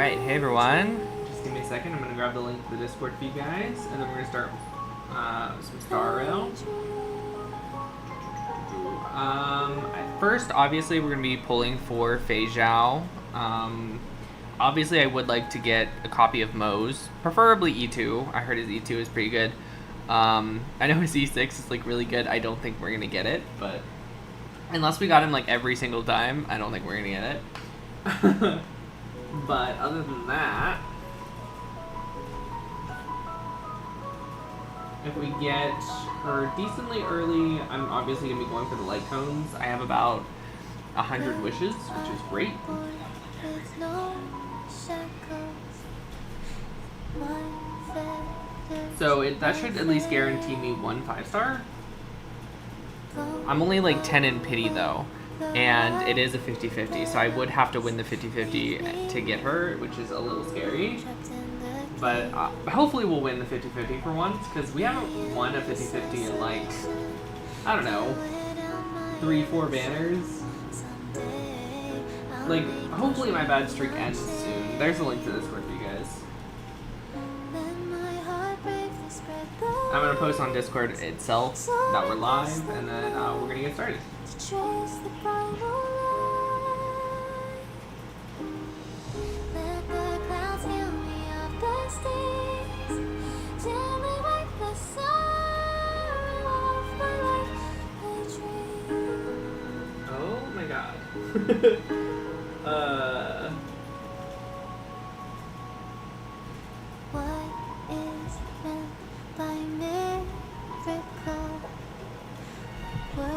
Alright, hey everyone. Just give me a second. I'm going to grab the link to the Discord for you guys, and then we're going to start some Star Rail. First, obviously, we're going to be pulling for Feixiao. Obviously, I would like to get a copy of Mo's, preferably E2. I heard his E2 is pretty good. I know his E6 is like really good. I don't think we're going to get it, but unless we got him like every single time, I don't think we're going to get it. But other than that, if we get her decently early, I'm obviously going to be going for the light cones. I have about 100 wishes, which is great. So that should at least guarantee me 1 5-star. I'm only like 10 in pity though, and it is a 50-50, so I would have to win the 50-50 to get her, which is a little scary. But hopefully we'll win the 50-50 for once, because we haven't won a 50-50 in like, I don't know, 3-4 banners. Like, hopefully my bad streak ends soon. There's a link to Discord for you guys. I'm going to post on Discord itself that we're live, and then we're going to get started. Oh my god.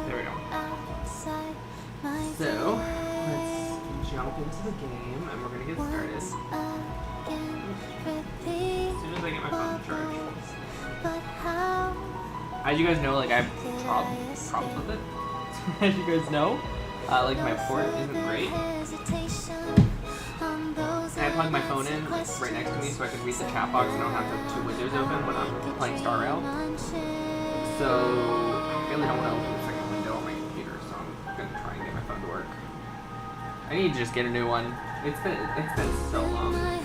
There we go. So, let's jump into the game, and we're gonna get started. As soon as I get my phone charged. As you guys know, like, I have problems with it. As you guys know, like, my port isn't great. And I plug my phone in like, right next to me so I can read the chat box and I don't have to have 2 windows open when I'm playing Star Rail. So, I really don't want to open the second window on my computer, so I'm going to try and get my phone to work. I need to just get a new one. It's been so long. They're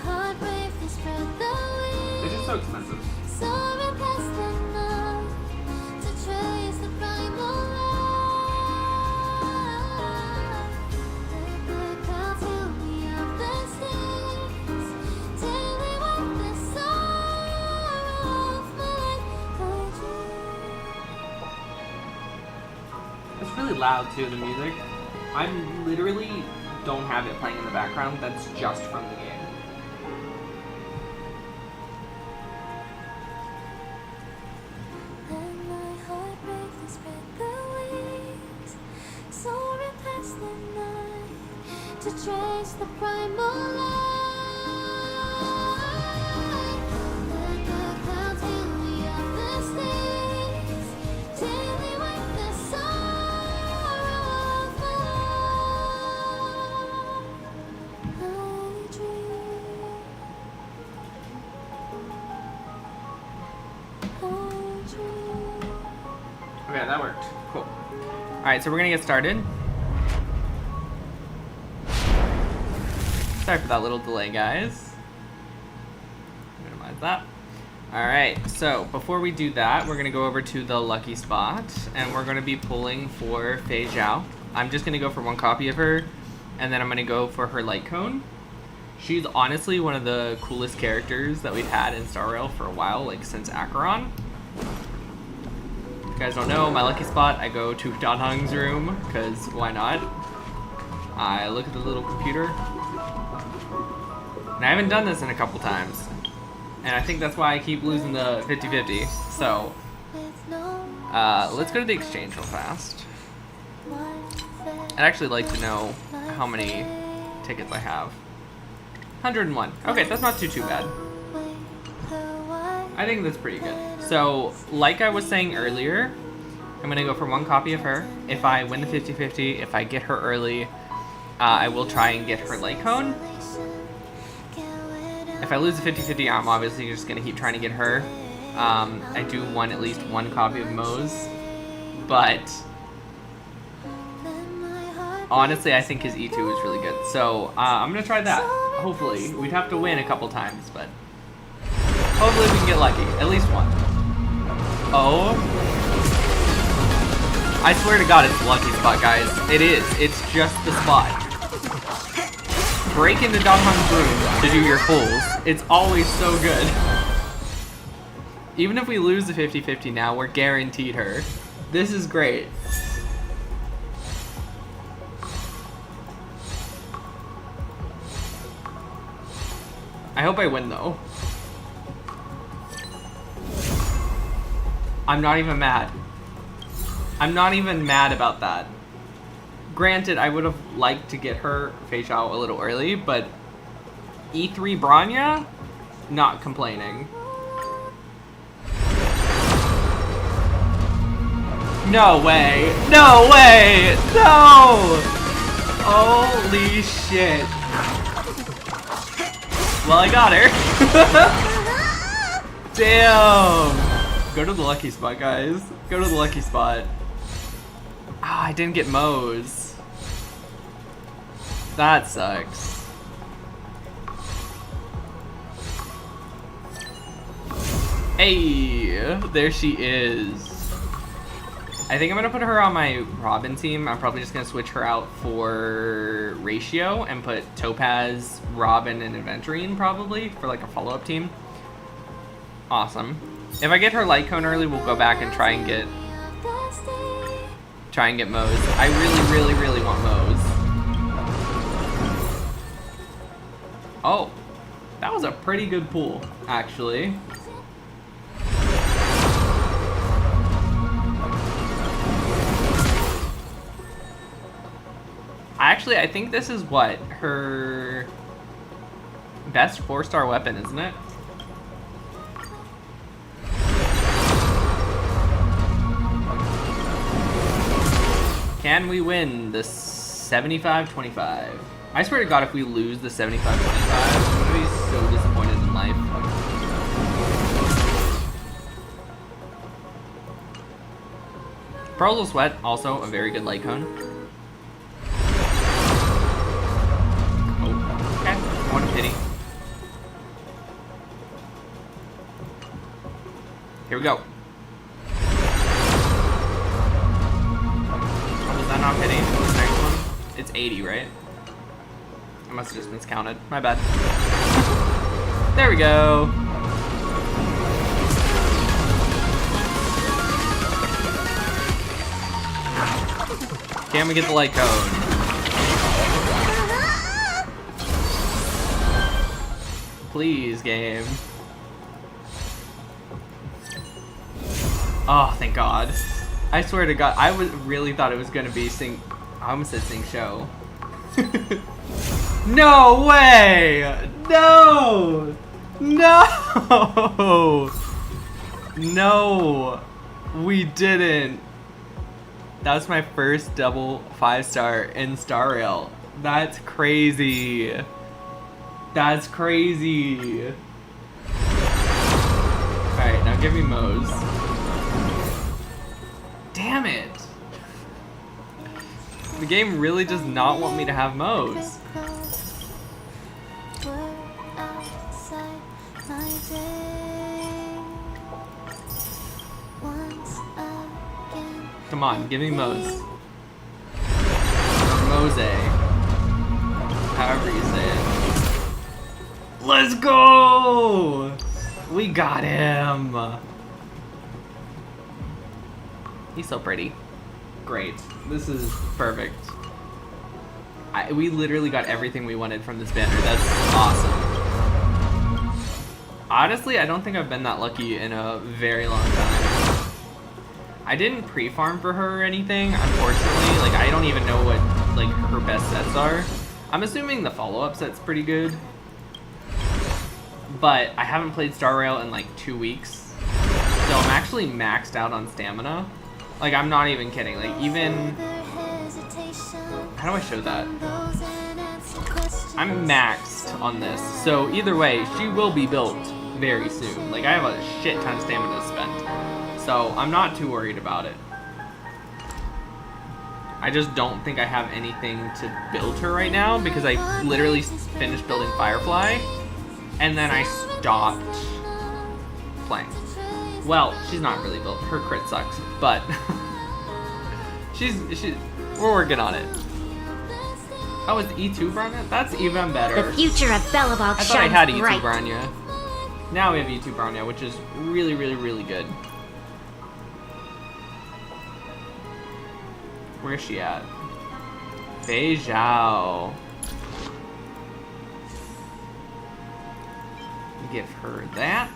just so expensive. It's really loud too, the music. I literally don't have it playing in the background, that's just from the game. To trace the primal light, let the clouds fill me up the states, till we wake the sorrow of my dream. Okay, that worked. Cool. Alright, so we're gonna get started. Sorry for that little delay, guys. Minimize that. Alright, so before we do that, we're going to go over to the lucky spot, and we're going to be pulling for Feixiao. I'm just going to go for 1 copy of her, and then I'm going to go for her light cone. She's honestly one of the coolest characters that we've had in Star Rail for a while, like since Acheron. If you guys don't know, my lucky spot, I go to Danheng's room, because why not? I look at the little computer. And I haven't done this in a couple times. And I think that's why I keep losing the 50-50. So, let's go to the exchange real fast. I'd actually like to know how many tickets I have. 101. Okay, that's not too bad. I think that's pretty good. So, like I was saying earlier, I'm going to go for 1 copy of her. If I win the 50-50, if I get her early, I will try and get her light cone. If I lose the 50-50, I'm obviously just going to keep trying to get her. I do want at least 1 copy of Mo's, but honestly, I think his E2 is really good. So I'm going to try that. Hopefully. We'd have to win a couple times, but hopefully we can get lucky. At least one. Oh. I swear to God, it's the lucky spot, guys. It is. It's just the spot. Break into Donghong's room to do your pulls. It's always so good. Even if we lose the 50-50 now, we're guaranteed her. This is great. I hope I win, though. I'm not even mad. I'm not even mad about that. Granted, I would have liked to get her Feixiao a little early, but E3 Branya? Not complaining. No way! No way! No! Holy shit. Well, I got her. Damn! Go to the lucky spot, guys. Go to the lucky spot. Ah, I didn't get Moe's. That sucks. Hey, there she is. I think I'm gonna put her on my Robin team. I'm probably just gonna switch her out for Ratio and put Topaz, Robin, and Aventurine probably for like a follow-up team. Awesome. If I get her light cone early, we'll go back and try and get Moe's. I really want Moe's. Oh, that was a pretty good pool, actually. Actually, I think this is what? Her best 4-star weapon, isn't it? Can we win the 75-25? I swear to God, if we lose the 75-25, I'm gonna be so disappointed in life. Pearls of Sweat, also a very good light cone. Oh, okay. What a pity. Here we go. Not hitting this next one. It's 80, right? I must have just miscounted. My bad. There we go. Can we get the light cone? Please, game. Oh, thank God. I swear to God, I really thought it was gonna be I almost said Feixiao. No way! No! No! No! We didn't. That was my first double 5-star in Star Rail. That's crazy. That's crazy. Alright, now give me Moe's. Damn it! The game really does not want me to have Moe's. Come on, give me Moe's. Or Mose. However you say it. Let's go! We got him! He's so pretty. Great. This is perfect. We literally got everything we wanted from this banner. That's awesome. Honestly, I don't think I've been that lucky in a very long time. I didn't pre-farm for her or anything, unfortunately. Like, I don't even know what, like, her best sets are. I'm assuming the follow-up set's pretty good. But I haven't played Star Rail in, like, 2 weeks. So I'm actually maxed out on stamina. Like, I'm not even kidding. Like, even... How do I show that? I'm maxed on this. So, either way, she will be built very soon. Like, I have a shit ton of stamina spent. So, I'm not too worried about it. I just don't think I have anything to build her right now because I literally finished building Firefly and then I stopped playing. Well, she's not really built. Her crit sucks, but we're working on it. Oh, is E2 Bronya? That's even better. The future of Belobog I thought I had shines E2 bright. Bronya. Now we have E2 Bronya, which is really, really, really good. Where's she at? Feixiao. Give her that.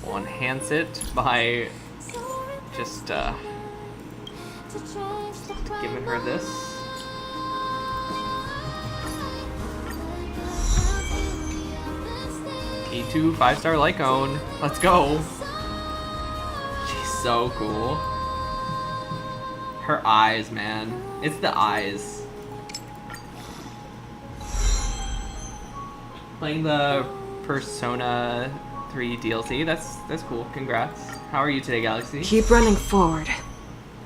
We'll enhance it by just giving her this. E2 5-star Lycone. Let's go. She's so cool. Her eyes, man. It's the eyes. Playing the Persona 3 DLC. That's cool. Congrats. How are you today, Galaxy? Keep running forward,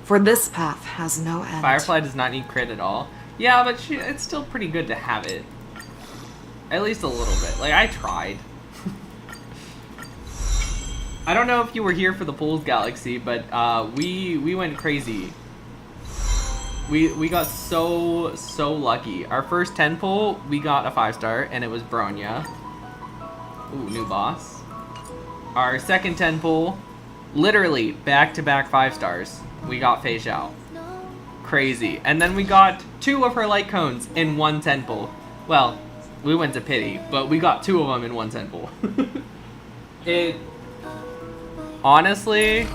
for this path has no end. Firefly does not need crit at all. Yeah, but it's still pretty good to have it. At least a little bit. Like, I tried. I don't know if you were here for the pools, Galaxy, but we went crazy. We got so lucky. Our first 10 pull, we got a 5-star, and it was Bronya. Ooh, new boss. Our second 10 pull, literally back-to-back 5-stars. We got Feixiao. Crazy. And then we got 2 of her light cones in one 10 pull. Well, we went to pity, but we got 2 of them in one 10 pull. Honestly,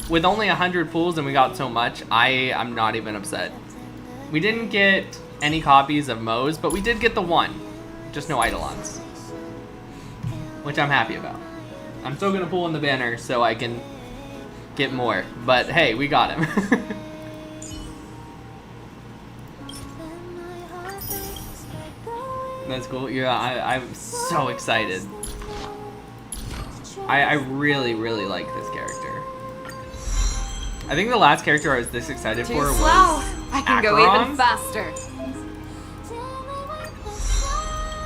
with only 100 pulls and we got so much, I'm not even upset. We didn't get any copies of Moe's, but we did get the 1. Just no Eidolons. Which I'm happy about. I'm still gonna pull in the banner so I can get more. But hey, we got him. That's cool. Yeah, I'm so excited. I really, really like this character. I think the last character I was this excited Too for was slow. I can go even Acheron, faster.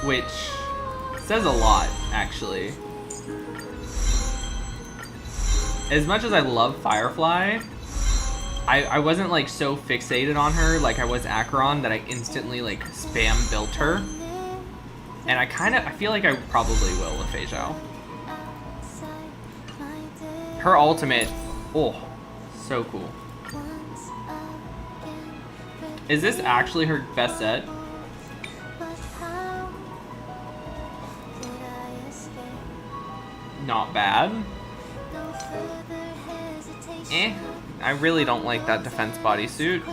which says a lot, actually. As much as I love Firefly, I wasn't like so fixated on her like I was Acheron that I instantly like spam built her. And I feel like I probably will with Feixiao. Her ultimate, oh, so cool. Is this actually her best set? Not bad. Eh, I really don't like that defense bodysuit.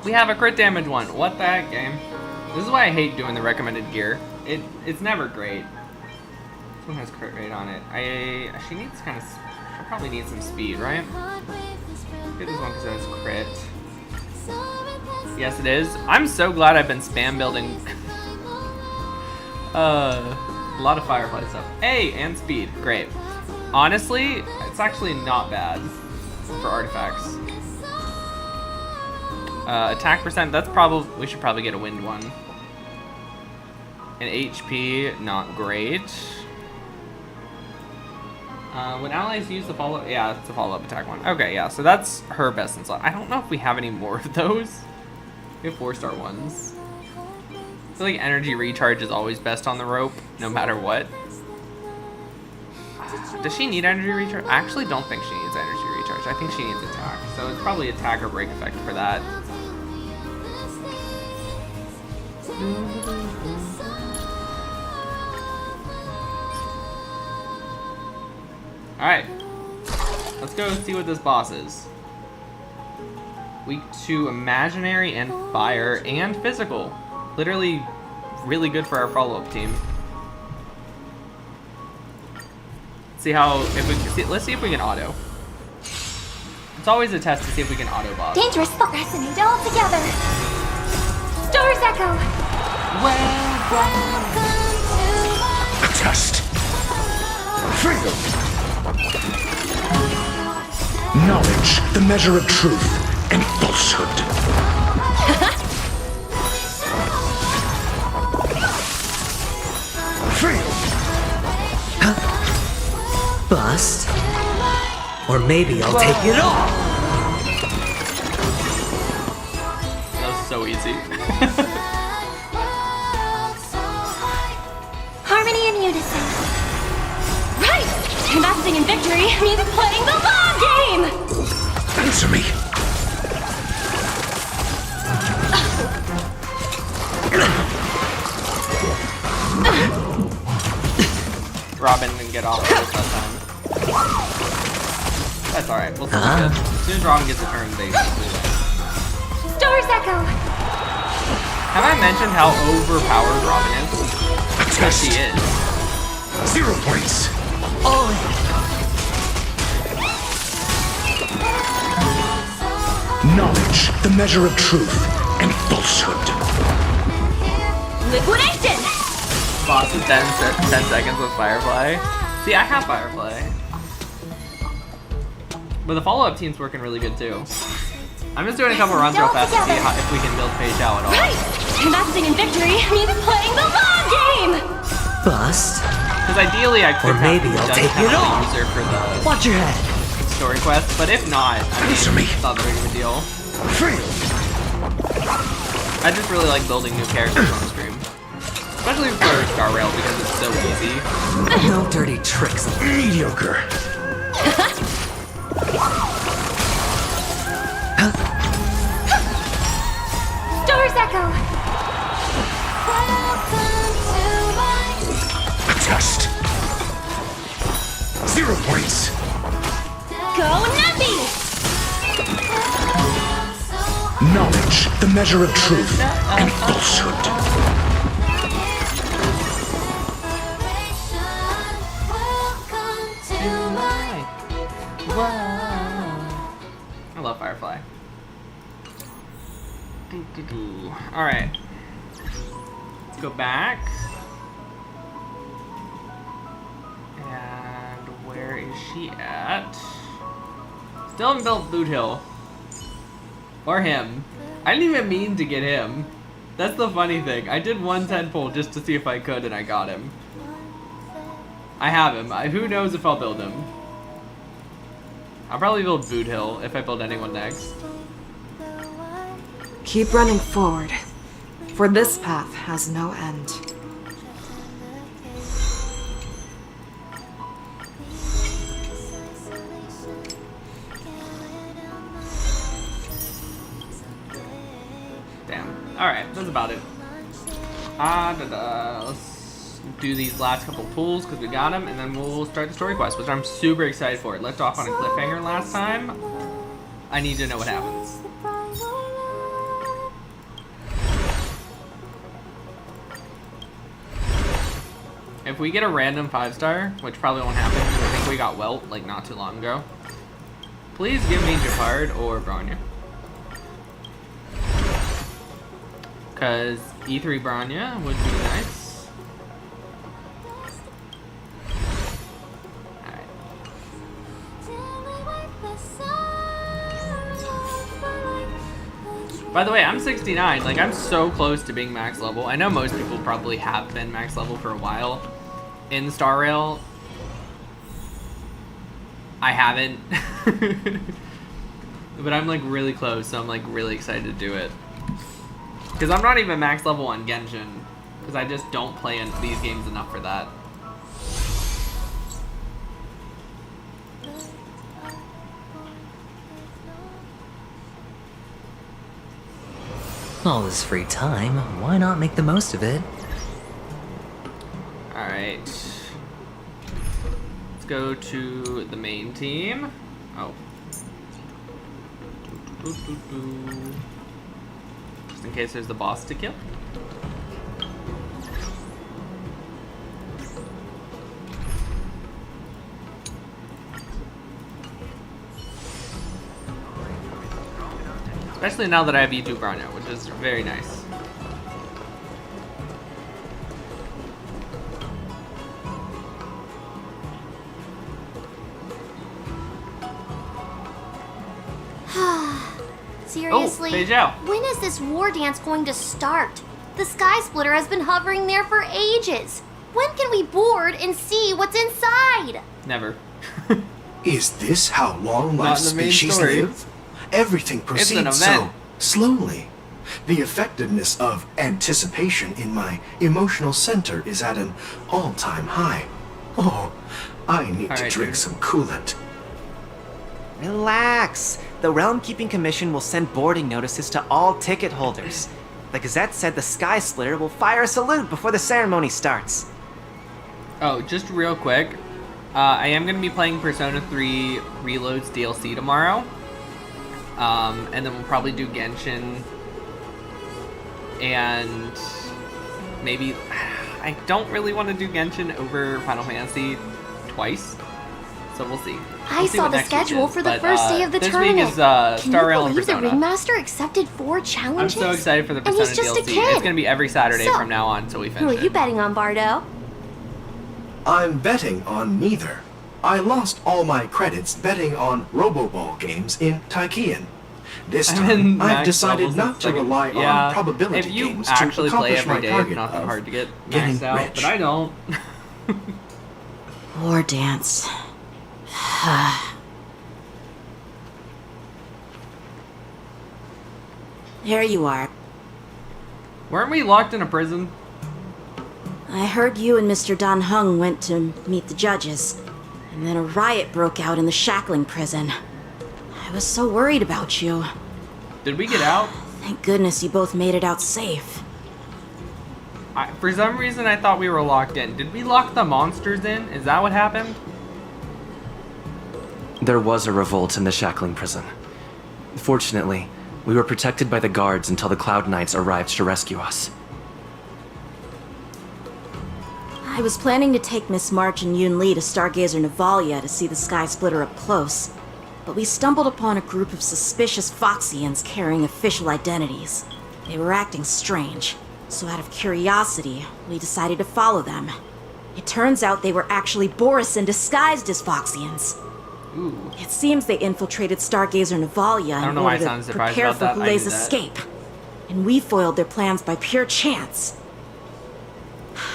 We have a crit damage one. What the heck, game? This is why I hate doing the recommended gear. It's never great. This one has crit rate on it. She needs she'll probably need some speed, right? Get this one because it has crit. Yes, it is. I'm so glad I've been spam building a lot of Firefly stuff. Hey, and speed. Great. Honestly, it's actually not bad for artifacts. Attack percent, we should probably get a wind one. And HP, not great. When allies use the follow-up, yeah, it's a follow-up attack one. Okay, yeah, so that's her best in slot. I don't know if we have any more of those. We have 4-star ones. I feel like energy recharge is always best on the rope, no matter what. Does she need energy recharge? I actually don't think she needs energy recharge. I think she needs attack. So it's probably attack or break effect for that. Alright. Let's go see what this boss is. Weak to imaginary and fire and physical. Literally really good for our follow-up team. Let's see if we can auto. It's always a test to see if we can auto boss. Dangerous thoughts resonate all together. Stars echo. Welcome to A test. Freedom. Knowledge, the measure of truth and falsehood. Fail! Bust? Or maybe I'll take it all! That was so easy. Harmony and unison. Right! Investing in victory means playing the long game! Answer me! Robin didn't get off this that time. That's alright, we'll see. As soon as Robin gets a turn, they win. Stars echo! Have I mentioned how overpowered Robin is? Because she is. 0 points. All in. Knowledge, the measure of truth and falsehood. Liquidation! Boss is 10 seconds with Firefly. See, I have Firefly. But the follow-up team's working really good too. I'm just doing a couple runs real fast to see if we can build Feixiao at all. Right! Investing in victory means playing the long game! Bust? Because ideally I could Or maybe I'll take it all. use her for the Watch your head. story quest, but if not, I Answer me. mean, it's not that big of a deal. Fail! I just really like building new characters on stream. Especially for Star Rail because it's so easy. No dirty tricks. Mediocre. Stars echo! A test. 0 points. Go Nuppy! Knowledge, the measure of truth and falsehood. I love Firefly. Alright. Let's go back. And where is she at? Still haven't built Boot Hill. Or him. I didn't even mean to get him. That's the funny thing. I did one 10 pull just to see if I could and I got him. I have him. Who knows if I'll build him. I'll probably build Boot Hill if I build anyone next. Keep running forward, for this path has no end. Damn. Alright, that's about it. Let's do these last couple pulls because we got them, and then we'll start the story quest, which I'm super excited for. It left off on a cliffhanger last time. I need to know what happens. If we get a random 5-star, which probably won't happen because I think we got Welt like not too long ago, please give me Japard or Bronya. Because E3 Bronya would be nice. Alright. By the way, I'm 69. Like, I'm so close to being max level. I know most people probably have been max level for a while. In Star Rail, I haven't. But I'm like really close, so I'm like really excited to do it. Because I'm not even max level on Genshin. Because I just don't play in these games enough for that. All this free time, why not make the most of it? Alright. Let's go to the main team. Oh. Just in case there's the boss to kill. Especially now that I have E2 Bronya, which is very nice. Seriously? Feixiao. When is this war dance going to start? The Sky Splitter has been hovering there for ages. When can we board and see what's inside? Never. Is this how long Not life in the main species story. live? Everything an proceeds event. so slowly. The effectiveness of anticipation in my emotional center is at an all-time high. Oh, I need to Alright, drink dude. some coolant. Relax. The Realm Keeping Commission will send boarding notices to all ticket holders. The Gazette said the Sky Splitter will fire a salute before the ceremony starts. Oh, just real quick. I am going to be playing Persona 3 Reloads DLC tomorrow. And then we'll probably do Genshin. And maybe... I don't really want to do Genshin over Final Fantasy twice. So we'll see. I We'll see saw what the next week schedule is, for the but, first day of the this tournament. week is Can Star you Rail and believe the Persona. Ringmaster accepted 4 challenges? I'm so excited for the And Persona he's just DLC. a kid. It's going to be every Saturday So, from now on until we Who finish are you it. betting on, Bardo? I'm betting on neither. I lost all my credits betting on Roboball games in Taikian. This I'm in time, I've max decided levels not in to second- rely yeah, on probability if you games actually to play accomplish every my day, target it's not that of hard to get getting maxed out, rich. but I don't. War dance. There you are. Weren't we locked in a prison? I heard you and Mr. Dan Heng went to meet the judges, and then a riot broke out in the shackling prison. I was so worried about you. Did we get out? Thank goodness you both made it out safe. For some reason, I thought we were locked in. Did we lock the monsters in? Is that what happened? There was a revolt in the shackling prison. Fortunately, we were protected by the guards until the Cloud Knights arrived to rescue us. I was planning to take Miss March and Yun Li to Stargazer Navalia to see the Sky Splitter up close, but we stumbled upon a group of suspicious Foxians carrying official identities. They were acting strange, so out of curiosity, we decided to follow them. It turns out they were actually Borisin disguised as Foxians. Ooh. It seems they infiltrated Stargazer Navalia don't in know why I order sound to surprised prepare about for that. I Hule's knew that. escape. And we foiled their plans by pure chance.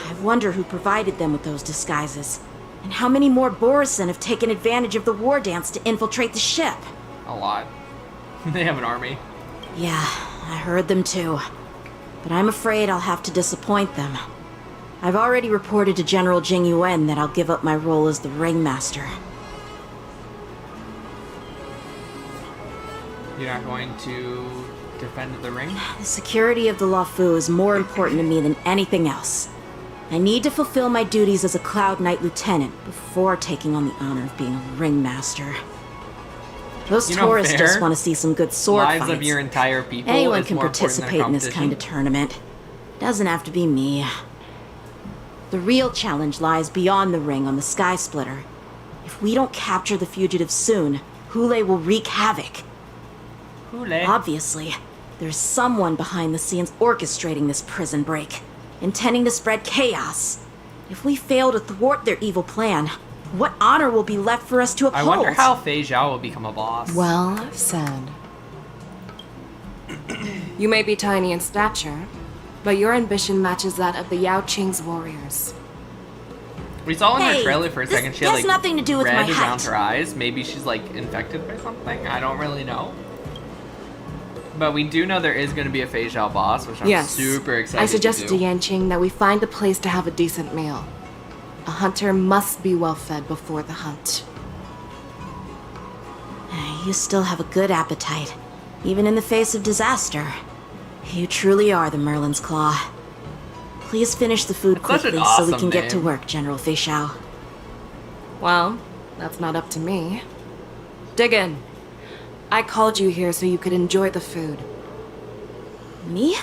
I wonder who provided them with those disguises, and how many more Borisin have taken advantage of the war dance to infiltrate the ship. A lot. They have an army. Yeah, I heard them too. But I'm afraid I'll have to disappoint them. I've already reported to General Jing Yuan that I'll give up my role as the Ringmaster. You're not going to defend the ring? The security of the Luofu is more important to me than anything else. I need to fulfill my duties as a Cloud Knight Lieutenant before taking on the honor of being a Ringmaster. Those You know, tourists fair. just want to see some good sword Lives fights. of your entire people Anyone is can more important than a participate in this kind of competition. tournament. Doesn't have to be me. The real challenge lies beyond the ring on the Sky Splitter. If we don't capture the fugitives soon, Hule will wreak havoc. Hule. Obviously, there's someone behind the scenes orchestrating this prison break, intending to spread chaos. If we fail to thwart their evil plan, what honor will be left for us to I uphold? wonder how Feixiao will become a boss. Well said. You may be tiny in stature, but your ambition matches that of the Yao Qing's warriors. We saw in her Hey, trailer for a this second she had has like nothing to do with red my around hat. her eyes. Maybe she's like infected by something. I don't really know. But we do know there is going to be a Feixiao boss, which I'm Yes. super excited I suggested to to do. Yanqing that we find a place to have a decent meal. A hunter must be well fed before the hunt. You still have a good appetite, even in the face of disaster. You truly are the Merlin's Claw. Please finish the food That's such quickly an so we awesome can get to name. work, General Feixiao. Well, that's not up to me. Dig in. I called you here so you could enjoy the food. Me?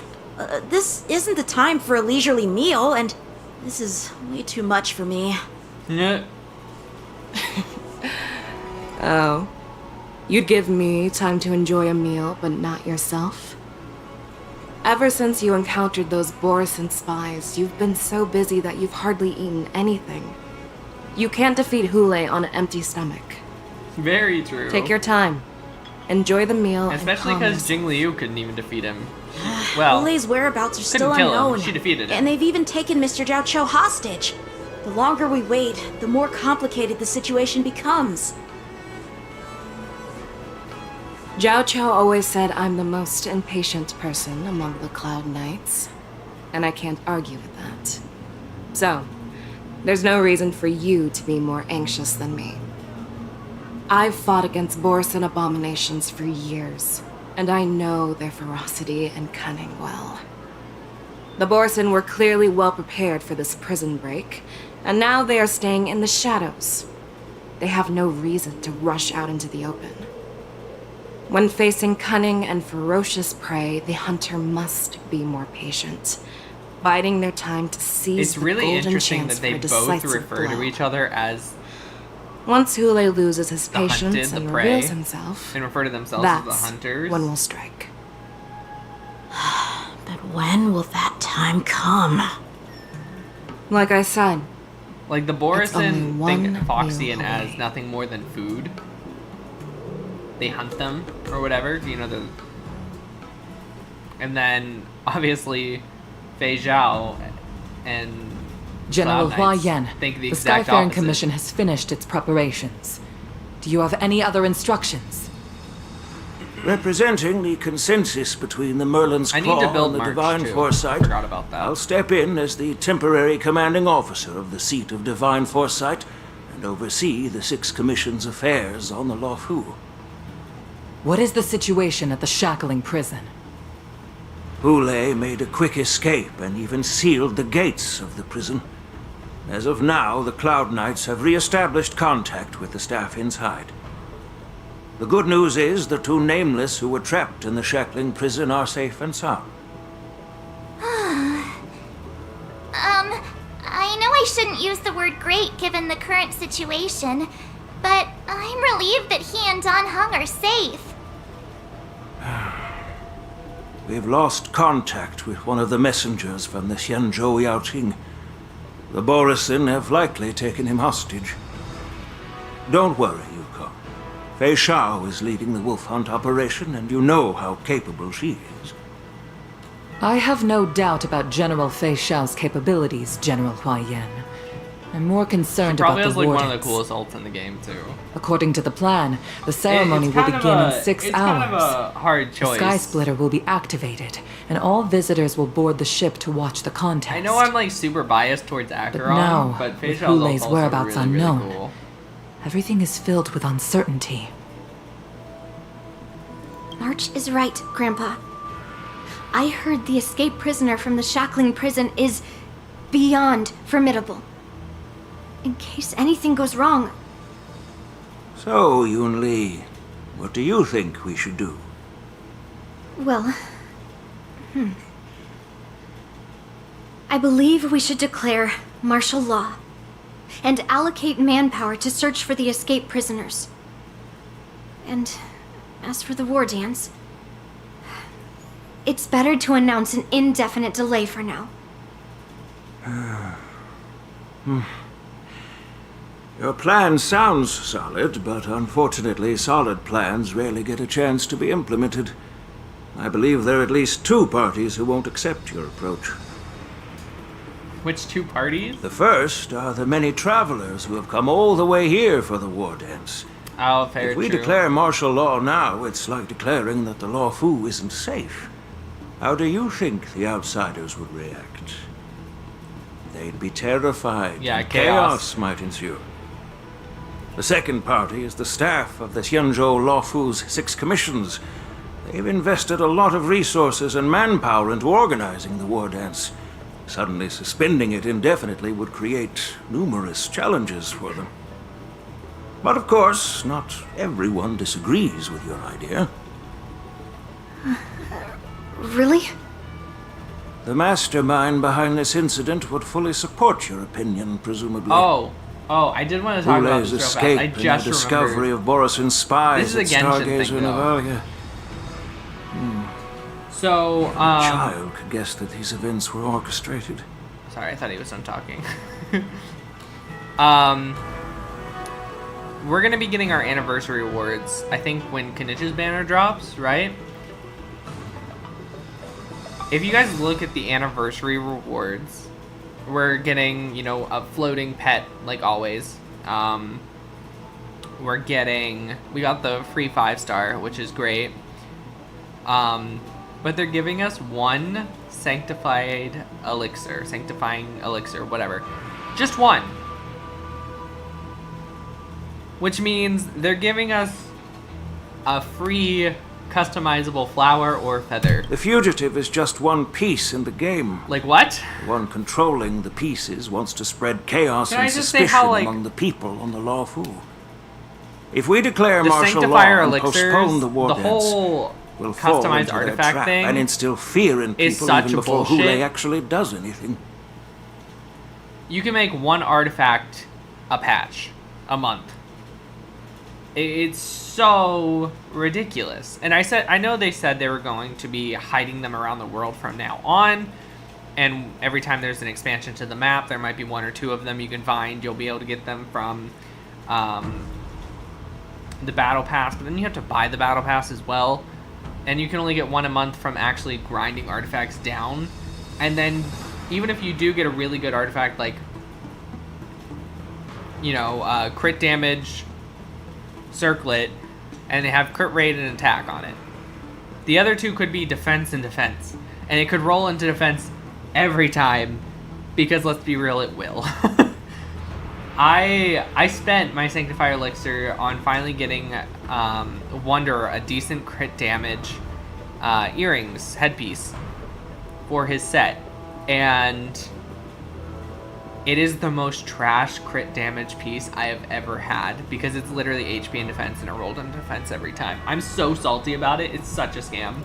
This isn't the time for a leisurely meal, and this is way too much for me. Yeah. Oh. You'd give me time to enjoy a meal, but not yourself? Ever since you encountered those Borisin spies, you've been so busy that you've hardly eaten anything. You can't defeat Hule on an empty stomach. Very true. Take your time. enjoy the meal, Especially and because Jing Liu couldn't even defeat him. Well, Wulei's whereabouts are still couldn't kill him. unknown. She defeated him. And they've even taken Mr. Zhao Cho hostage. The longer we wait, the more complicated the situation becomes. Zhao Cho always said I'm the most impatient person among the Cloud Knights, and I can't argue with that. So, there's no reason for you to be more anxious than me. I've fought against Borson abominations for years, and I know their ferocity and cunning well. The Borson were clearly well prepared for this prison break, and now they are staying in the shadows. They have no reason to rush out into the open. When facing cunning and ferocious prey, the hunter must be more patient, biding their time to seize it's the really golden interesting chance that they for a both decisive refer to blow. each other as Once Hule loses his the hunted, patience the and prey, reveals himself, and refer to themselves as that's the hunters. when we'll strike. But when will that time come? Like I said, Like the only Borison one think Foxian meal as away. nothing more than food. They hunt them or whatever, you know, and then obviously Feixiao and General Cloud Hua Knights Yan, think the the exact Skyfaring opposite. Commission has finished its preparations. Do you have any other instructions? Representing the consensus between the Merlin's I need Claw to build and the March Divine too. Foresight, Forgot about that. I'll step in as the temporary commanding officer of the seat of Divine Foresight and oversee the 6 Commission's affairs on the Luofu. What is the situation at the shackling prison? Hule made a quick escape and even sealed the gates of the prison. As of now, the Cloud Knights have re-established contact with the staff inside. The good news is the 2 Nameless who were trapped in the shackling prison are safe and sound. I know I shouldn't use the word great given the current situation, but I'm relieved that he and Dan Heng are safe. We've lost contact with one of the messengers from the Xianzhou Yaoting. The Borison have likely taken him hostage. Don't worry, Yuko. Feixiao is leading the wolf hunt operation, and you know how capable she is. I have no doubt about General Feixiao's capabilities, General Hua Yan. I'm more concerned about Probably the has like wardens. one of the coolest ults in the game too. According to the plan, the ceremony will begin in 6 it's hours. kind of a hard The choice. Sky Splitter will be activated, and all visitors will board the ship to watch the contest. I know I'm like super biased towards Acheron, now, but with Feixiao's ult Hulei's also whereabouts really, really unknown, cool. everything is filled with uncertainty. March is right, Grandpa. I heard the escaped prisoner from the shackling prison is beyond formidable. In case anything goes wrong, So, Yun Li, what do you think we should do? well, I believe we should declare martial law and allocate manpower to search for the escaped prisoners. And as for the war dance, it's better to announce an indefinite delay for now. Your plan sounds solid, but unfortunately solid plans rarely get a chance to be implemented. I believe there are at least 2 parties who won't accept your approach. Which 2 parties? The first are the many travelers who have come all the way here for the war dance. Oh, fair, If we true. declare martial law now, it's like declaring that the Luofu isn't safe. How do you think the outsiders would react? They'd be terrified. Yeah, and chaos. might ensue. The second party is the staff of the Xianzhou Luofu's 6 commissions. They've invested a lot of resources and manpower into organizing the war dance. Suddenly suspending it indefinitely would create numerous challenges for them. But of course, not everyone disagrees with your idea. Really? The mastermind behind this incident would fully support your opinion, presumably. Oh, I did want to talk about Hule's this real fast. I escape and just the discovery remembered. of Borison's spies This is at a Genshin Stargazer thing, though. Navalia. So, A child could guess that these events were orchestrated. sorry, I thought he was done talking. we're gonna be getting our anniversary rewards, I think, when Kenich's banner drops, right? If you guys look at the anniversary rewards, we're getting, you know, a floating pet, like always. We got the free 5-star, which is great. But they're giving us one sanctifying elixir, whatever. Just one. Which means they're giving us a free customizable flower or feather. The fugitive is just one piece in the game. Like what? The one controlling the pieces wants to spread chaos Can I and just say suspicion how, like, among the people on the Lawfu. If we declare the martial law sanctifier and elixirs, postpone the war the dance, whole we'll fall customized into their artifact trap thing and instill fear in is people such even a before bullshit. Hule actually does anything. You can make one artifact a patch a month. It's so ridiculous. And I know they said they were going to be hiding them around the world from now on. And every time there's an expansion to the map, there might be one or two of them you can find. You'll be able to get them from the battle pass, but then you have to buy the battle pass as well. And you can only get one a month from actually grinding artifacts down. And then even if you do get a really good artifact, like, you know, crit damage circlet, and they have crit rate and attack on it. The other two could be defense and defense. And it could roll into defense every time, because let's be real, it will. I spent my Sanctifier Elixir on finally getting Wonder a decent crit damage earrings, headpiece, for his set. And it is the most trash crit damage piece I have ever had, because it's literally HP and defense, and it rolled into defense every time. I'm so salty about it. It's such a scam.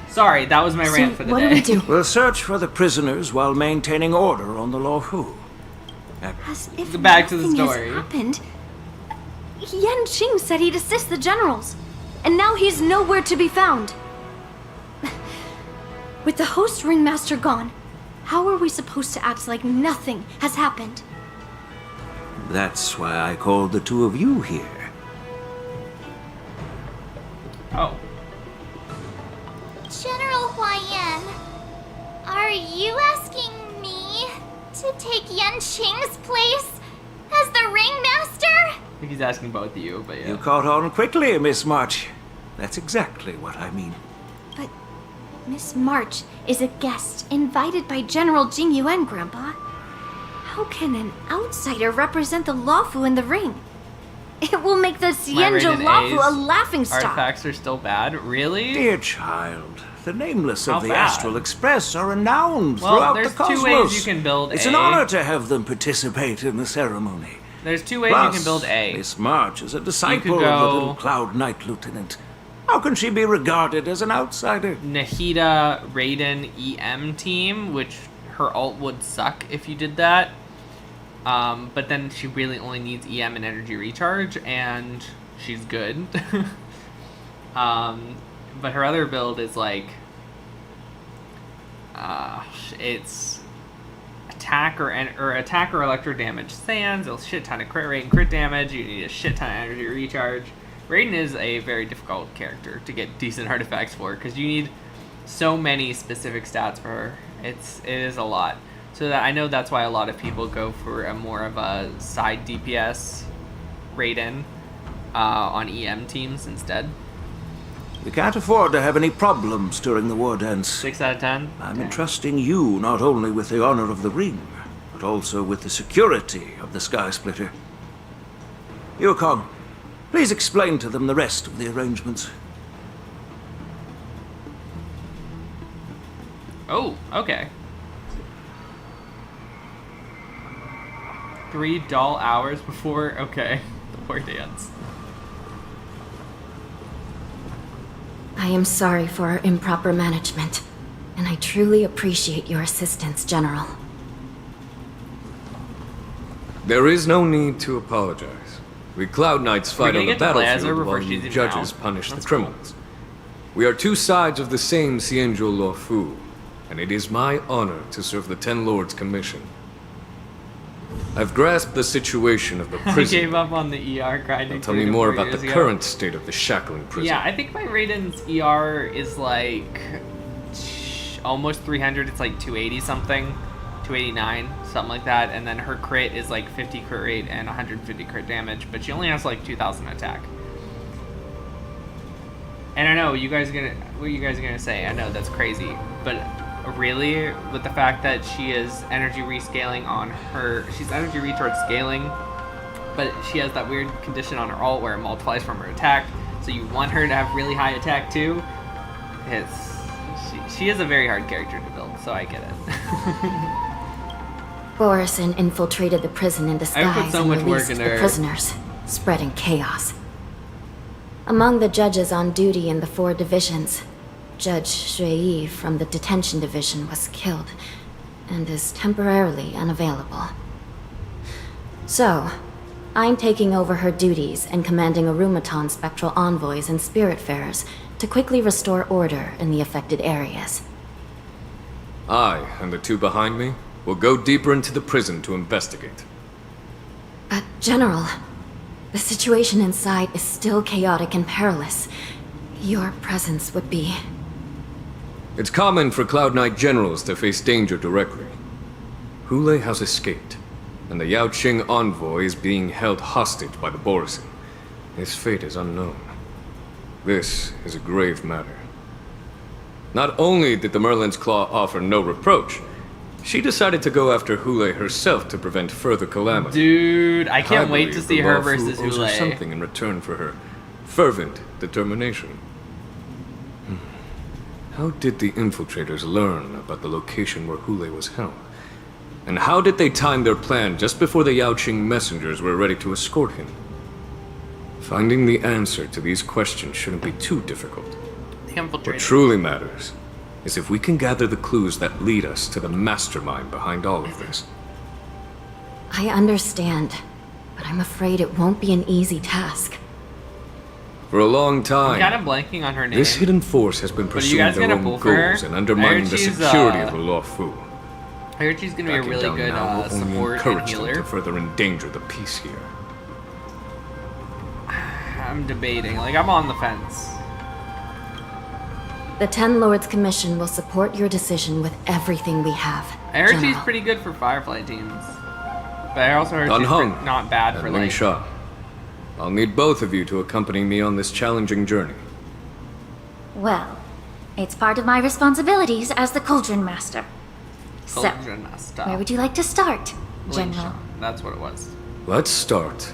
Sorry, that was my rant for the what day. do we do? We'll search for the prisoners while maintaining order on the Lawfu. As if Back to the nothing has story. happened. Yan Qing said he'd assist the generals, and now he's nowhere to be found. With the host ringmaster gone, how are we supposed to act like nothing has happened? That's why I called the two of you here. Oh. General Huayan, are you asking me to take Yan Qing's place as the ringmaster? I think he's asking both of you, but yeah. You caught on quickly, Miss March. That's exactly what I mean. But Miss March is a guest invited by General Jing Yuan, Grandpa. How can an outsider represent the Lawfu in the ring? It will make the Xianzhou rated Lawfu A's. a laughingstock. Artifacts are still bad? Really? Dear child, the nameless How of the bad? Astral Express are renowned Well, throughout there's the cosmos. 2 ways you can build It's A. an honor to have them participate in the ceremony. There's 2 ways Plus, you can build A. Miss March is a disciple of go- the Little Cloud Knight Lieutenant. How can she be regarded as an outsider? Nahida Raiden EM team, which her ult would suck if you did that. But then she really only needs EM and energy recharge, and she's good. But her other build is like, it's attack or attack or electro damage sands, a shit ton of crit rate and crit damage. You need a shit ton of energy recharge. Raiden is a very difficult character to get decent artifacts for, because you need so many specific stats for her. It is a lot. So that I know that's why a lot of people go for a more of a side DPS Raiden on EM teams instead. We can't afford to have any problems during the war dance. 6 out of 10. I'm entrusting you not only with the honor of the ring, but also with the security of the Sky Splitter. Yukong, please explain to them the rest of the arrangements. Oh, okay. 3 dull hours before, okay, the war dance. I am sorry for our improper management, and I truly appreciate your assistance, General. There is no need to apologize. We Cloud Knights fight gonna on the get to play as her battlefield before while she's you even judges out. punish That's the criminals. We are two sides of the same Xianzhou Luofu, and it is my honor to serve the Ten Lords' commission. I've grasped the situation of the I prison. gave up on the ER grinding. Tell me 3 to more 4 about the years ago. current state of the shackling prison. Yeah, I think my Raiden's ER is like almost 300. It's like 280 something, 289, something like that. And then her crit is like 50 crit rate and 150 crit damage, but she only has like 2,000 attack. And I know what you guys are gonna say. I know that's crazy, but really, with the fact that she is energy rescaling on her, she's energy retard scaling, but she has that weird condition on her ult where it multiplies from her attack. So you want her to have really high attack too. She is a very hard character to build, so I get it. Borison infiltrated the prison in disguise so and much work released into the her. prisoners, spreading chaos. Among the judges on duty in the 4 divisions, Judge Shui from the detention division was killed and is temporarily unavailable. So, I'm taking over her duties and commanding Arumaton spectral envoys and spiritfarers to quickly restore order in the affected areas. I and the 2 behind me will go deeper into the prison to investigate. But, General, the situation inside is still chaotic and perilous. Your presence would be... It's common for Cloud Knight generals to face danger directly. Hule has escaped, and the Yaoqing envoy is being held hostage by the Borison. His fate is unknown. This is a grave matter. Not only did the Merlin's Claw offer no reproach, she decided to go after Hule herself to prevent further calamity. Dude, I can't wait to believe see the her Luofu versus owes her Hule. something in return for her fervent determination. How did the infiltrators learn about the location where Hule was held? And how did they time their plan just before the Yaoqing messengers were ready to escort him? Finding the answer to these questions shouldn't be too difficult. What truly matters is if we can gather the clues that lead us to the mastermind behind all of this. I understand, but I'm afraid it won't be an easy task. For a long time, I'm kind of blanking on her name. this hidden force has been But are you pursuing guys their gonna own pull for her? goals and undermining the security of the Luofu. I heard she's gonna be a Backing really down good now will only support and encourage them healer. to further endanger the peace here. I'm debating. Like, I'm on the fence. The 10 Lords Commission will support your decision with everything we have. I heard she's General. pretty good for Firefly teams. But I also heard Dun she's Hung not bad for and Ling like... Sha. I'll need both of you to accompany me on this challenging journey. Well, it's part of my responsibilities as the Cauldron Master. Cauldron Master. Where would you like to start, Ling General? Sha. That's what it was. Let's start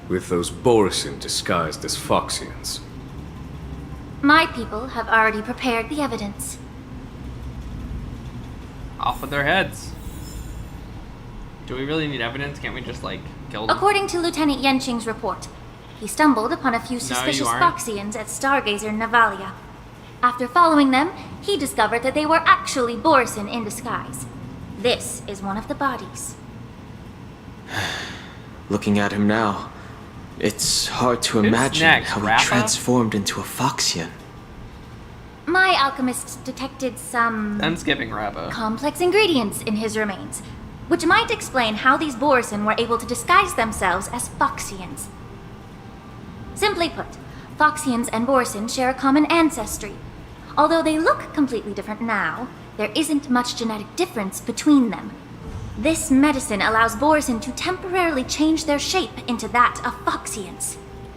with those Borison disguised as Foxians. My people have already prepared the evidence. Off with their heads. Do we really need evidence? Can't we just, like, kill them? According to Lieutenant Yenqing's report, he stumbled upon a few suspicious aren't. Foxians at Stargazer Navalia. After following them, he discovered that they were actually Borison in disguise. This is one of the bodies. Looking at him now, it's hard to Who's imagine next, how he Rappa? transformed into a Foxian. My alchemists detected some I'm skipping Rabba. complex ingredients in his remains, which might explain how these Borison were able to disguise themselves as Foxians. Simply put, Foxians and Borison share a common ancestry. Although they look completely different now, there isn't much genetic difference between them. This medicine allows Borison to temporarily change their shape into that of Foxians.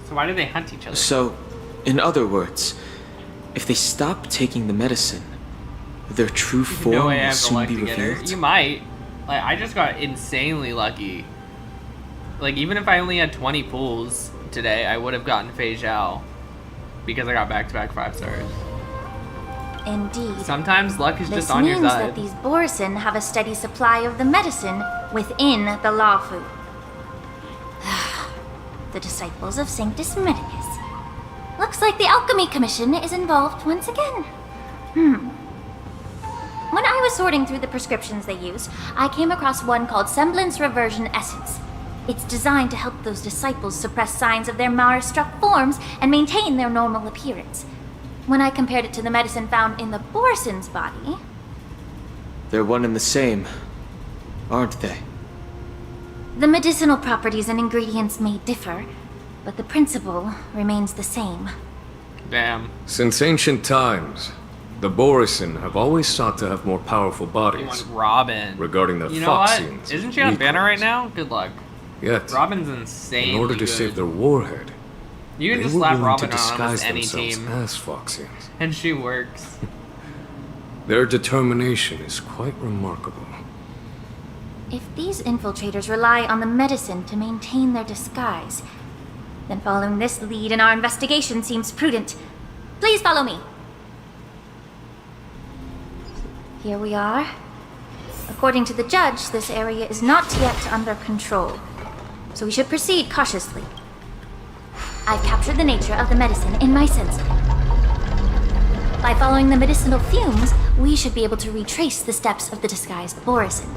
So why do they hunt each other? So, in other words, if they stop taking the medicine, their true form No way I will have the soon luck be to get her. revealed. You might. Like, I just got insanely lucky. Like, even if I only had 20 pulls today, I would have gotten Feixiao. Because I got back-to-back 5 stars. Indeed. Sometimes luck is This just on your means side. that these Borison have a steady supply of the medicine within the Luofu. The disciples of Sanctus Medicus. Looks like the Alchemy Commission is involved once again. When I was sorting through the prescriptions they use, I came across one called Semblance Reversion Essence. It's designed to help those disciples suppress signs of their Mara-struck forms and maintain their normal appearance. When I compared it to the medicine found in the Borison's body, They're one and the same, aren't they? The medicinal properties and ingredients may differ, but the principle remains the same. Damn. Since ancient times, the Borisin have always sought to have more powerful You bodies. want Robin. Regarding the You know what? Foxians. Isn't she on banner right now? Good luck. Yet, Robin's insane. in order to save their warhead, you can they just were slap willing Robin to on disguise almost any themselves team, as Foxians. and she works. Their determination is quite remarkable. If these infiltrators rely on the medicine to maintain their disguise, then following this lead in our investigation seems prudent. Please follow me. Here we are. According to the judge, this area is not yet under control, so we should proceed cautiously. I've captured the nature of the medicine in my sensor. By following the medicinal fumes, we should be able to retrace the steps of the disguised Borisin.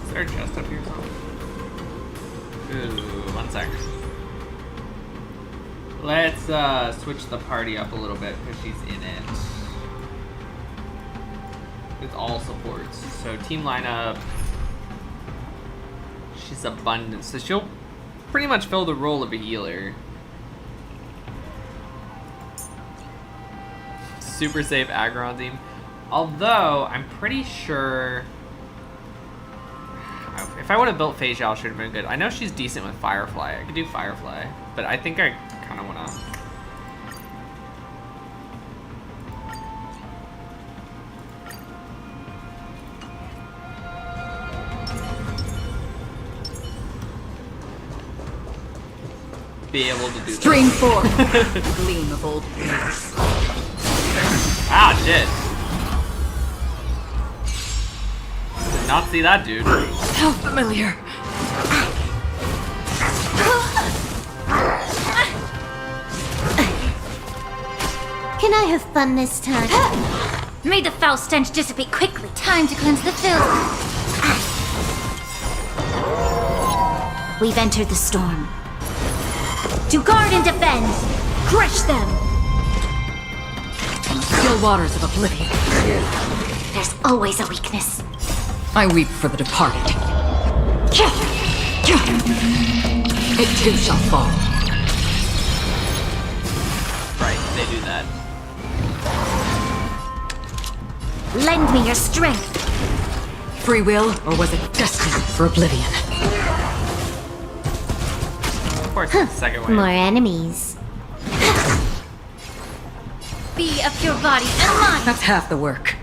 Is there a chest up here somewhere? Ooh, 1 sec. Let's switch the party up a little bit because she's in it. It's all supports. So team lineup. She's abundant, so she'll pretty much fill the role of a healer. Super safe aggro team. Although I'm pretty sure if I would have built Feixiao, should have been good. I know she's decent with Firefly. I could do Firefly, but I think I kind of want to. Be able to do Stream that. 4. Gleam of old blades. Ah, shit. Did not see that, dude. How familiar. Can I have fun this time? May the foul stench dissipate quickly. Time to cleanse the filth. We've entered the storm. To guard and defend. Crush them! Still waters of oblivion. There's always a weakness. I weep for the departed. It too shall fall. Right, they do that. Lend me your strength. Free will, or was it destiny for oblivion? Of course, the second wave. More enemies. Be of your body and mind. That's half the work.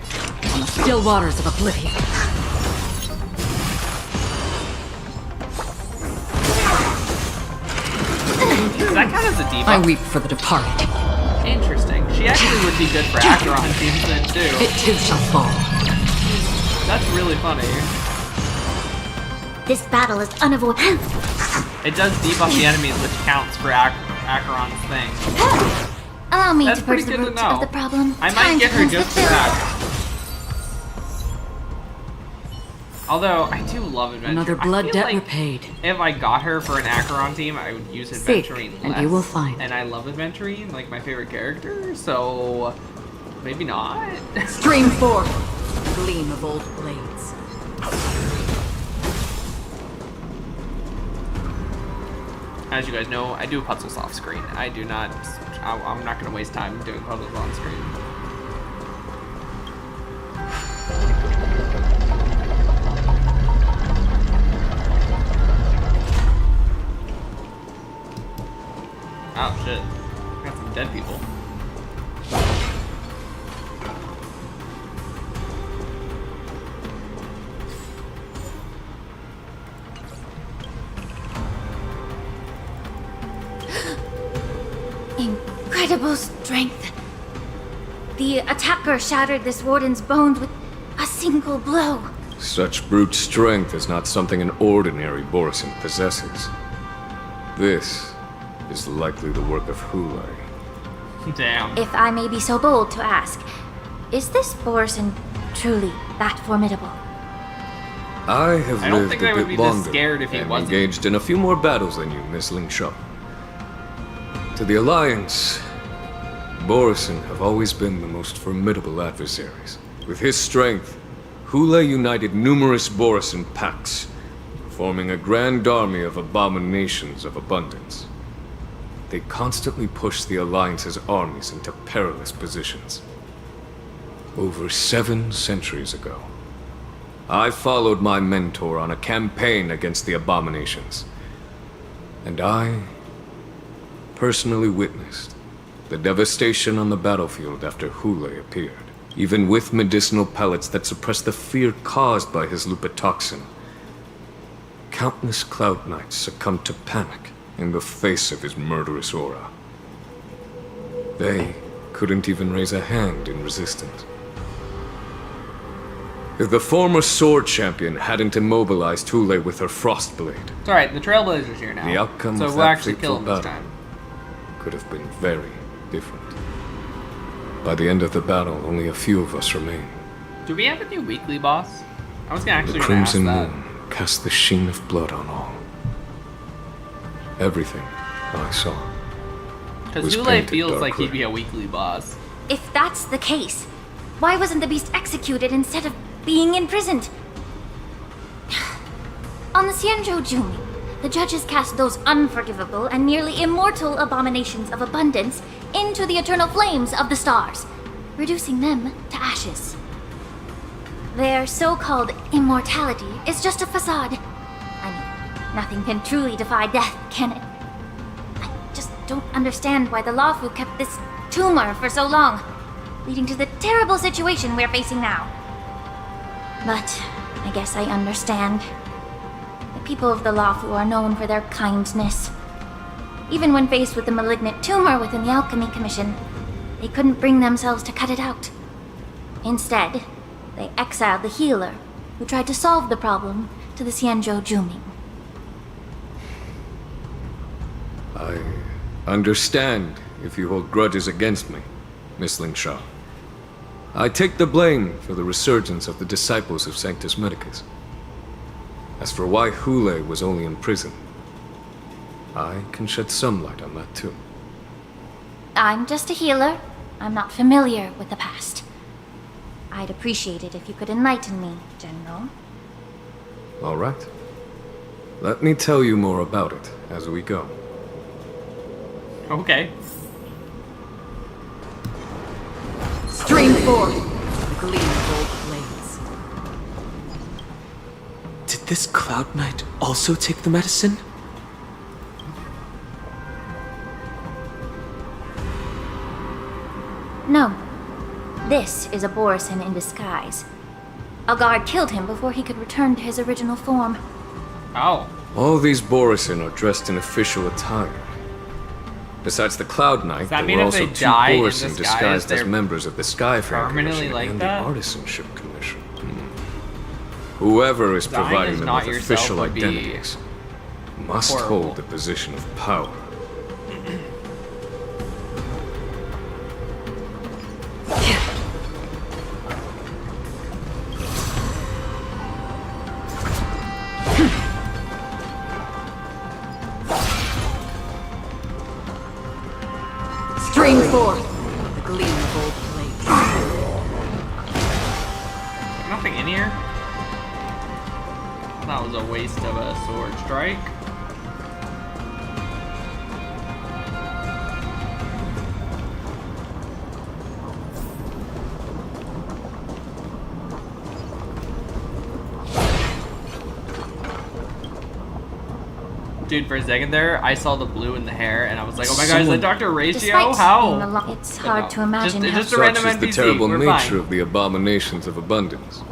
On the still waters of oblivion. Does that count as a debuff? I weep for the departed. Interesting. She actually would be good for Acheron teams then too. It too shall fall. That's really funny. This battle is unavoidable. It does debuff the enemies, which counts for Acheron's thing. Allow me That's to purge pretty the good to roots know. of the problem. I Time might get to her cleanse the just for filth. that. Although, I do love Adventure. Another I blood feel debt like repaid. if I got her for an Acheron team, I would use Seek, Adventurine less. and you will find. And I love Adventurine, like my favorite character, so maybe not. Stream 4. Gleam of old blades. As you guys know, I do puzzles off screen. I do not. I'm not going to waste time doing puzzles on screen. Oh shit! Got some dead people. Incredible strength. The attacker shattered this warden's bones with a single blow. Such brute strength is not something an ordinary Borisin possesses. This is likely the work of Hulai. Damn. If I may be so bold to ask, is this Borisin truly that formidable? I have I don't lived think a I would bit be this longer scared if he and wasn't. engaged in a few more battles than you, Miss Ling Shao. To the Alliance, Borisin have always been the most formidable adversaries. With his strength, Hulai united numerous Borisin packs forming a grand army of abominations of abundance. They constantly push the Alliance's armies into perilous positions. Over 7 centuries ago, I followed my mentor on a campaign against the abominations. And I personally witnessed the devastation on the battlefield after Hule appeared. Even with medicinal pellets that suppressed the fear caused by his lupitoxin, countless Cloud Knights succumbed to panic in the face of his murderous aura. They couldn't even raise a hand in resistance. If the former sword champion hadn't immobilized Hule with her frost blade, It's alright, the Trailblazer's here now. the outcome so of we'll that actually kill fateful him this battle time. could have been very different. By the end of the battle, only a few of us remained. Do we have a new weekly boss? I was The actually gonna ask crimson that. moon cast the sheen of blood on all. Everything I saw Because was Hule painted feels dark like he'd red. be a weekly boss. If that's the case, why wasn't the beast executed instead of being imprisoned? On the Xianzhou Jumi, the judges cast those unforgivable and nearly immortal abominations of abundance into the eternal flames of the stars, reducing them to ashes. Their so-called immortality is just a facade. I mean, nothing can truly defy death, can it? I just don't understand why the Lawfu kept this tumor for so long, leading to the terrible situation we're facing now. But I guess I understand. The people of the Lawfu are known for their kindness. Even when faced with the malignant tumor within the Alchemy Commission, they couldn't bring themselves to cut it out. Instead, they exiled the healer, who tried to solve the problem, to the Xianzhou Jumi. I understand if you hold grudges against me, Miss Lingshaw. I take the blame for the resurgence of the disciples of Sanctus Medicus. As for why Hule was only in prison, I can shed some light on that too. I'm just a healer. I'm not familiar with the past. I'd appreciate it if you could enlighten me, General. All right. Let me tell you more about it as we go. Okay. Stream forth, gleam gold blades. Did this Cloud Knight also take the medicine? No. This is a Borisin in disguise. A guard killed him before he could return to his original form. Oh. All these Borisin are dressed in official attire. Besides the Cloud Knight, Does that there mean were if also they 2 die in Borisin disguise, disguised as they're members of the Skyfaring permanently Commission like and that? the Artisanship Commission. Whoever is Dying providing as them not with yourself official would be identities must horrible. hold the position of power. Stream forth, the gleam of old blades. Nothing in here? That was a waste of a sword strike. Dude, for a second there, I saw the blue in the hair, and I was like, "Oh my god, is that Dr. Ratio? Despite How?" being it's hard to imagine how... just a random Such is the NPC. terrible We're nature fine. of the abominations of abundance.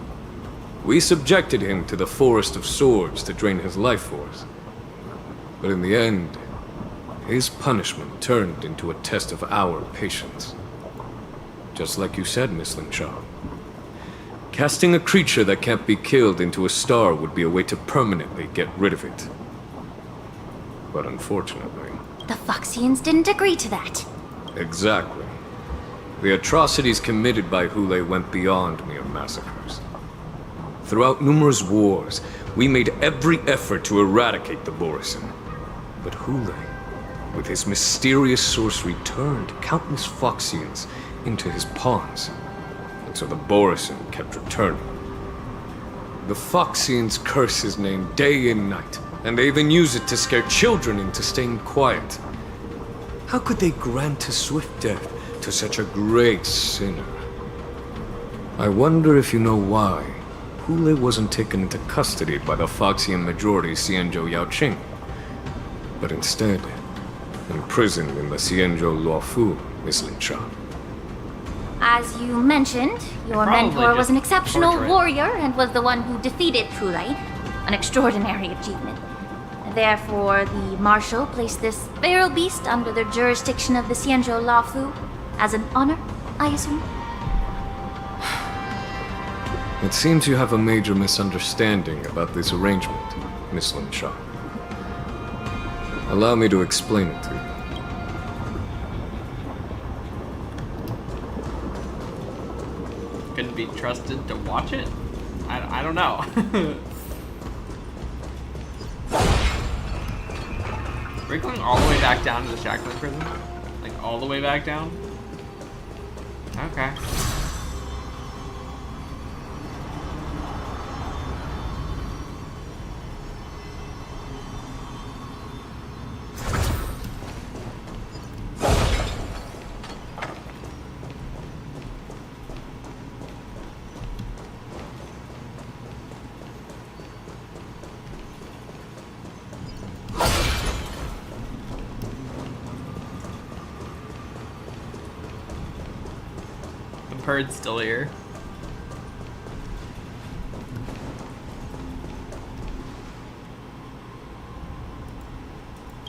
We subjected him to the Forest of Swords to drain his life force. But in the end, his punishment turned into a test of our patience. Just like you said, Miss Lingshaw. Casting a creature that can't be killed into a star would be a way to permanently get rid of it. But unfortunately... The Foxians didn't agree to that. Exactly. The atrocities committed by Hule went beyond mere massacres. Throughout numerous wars, we made every effort to eradicate the Borisin. But Hule, with his mysterious sorcery, turned countless Foxians into his pawns. And so the Borisin kept returning. The Foxians curse his name day and night, and they even use it to scare children into staying quiet. How could they grant a swift death to such a great sinner? I wonder if you know why Hule wasn't taken into custody by the Foxian majority Xianzhou Yaoqing, but instead imprisoned in the Xianzhou Luofu, Miss Lin Sha. As you mentioned, your Probably mentor was just an exceptional torture it. warrior and was the one who defeated Hule, an extraordinary achievement. Therefore, the Marshal placed this feral beast under the jurisdiction of the Xianzhou Luofu as an honor, I assume? It seems you have a major misunderstanding about this arrangement, Miss Lin Sha. Allow me to explain it to you. Couldn't be trusted to watch it? I don't know. We're going all the way back down to the shackling prison? Like, all the way back down? Okay. Bird's still here.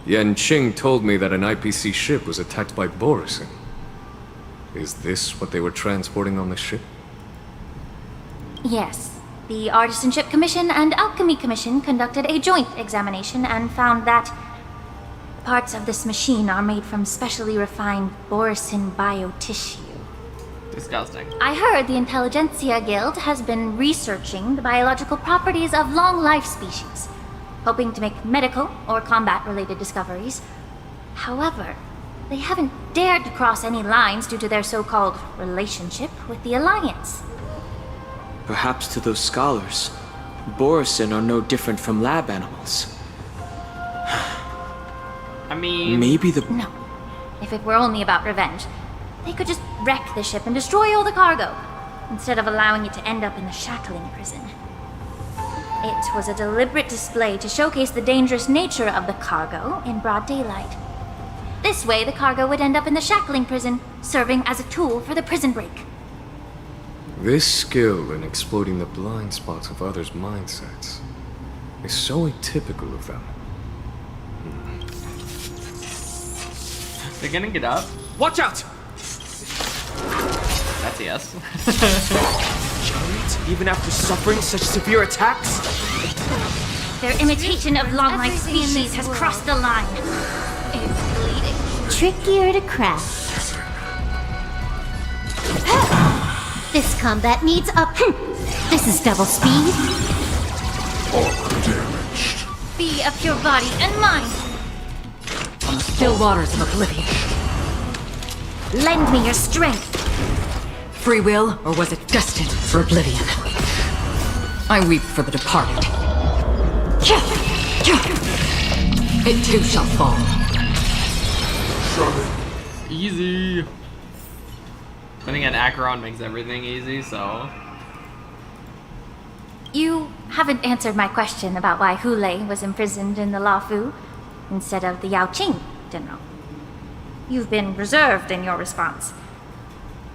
Yan Qing told me that an IPC ship was attacked by Borison. Is this what they were transporting on the ship? Yes. The Artisanship Commission and Alchemy Commission conducted a joint examination and found that parts of this machine are made from specially refined Borison biotissue. Disgusting. I heard the Intelligentsia Guild has been researching the biological properties of long-life species, hoping to make medical or combat-related discoveries. However, they haven't dared to cross any lines due to their so-called relationship with the Alliance. Perhaps to those scholars, Borison are no different from lab animals. I mean... Maybe the... No. If it were only about revenge, they could just wreck the ship and destroy all the cargo, instead of allowing it to end up in the shackling prison. It was a deliberate display to showcase the dangerous nature of the cargo in broad daylight. This way, the cargo would end up in the shackling prison, serving as a tool for the prison break. This skill in exploiting the blind spots of others' mindsets is so atypical of them. They're gonna get up. Watch out! That's a yes. Giant, even after suffering such severe attacks? Their imitation of long-life species has crossed the line. It's bleeding. Trickier to craft. This combat needs up. This is double speed. Damaged. Be of your body and mind. On the still waters of oblivion. Lend me your strength. Free will, or was it destined for oblivion? I weep for the departed. It too shall fall. Easy. Putting an Acheron makes everything easy, so... You haven't answered my question about why Hule was imprisoned in the Luofu instead of the Yaoqing, General. You've been reserved in your response.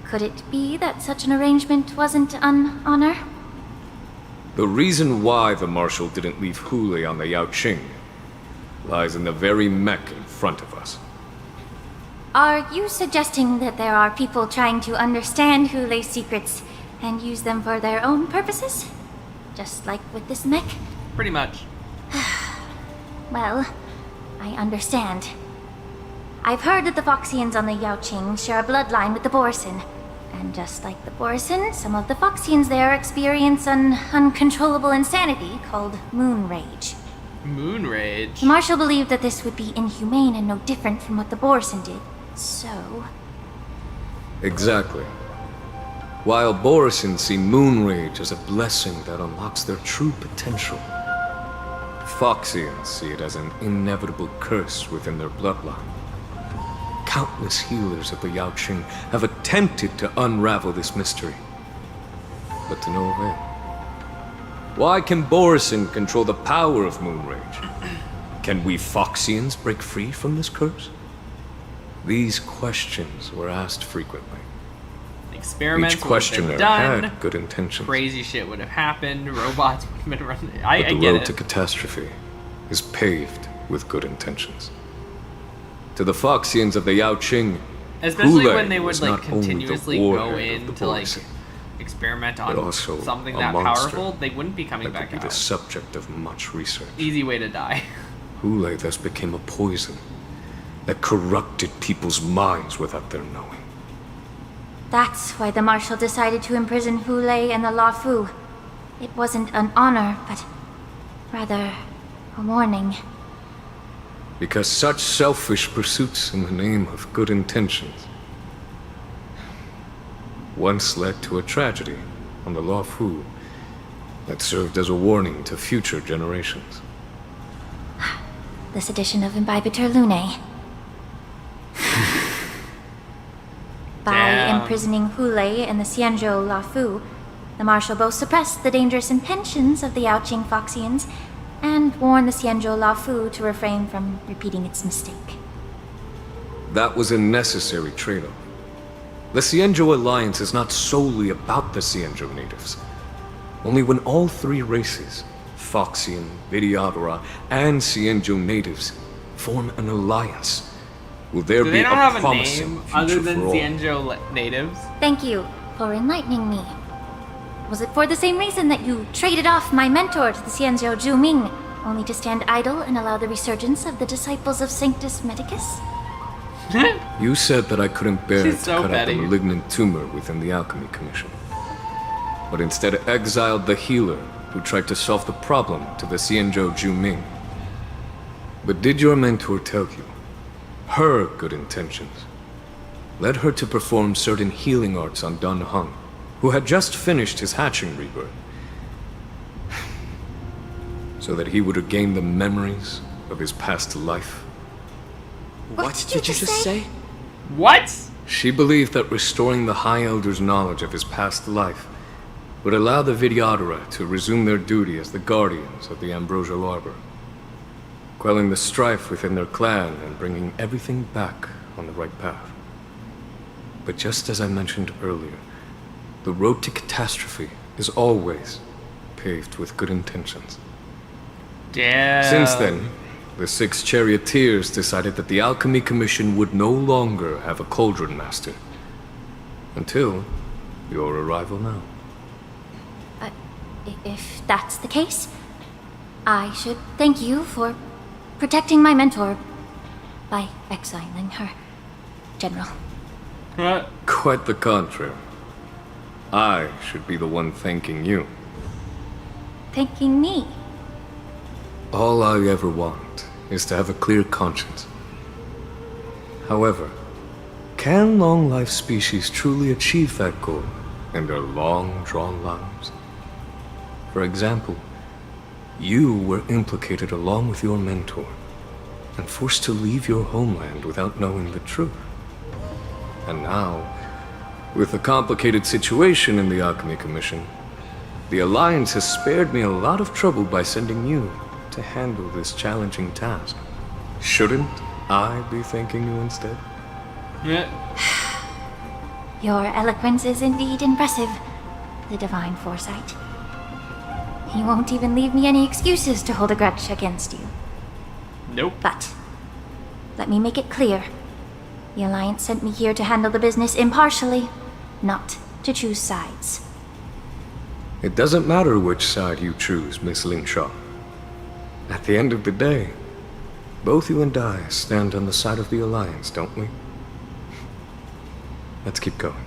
Could it be that such an arrangement wasn't an honor? The reason why the Marshal didn't leave Hule on the Yaoqing lies in the very mech in front of us. Are you suggesting that there are people trying to understand Hule's secrets and use them for their own purposes? Just like with this mech? Pretty much. Well, I understand. I've heard that the Foxians on the Yaoqing share a bloodline with the Borison. And just like the Borison, some of the Foxians there experience an uncontrollable insanity called moon rage. Moon rage? The Marshal believed that this would be inhumane and no different from what the Borison did. So... Exactly. while Borison see Moonrage as a blessing that unlocks their true potential. Foxians see it as an inevitable curse within their bloodline. Countless healers of the Yaoqing have attempted to unravel this mystery, but to no avail. Why can Borison control the power of Moonrage? Can we Foxians break free from this curse? These questions were asked frequently. Experiments Each would have questioner been done. had good intentions. Crazy shit would have happened. Robots would have been running. But I the get road it. to catastrophe is paved with good intentions. To the Foxians of the Yaoqing, Especially Hule when they would was like not only the continuously go warhead of in the to like Borison, experiment but on also something a that monster powerful, they wouldn't be coming that back could be out. the subject of much research. Easy way to die. Hule thus became a poison that corrupted people's minds without their knowing. That's why the Marshal decided to imprison Hule and the Luofu. It wasn't an honor, but rather a warning. Because such selfish pursuits in the name of good intentions once led to a tragedy on the Luofu that served as a warning to future generations. This edition of Imbibitor Lunae. By Damn. imprisoning Hule and the Xianzhou Luofu, the Marshal both suppressed the dangerous intentions of the Yaoqing Foxians and warned the Xianzhou Luofu to refrain from repeating its mistake. That was a necessary trade-off. The Xianzhou alliance is not solely about the Xianzhou natives. Only when all three races, Foxian, Vidyadhara, and Xianzhou natives, form an alliance, will there Do be they not a have a promising name future other than for all. Xianzhou natives? Thank you for enlightening me. Was it for the same reason that you traded off my mentor to the Xianzhou Zhuming, only to stand idle and allow the resurgence of the disciples of Sanctus Medicus? You said that I couldn't bear She's to so cut out the petty. malignant tumor within the Alchemy Commission, but instead exiled the healer who tried to solve the problem to the Xianzhou Zhuming. But did your mentor tell you her good intentions led her to perform certain healing arts on Dun Hung, who had just finished his hatching rebirth, so that he would regain the memories of his past life? What did you just say? What? She believed that restoring the High Elder's knowledge of his past life would allow the Vidyadhara to resume their duty as the guardians of the Ambrosial Arbor, quelling the strife within their clan and bringing everything back on the right path. But just as I mentioned earlier, the road to catastrophe is always paved with good intentions. Damn. Since then, the 6 charioteers decided that the Alchemy Commission would no longer have a cauldron master. Until your arrival now. If that's the case, I should thank you for protecting my mentor by exiling her, General. Quite the contrary. I should be the one thanking you. Thanking me. All I ever want is to have a clear conscience. However, can long-life species truly achieve that goal in their long-drawn lives? For example, you were implicated along with your mentor and forced to leave your homeland without knowing the truth. And now, with the complicated situation in the Alchemy Commission, the Alliance has spared me a lot of trouble by sending you to handle this challenging task. Shouldn't I be thanking you instead? Your eloquence is indeed impressive, the divine foresight. You won't even leave me any excuses to hold a grudge against you. Nope. But let me make it clear. The Alliance sent me here to handle the business impartially, not to choose sides. It doesn't matter which side you choose, Miss Lingshaw. At the end of the day, both you and I stand on the side of the Alliance, don't we? Let's keep going.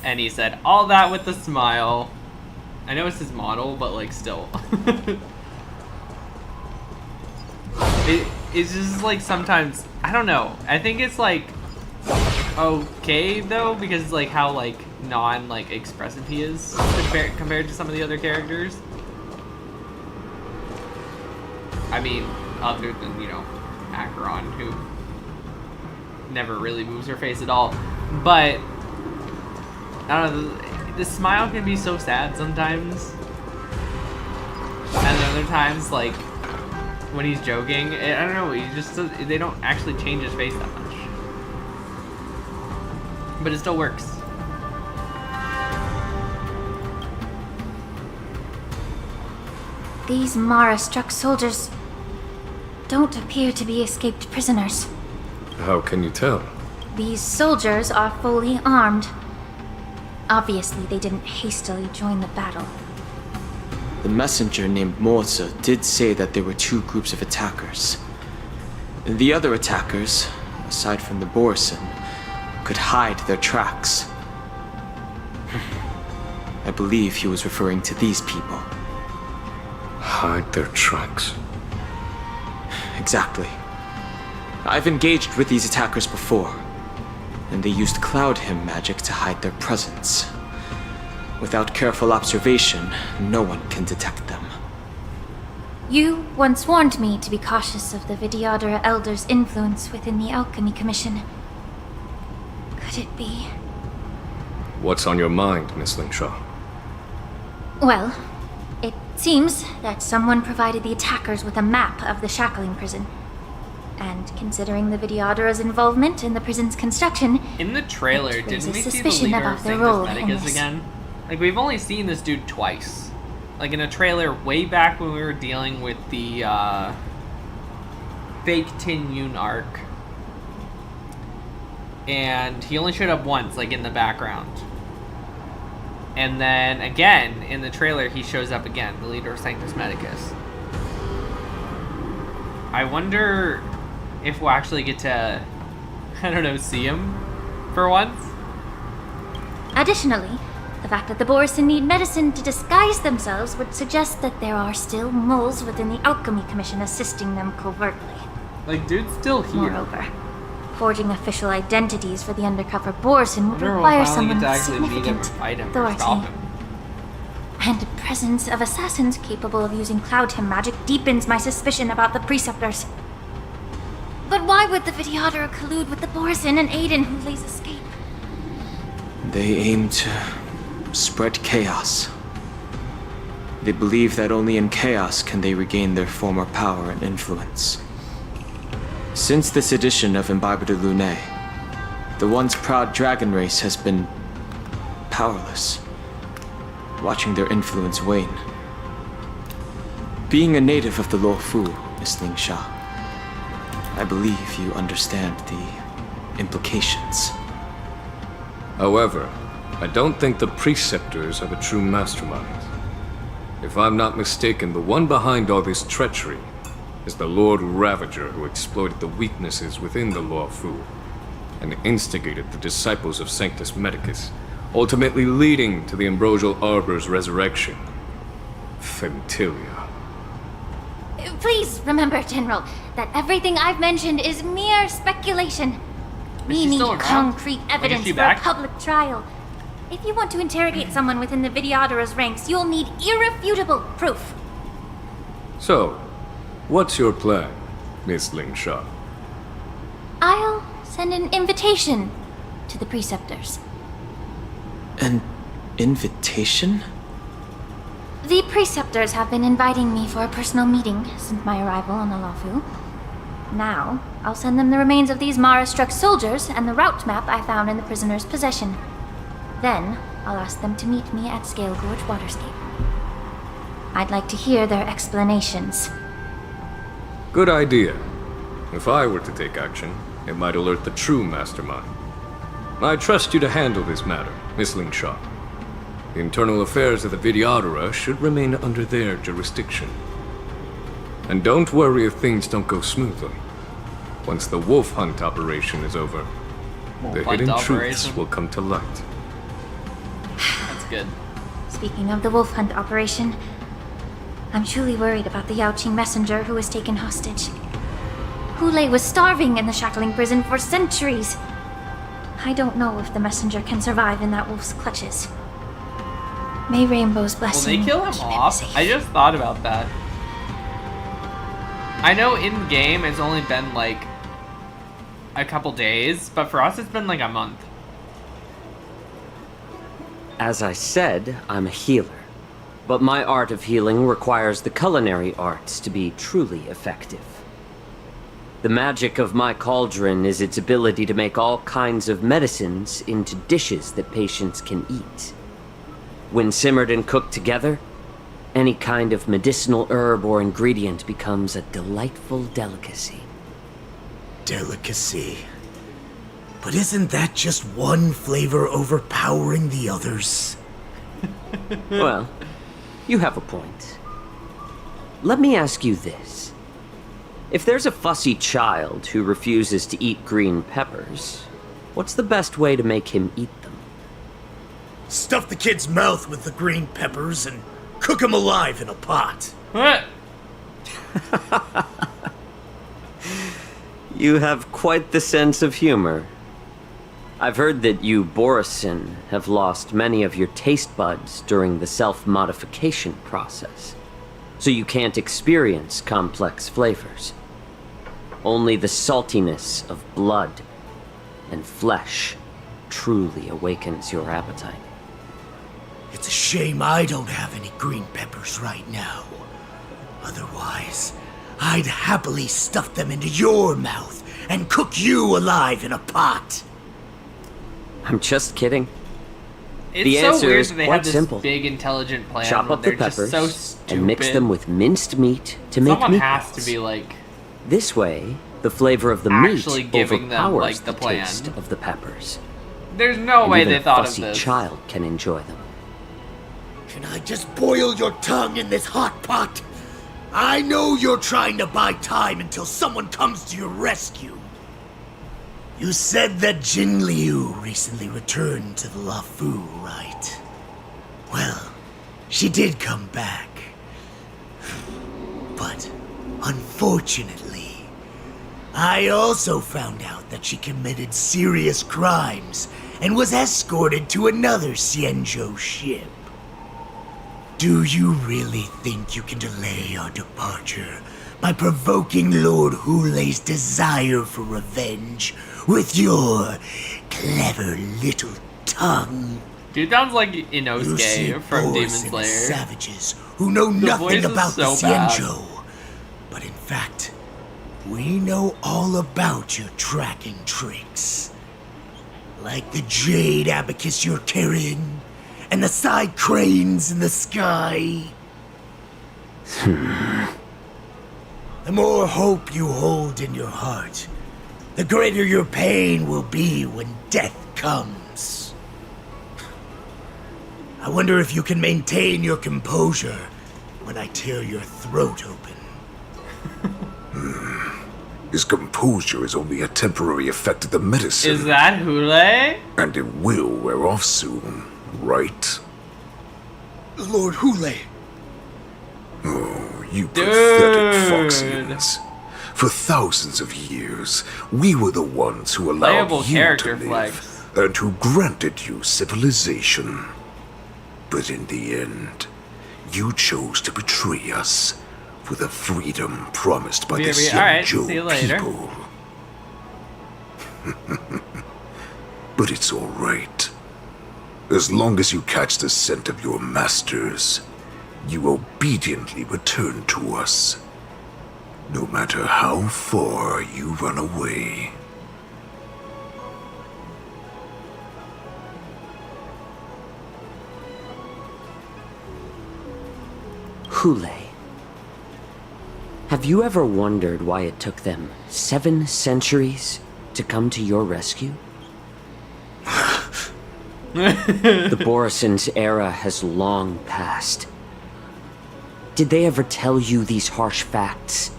And he said all that with a smile. I know it's his model, but like still. It's just like sometimes, I don't know. I think it's like okay though, because like how like non like expressive he is compared to some of the other characters. I mean, other than, you know, Acheron, who never really moves her face at all. But I don't know, the smile can be so sad sometimes, and other times, like when he's joking, I don't know, they don't actually change his face that much, but it still works. These Mara-struck soldiers don't appear to be escaped prisoners. How can you tell? These soldiers are fully armed. Obviously, they didn't hastily join the battle. The messenger named Moza did say that there were 2 groups of attackers. The other attackers, aside from the Borison, could hide their tracks. I believe he was referring to these people. Hide their tracks? Exactly. I've engaged with these attackers before, and they used Cloud Hymn magic to hide their presence. Without careful observation, no one can detect them. You once warned me to be cautious of the Vidyadhara Elder's influence within the Alchemy Commission. Could it be? What's on your mind, Miss Lingshaw? Well, it seems that someone provided the attackers with a map of the shackling prison. And considering the Vidyadhara's involvement in the prison's construction, in the trailer, it didn't we see the suspicion leader about of their Sanctus role in Medicus this. again? Like, we've only seen this dude twice. Like, in a trailer way back when we were dealing with the, fake Tin Yoon arc. And he only showed up once, like, in the background. And then, again, in the trailer, he shows up again, the leader of Sanctus Medicus. I wonder if we'll actually get to, I don't know, see him for once? Additionally, the fact that the Borison need medicine to disguise themselves would suggest that there are still moles within the Alchemy Commission assisting them covertly. Like, dude's still here. Moreover, forging official identities for the undercover Borison would Wonder if we'll require finally someone get to with actually meet him or significant fight him or stop authority. him. And the presence of assassins capable of using Cloud Hymn magic deepens my suspicion about the Preceptors. But why would the Vidyadhara collude with the Borison and aid in Hulei's escape? They aim to spread chaos. They believe that only in chaos can they regain their former power and influence. Since this edition of Imbibe de Lune, the once proud dragon race has been powerless, watching their influence wane. Being a native of the Luofu, Miss Lingsha, I believe you understand the implications. However, I don't think the Preceptors are the true masterminds. If I'm not mistaken, the one behind all this treachery is the Lord Ravager who exploited the weaknesses within the Luofu and instigated the disciples of Sanctus Medicus, ultimately leading to the Ambrosial Arbor's resurrection. Fentilia. Please remember, General, that everything I've mentioned is mere speculation. We need concrete evidence for a public trial. If you want to interrogate someone within the Vidyadhara's ranks, you'll need irrefutable proof. So, what's your plan, Miss Lingshaw? I'll send an invitation to the Preceptors. An invitation? The Preceptors have been inviting me for a personal meeting since my arrival on the Luofu. Now, I'll send them the remains of these Mara-struck soldiers and the route map I found in the prisoner's possession. Then, I'll ask them to meet me at Scale Gorge Waterscape. I'd like to hear their explanations. Good idea. If I were to take action, it might alert the true mastermind. I trust you to handle this matter, Miss Lingshaw. The internal affairs of the Vidyadhara should remain under their jurisdiction. And don't worry if things don't go smoothly. Once the wolf hunt operation is over, the hidden truths will come to light. That's good. Speaking of the wolf hunt operation, I'm truly worried about the Yaoqing messenger who was taken hostage. Hulei was starving in the shackling prison for centuries. I don't know if the messenger can survive in that wolf's clutches. May Rainbow's Will blessing. they kill him keep off? safe. I just thought about that. I know in game it's only been like a couple days, but for us it's been like a month. As I said, I'm a healer. But my art of healing requires the culinary arts to be truly effective. The magic of my cauldron is its ability to make all kinds of medicines into dishes that patients can eat. When simmered and cooked together, any kind of medicinal herb or ingredient becomes a delightful delicacy. Delicacy. But isn't that just one flavor overpowering the others? Well, you have a point. Let me ask you this. If there's a fussy child who refuses to eat green peppers, what's the best way to make him eat them? Stuff the kid's mouth with the green peppers and cook him alive in a pot. What? You have quite the sense of humor. I've heard that you, Borisin, have lost many of your taste buds during the self-modification process, so you can't experience complex flavors. Only the saltiness of blood and flesh truly awakens your appetite. It's a shame I don't have any green peppers right now. Otherwise, I'd happily stuff them into your mouth and cook you alive in a pot. I'm just kidding. It's The so answer weird is that they quite have this simple. big intelligent plan. Chop when up the they're just peppers so stupid. and mix them with minced meat to make Someone meatballs. has to be like This way, the flavor of the actually meat giving them overpowers like the plan. taste of the peppers. There's no And way even they a thought of fussy this. child can enjoy them. Can I just boil your tongue in this hot pot? I know you're trying to buy time until someone comes to your rescue. You said that Jin Liu recently returned to the Lafu, right? Well, she did come back. But, unfortunately, I also found out that she committed serious crimes and was escorted to another Xianzhou ship. Do you really think you can delay our departure by provoking Lord Hulei's desire for revenge with your clever little tongue? Dude sounds like You see Inosuke from Demon Boris and Slayer. savages who know The voice nothing is about the so bad. Xianzhou. But in fact, we know all about your tracking tricks. Like the jade abacus you're carrying, and the side cranes in the sky. The more hope you hold in your heart, the greater your pain will be when death comes. I wonder if you can maintain your composure when I tear your throat open. His composure is only a temporary effect of the medicine. Is that Hule? And it will wear off soon, right? Lord Hule. Oh, you pathetic Foxians. For thousands of years, we were the ones who allowed Playable you character to live, flex. and who granted you civilization. But in the end, you chose to betray us for the freedom promised by the Alright, see you Xianzhou later. people. But it's all right. As long as you catch the scent of your masters, you obediently return to us. No matter how far you run away. Hule. Have you ever wondered why it took them 7 centuries to come to your rescue? The Borison's era has long passed. Did they ever tell you these harsh facts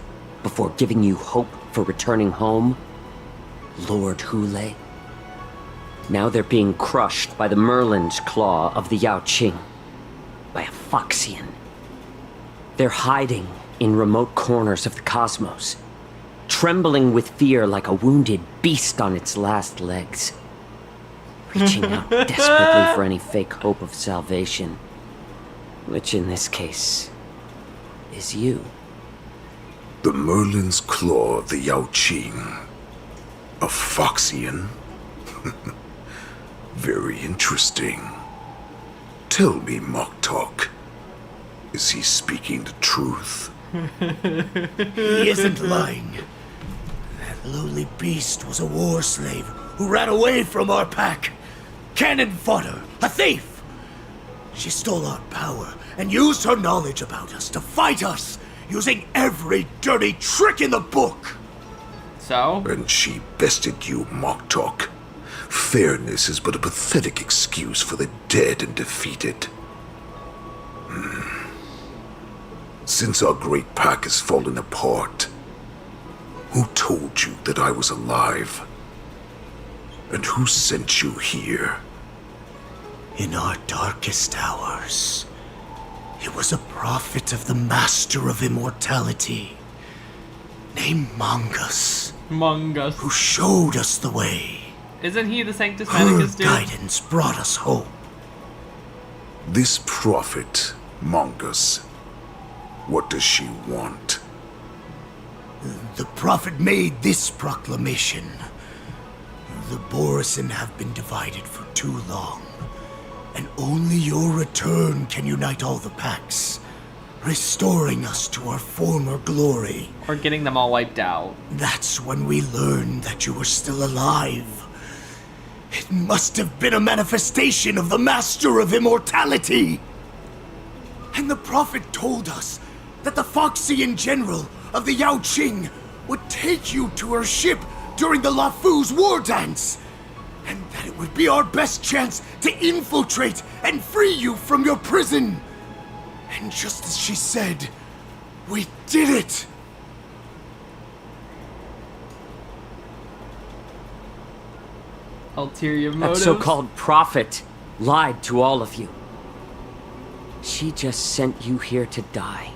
before giving you hope for returning home, Lord Hule? Now they're being crushed by the Merlin's claw of the Yao Qing, by a Foxian. They're hiding in remote corners of the cosmos, trembling with fear like a wounded beast on its last legs. reaching out desperately for any fake hope of salvation. Which in this case is you. The Merlin's Claw of the Yao Qing. A Foxian? Very interesting. Tell me, Moktok, is he speaking the truth? He isn't lying. That lowly beast was a war slave who ran away from our pack. Cannon fodder, a thief. She stole our power and used her knowledge about us to fight us, using every dirty trick in the book. So? And she bested you, Moktok. Fairness is but a pathetic excuse for the dead and defeated. Since our great pack has fallen apart, who told you that I was alive? And who sent you here? In our darkest hours, it was a prophet of the Master of Immortality, named Mongus. Mongus. Who showed us the way. Isn't he the Sanctus Her Manicus dude? guidance brought us hope. This prophet, Mongus, what does she want? The prophet made this proclamation. The Borisin have been divided for too long, and only your return can unite all the packs, restoring us to our former glory. Or getting them all wiped out. That's when we learned that you were still alive. It must have been a manifestation of the Master of Immortality. And the prophet told us that the Foxian general of the Yao Qing would take you to her ship during the Lafu's war dance, and that it would be our best chance to infiltrate and free you from your prison. And just as she said, we did it! Ulterior That motives. so-called prophet lied to all of you. She just sent you here to die.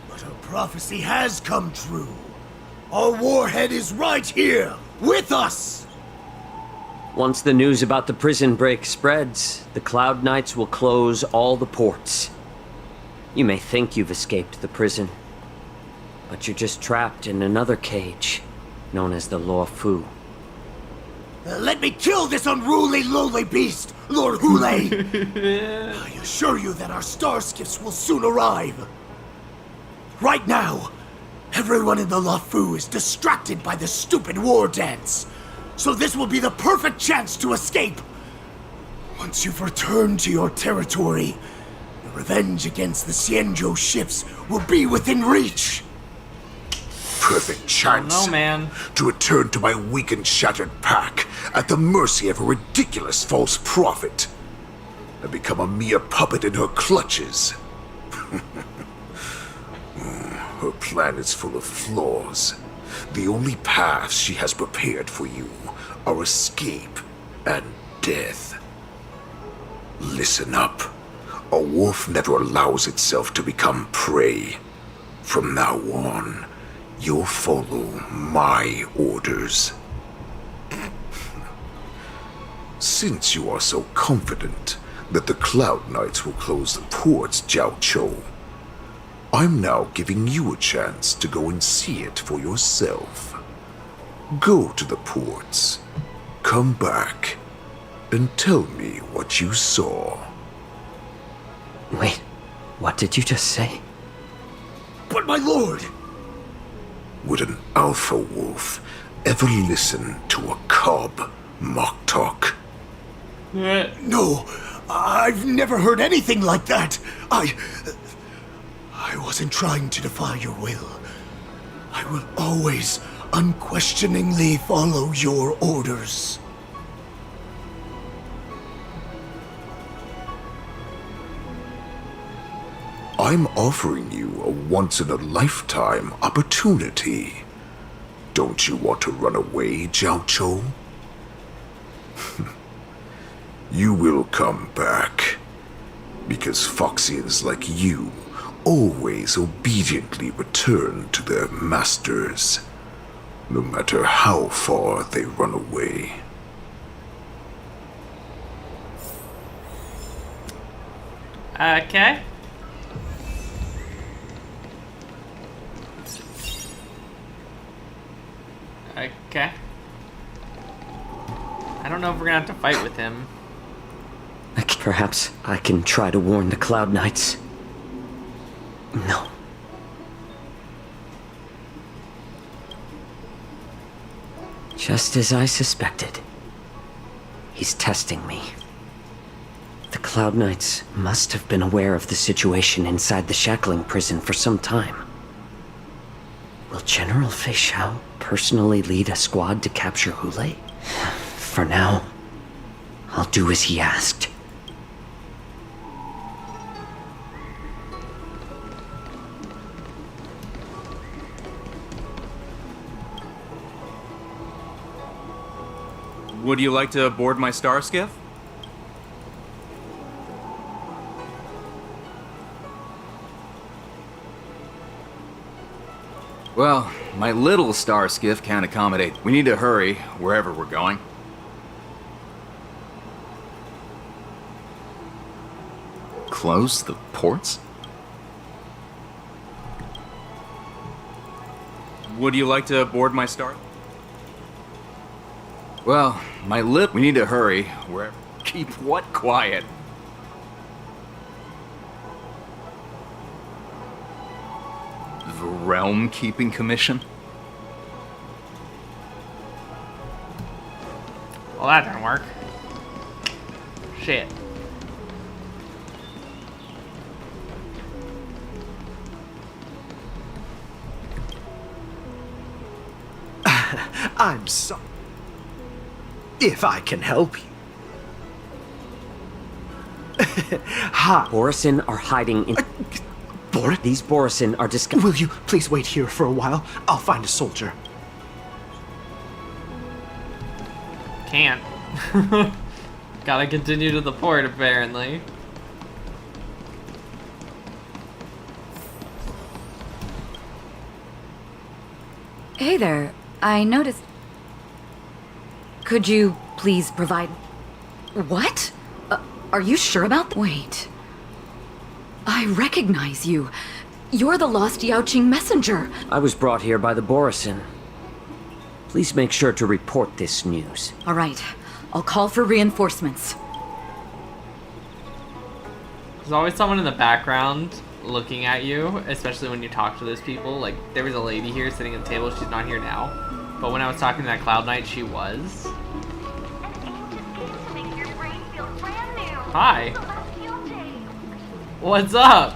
But her prophecy has come true. Our warhead is right here, with us! Once the news about the prison break spreads, the Cloud Knights will close all the ports. You may think you've escaped the prison, but you're just trapped in another cage, known as the Luofu. Let me kill this unruly, lowly beast, Lord Hule! I assure you that our star skiffs will soon arrive. Right now, everyone in the Lafu is distracted by the stupid war dance, so this will be the perfect chance to escape. Once you've returned to your territory, the revenge against the Xianzhou ships will be within reach. Perfect chance. No, man. To return to my weak and shattered pack at the mercy of a ridiculous false prophet. And become a mere puppet in her clutches. Her plan is full of flaws. The only paths she has prepared for you are escape and death. Listen up. A wolf never allows itself to become prey. From now on, you'll follow my orders. Since you are so confident that the Cloud Knights will close the ports, Jiao Chou, I'm now giving you a chance to go and see it for yourself. Go to the ports, come back, and tell me what you saw. Wait, what did you just say? But my lord! Would an alpha wolf ever listen to a cub, Moktok? No, I've never heard anything like that. I wasn't trying to defy your will. I will always unquestioningly follow your orders. I'm offering you a once-in-a-lifetime opportunity. Don't you want to run away, Jiao Chou? You will come back. Because Foxians like you always obediently return to their masters, no matter how far they run away. Okay. Okay. I don't know if we're gonna have to fight with him. Perhaps I can try to warn the Cloud Knights. No. Just as I suspected. He's testing me. The Cloud Knights must have been aware of the situation inside the shackling prison for some time. Will General Feixiao personally lead a squad to capture Hule? For now, I'll do as he asked. Would you like to board my star skiff? Well, my little star skiff can't accommodate. We need to hurry wherever we're going. Close the ports? Would you like to board my star? Well, we need to hurry wherever. Keep what quiet? The Realm Keeping Commission? Well, that didn't work. Shit. I'm sorry. If I can help you. Hi. Borisin are hiding in... These Borisin are Will you please wait here for a while? I'll find a soldier. Can't. Gotta continue to the port, apparently. Hey there, I noticed... Could you please provide... What? Are you sure about that? Wait. I recognize you. You're the lost Yaoqing messenger. I was brought here by the Borisin. Please make sure to report this news. All right. I'll call for reinforcements. There's always someone in the background looking at you, especially when you talk to those people. Like, there was a lady here sitting at the table. She's not here now. But when I was talking to that Cloud Knight, she was. Hi. What's up?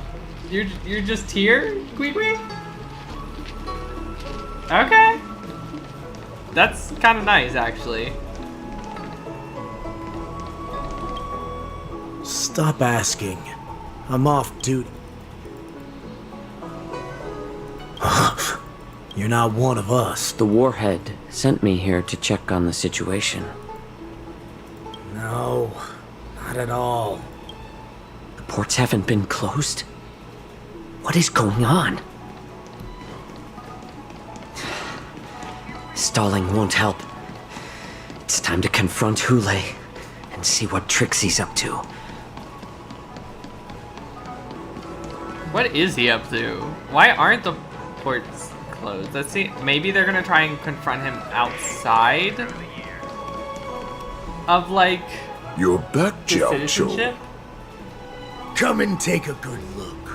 You're just here, Queequeg? Okay. That's kind of nice, actually. Stop asking. I'm off duty. You're not one of us. The Warhead sent me here to check on the situation. No, not at all. The ports haven't been closed? What is going on? Stalling won't help. It's time to confront Hule and see what tricks he's up to. What is he up to? Why aren't the ports closed? Let's see. Maybe they're gonna try and confront him outside of, like, You're back, the Jiao citizenship? Come and take a good look.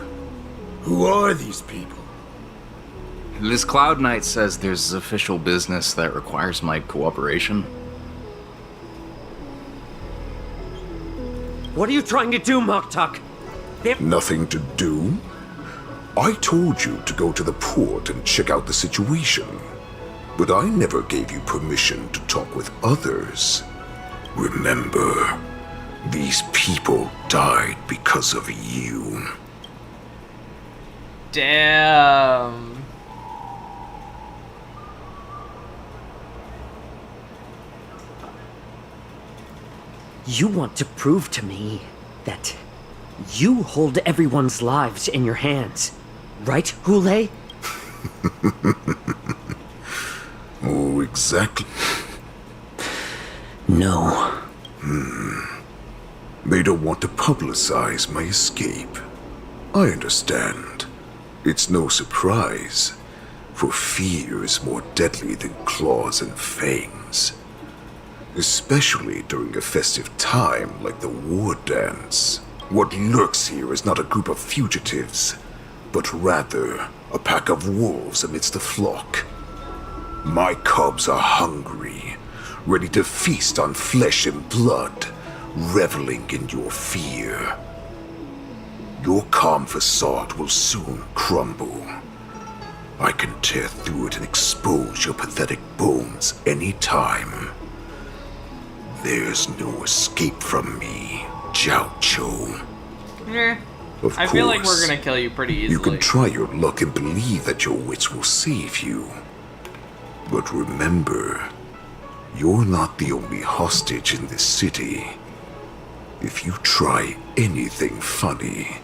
Who are these people? This Cloud Knight says there's official business that requires my cooperation. What are you trying to do, Moktuk? Nothing to do? I told you to go to the port and check out the situation. But I never gave you permission to talk with others. Remember, these people died because of you. Damn. You want to prove to me that you hold everyone's lives in your hands, right, Hule? Oh, exactly. No. They don't want to publicize my escape. I understand. It's no surprise, for fear is more deadly than claws and fangs. Especially during a festive time like the war dance. What lurks here is not a group of fugitives, but rather a pack of wolves amidst the flock. My cubs are hungry, ready to feast on flesh and blood, reveling in your fear. Your calm facade will soon crumble. I can tear through it and expose your pathetic bones any time. There's no escape from me, Jiaoqiu. Of I feel like course, we're gonna kill you pretty easily. you can try your luck and believe that your wits will save you. But remember, you're not the only hostage in this city. If you try anything funny,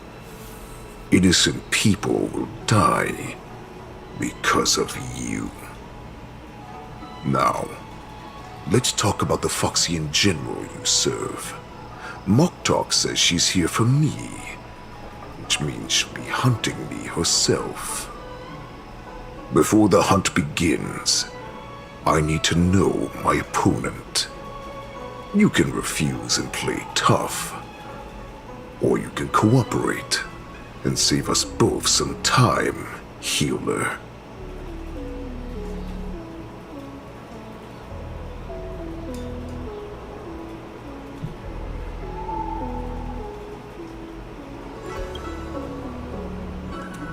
innocent people will die because of you. Now, let's talk about the Foxian general you serve. Moktok says she's here for me, which means she'll be hunting me herself. Before the hunt begins, I need to know my opponent. You can refuse and play tough, or you can cooperate and save us both some time, healer.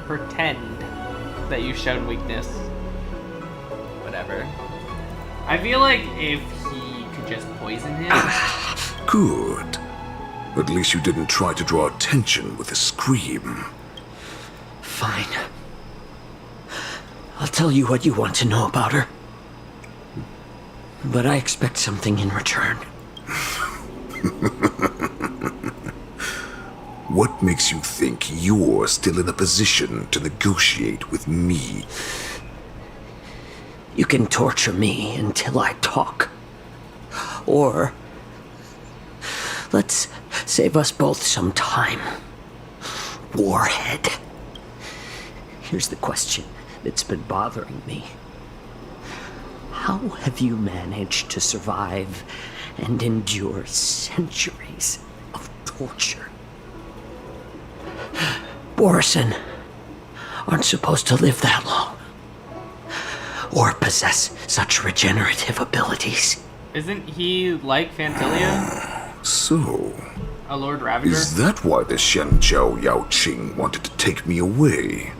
Pretend that you've shown weakness. Whatever. I feel like if he could just poison him. Good. At least you didn't try to draw attention with a scream. Fine. I'll tell you what you want to know about her. But I expect something in return. What makes you think you're still in a position to negotiate with me? You can torture me until I talk. Or let's save us both some time. Warhead. Here's the question that's been bothering me. How have you managed to survive and endure centuries of torture? Borison aren't supposed to live that long. Or possess such regenerative abilities. Isn't he like Fantilia? So, A Lord Ravager? is that why the Shenjiao Yaoqing wanted to take me away?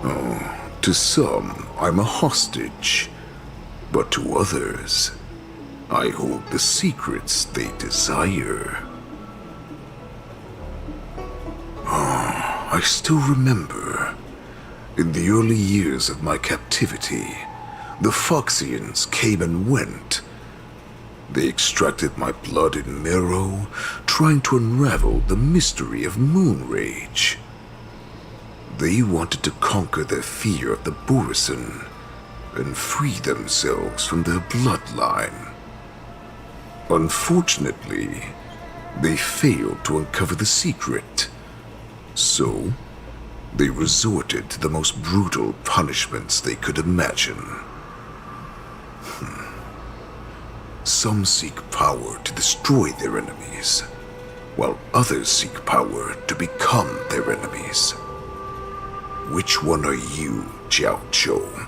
Oh, to some, I'm a hostage. But to others, I hold the secrets they desire. Oh, I still remember. In the early years of my captivity, the Foxians came and went. They extracted my blood and marrow, trying to unravel the mystery of moon rage. They wanted to conquer their fear of the Borison and free themselves from their bloodline. Unfortunately, they failed to uncover the secret. So, they resorted to the most brutal punishments they could imagine. Some seek power to destroy their enemies, while others seek power to become their enemies. Which one are you, Jiaoqiu?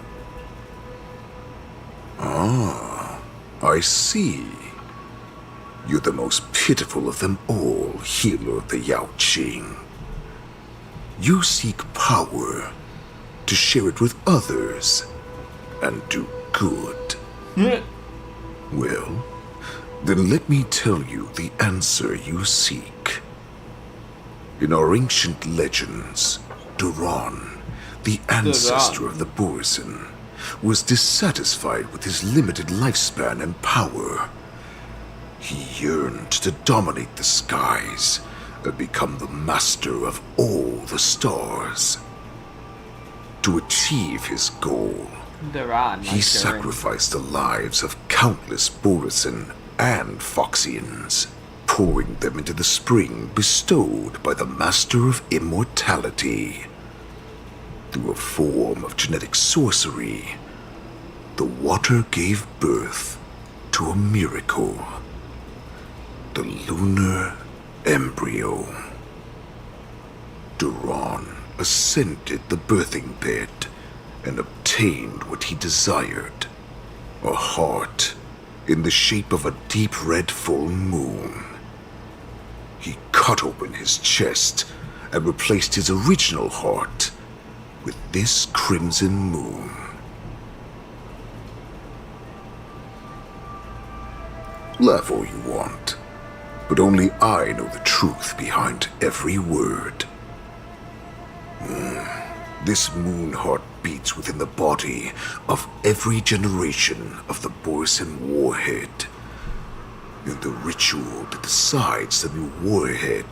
Ah, I see. You're the most pitiful of them all, healer of the Yaoqing. You seek power to share it with others and do good. Well, then let me tell you the answer you seek. In our ancient legends, Duran, the ancestor of the Borison, was dissatisfied with his limited lifespan and power. He yearned to dominate the skies and become the master of all the stars. To achieve his goal, Duran, he sacrificed the lives of countless Borison and Foxians, pouring them into the spring bestowed by the Master of Immortality. Through a form of genetic sorcery, the water gave birth to a miracle. The lunar embryo. Duran ascended the birthing bed and obtained what he desired. A heart in the shape of a deep red full moon. He cut open his chest and replaced his original heart with this crimson moon. Laugh all you want, but only I know the truth behind every word. This moon heart beats within the body of every generation of the Borson warhead. In the ritual that decides the new warhead,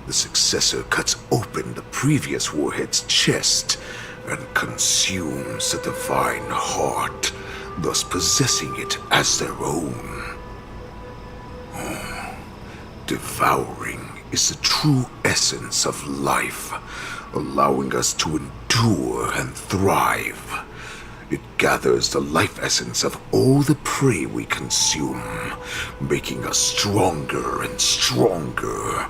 the successor cuts open the previous warhead's chest and consumes the divine heart, thus possessing it as their own. Devouring is the true essence of life, allowing us to endure and thrive. It gathers the life essence of all the prey we consume, making us stronger and stronger.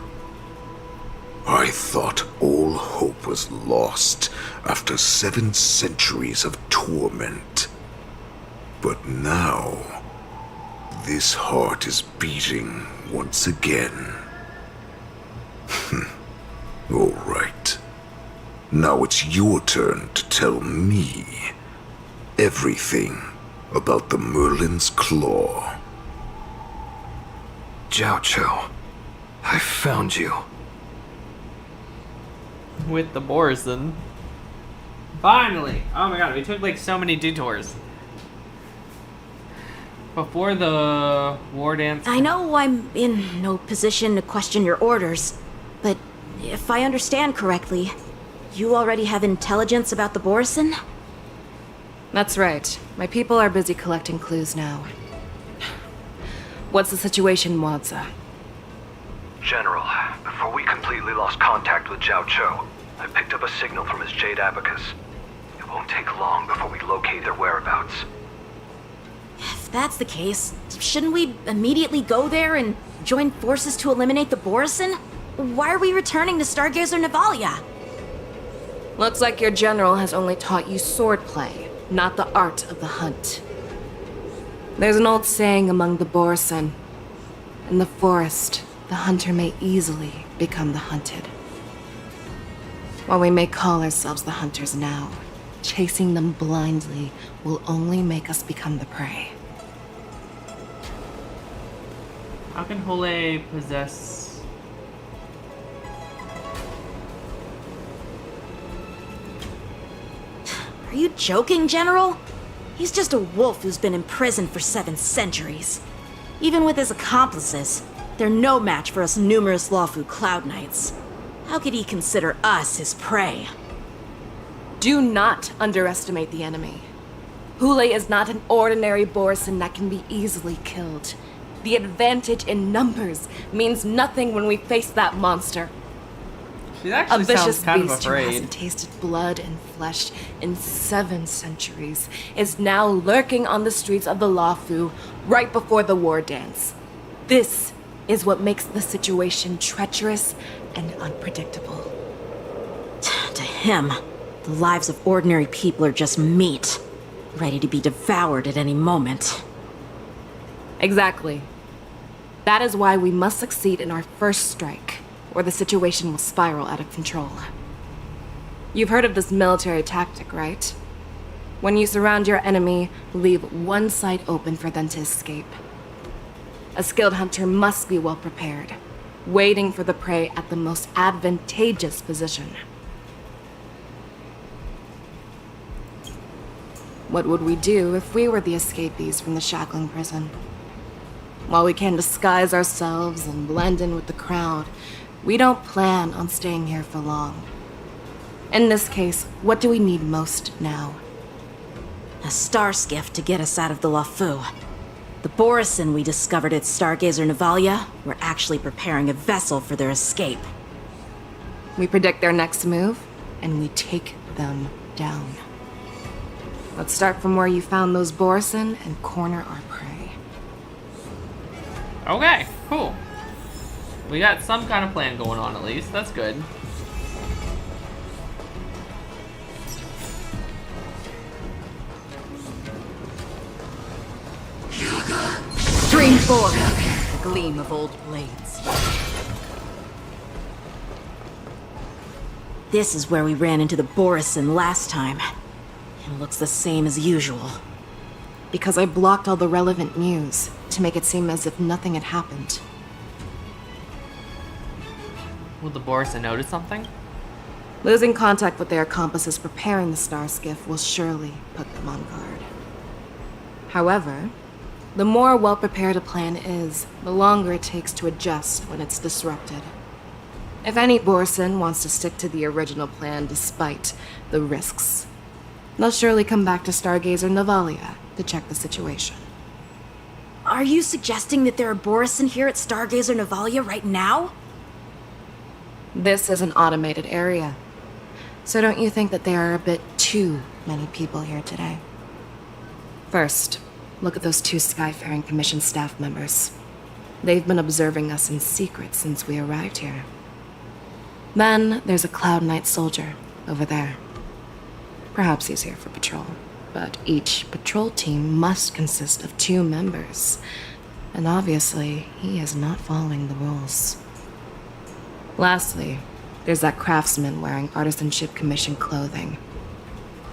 I thought all hope was lost after 7 centuries of torment. But now, this heart is beating once again. All right. Now it's your turn to tell me everything about the Merlin's Claw. Jiao Cho, I found you. With the Borson. Finally! Oh my god, we took like so many detours. Before the war dance... I know I'm in no position to question your orders, but if I understand correctly, you already have intelligence about the Borson? That's right. My people are busy collecting clues now. What's the situation, Wadza? General, before we completely lost contact with Jiao Cho, I picked up a signal from his Jade Abacus. It won't take long before we locate their whereabouts. If that's the case, shouldn't we immediately go there and join forces to eliminate the Borson? Why are we returning to Stargazer Navalia? Looks like your general has only taught you swordplay, not the art of the hunt. There's an old saying among the Borson. In the forest, the hunter may easily become the hunted. While we may call ourselves the hunters now, chasing them blindly will only make us become the prey. How can Hole possess... Are you joking, General? He's just a wolf who's been imprisoned for 7 centuries. Even with his accomplices, they're no match for us numerous Lawfu Cloud Knights. How could he consider us his prey? Do not underestimate the enemy. Hule is not an ordinary Borson that can be easily killed. The advantage in numbers means nothing when we face that monster. She actually a vicious sounds kind of beast who afraid. hasn't tasted blood and flesh in 7 centuries is now lurking on the streets of the Lawfu right before the war dance. This is what makes the situation treacherous and unpredictable. To him, the lives of ordinary people are just meat, ready to be devoured at any moment. Exactly. That is why we must succeed in our first strike, or the situation will spiral out of control. You've heard of this military tactic, right? When you surround your enemy, leave one side open for them to escape. A skilled hunter must be well prepared, waiting for the prey at the most advantageous position. What would we do if we were the escapees from the shackling prison? While we can disguise ourselves and blend in with the crowd, we don't plan on staying here for long. In this case, what do we need most now? A star skiff to get us out of the Lawfu. The Borisin we discovered at Stargazer Navalia were actually preparing a vessel for their escape. We predict their next move, and we take them down. Let's start from where you found those Borisin and corner our prey. Okay, cool. We got some kind of plan going on at least. That's good. Stream forward, the gleam of old blades. This is where we ran into the Borisin last time. It looks the same as usual. Because I blocked all the relevant news to make it seem as if nothing had happened. Will the Borisin notice something? Losing contact with their accomplices preparing the star skiff will surely put them on guard. However, the more well-prepared a plan is, the longer it takes to adjust when it's disrupted. If any Borisin wants to stick to the original plan despite the risks, they'll surely come back to Stargazer Navalia to check the situation. Are you suggesting that there are Borisin here at Stargazer Navalia right now? This is an automated area, so don't you think that there are a bit too many people here today? First, look at those 2 Skyfaring Commission staff members. They've been observing us in secret since we arrived here. Then, there's a Cloud Knight soldier over there. Perhaps he's here for patrol, but each patrol team must consist of 2 members. And obviously, he is not following the rules. Lastly, there's that craftsman wearing Artisanship Commission clothing.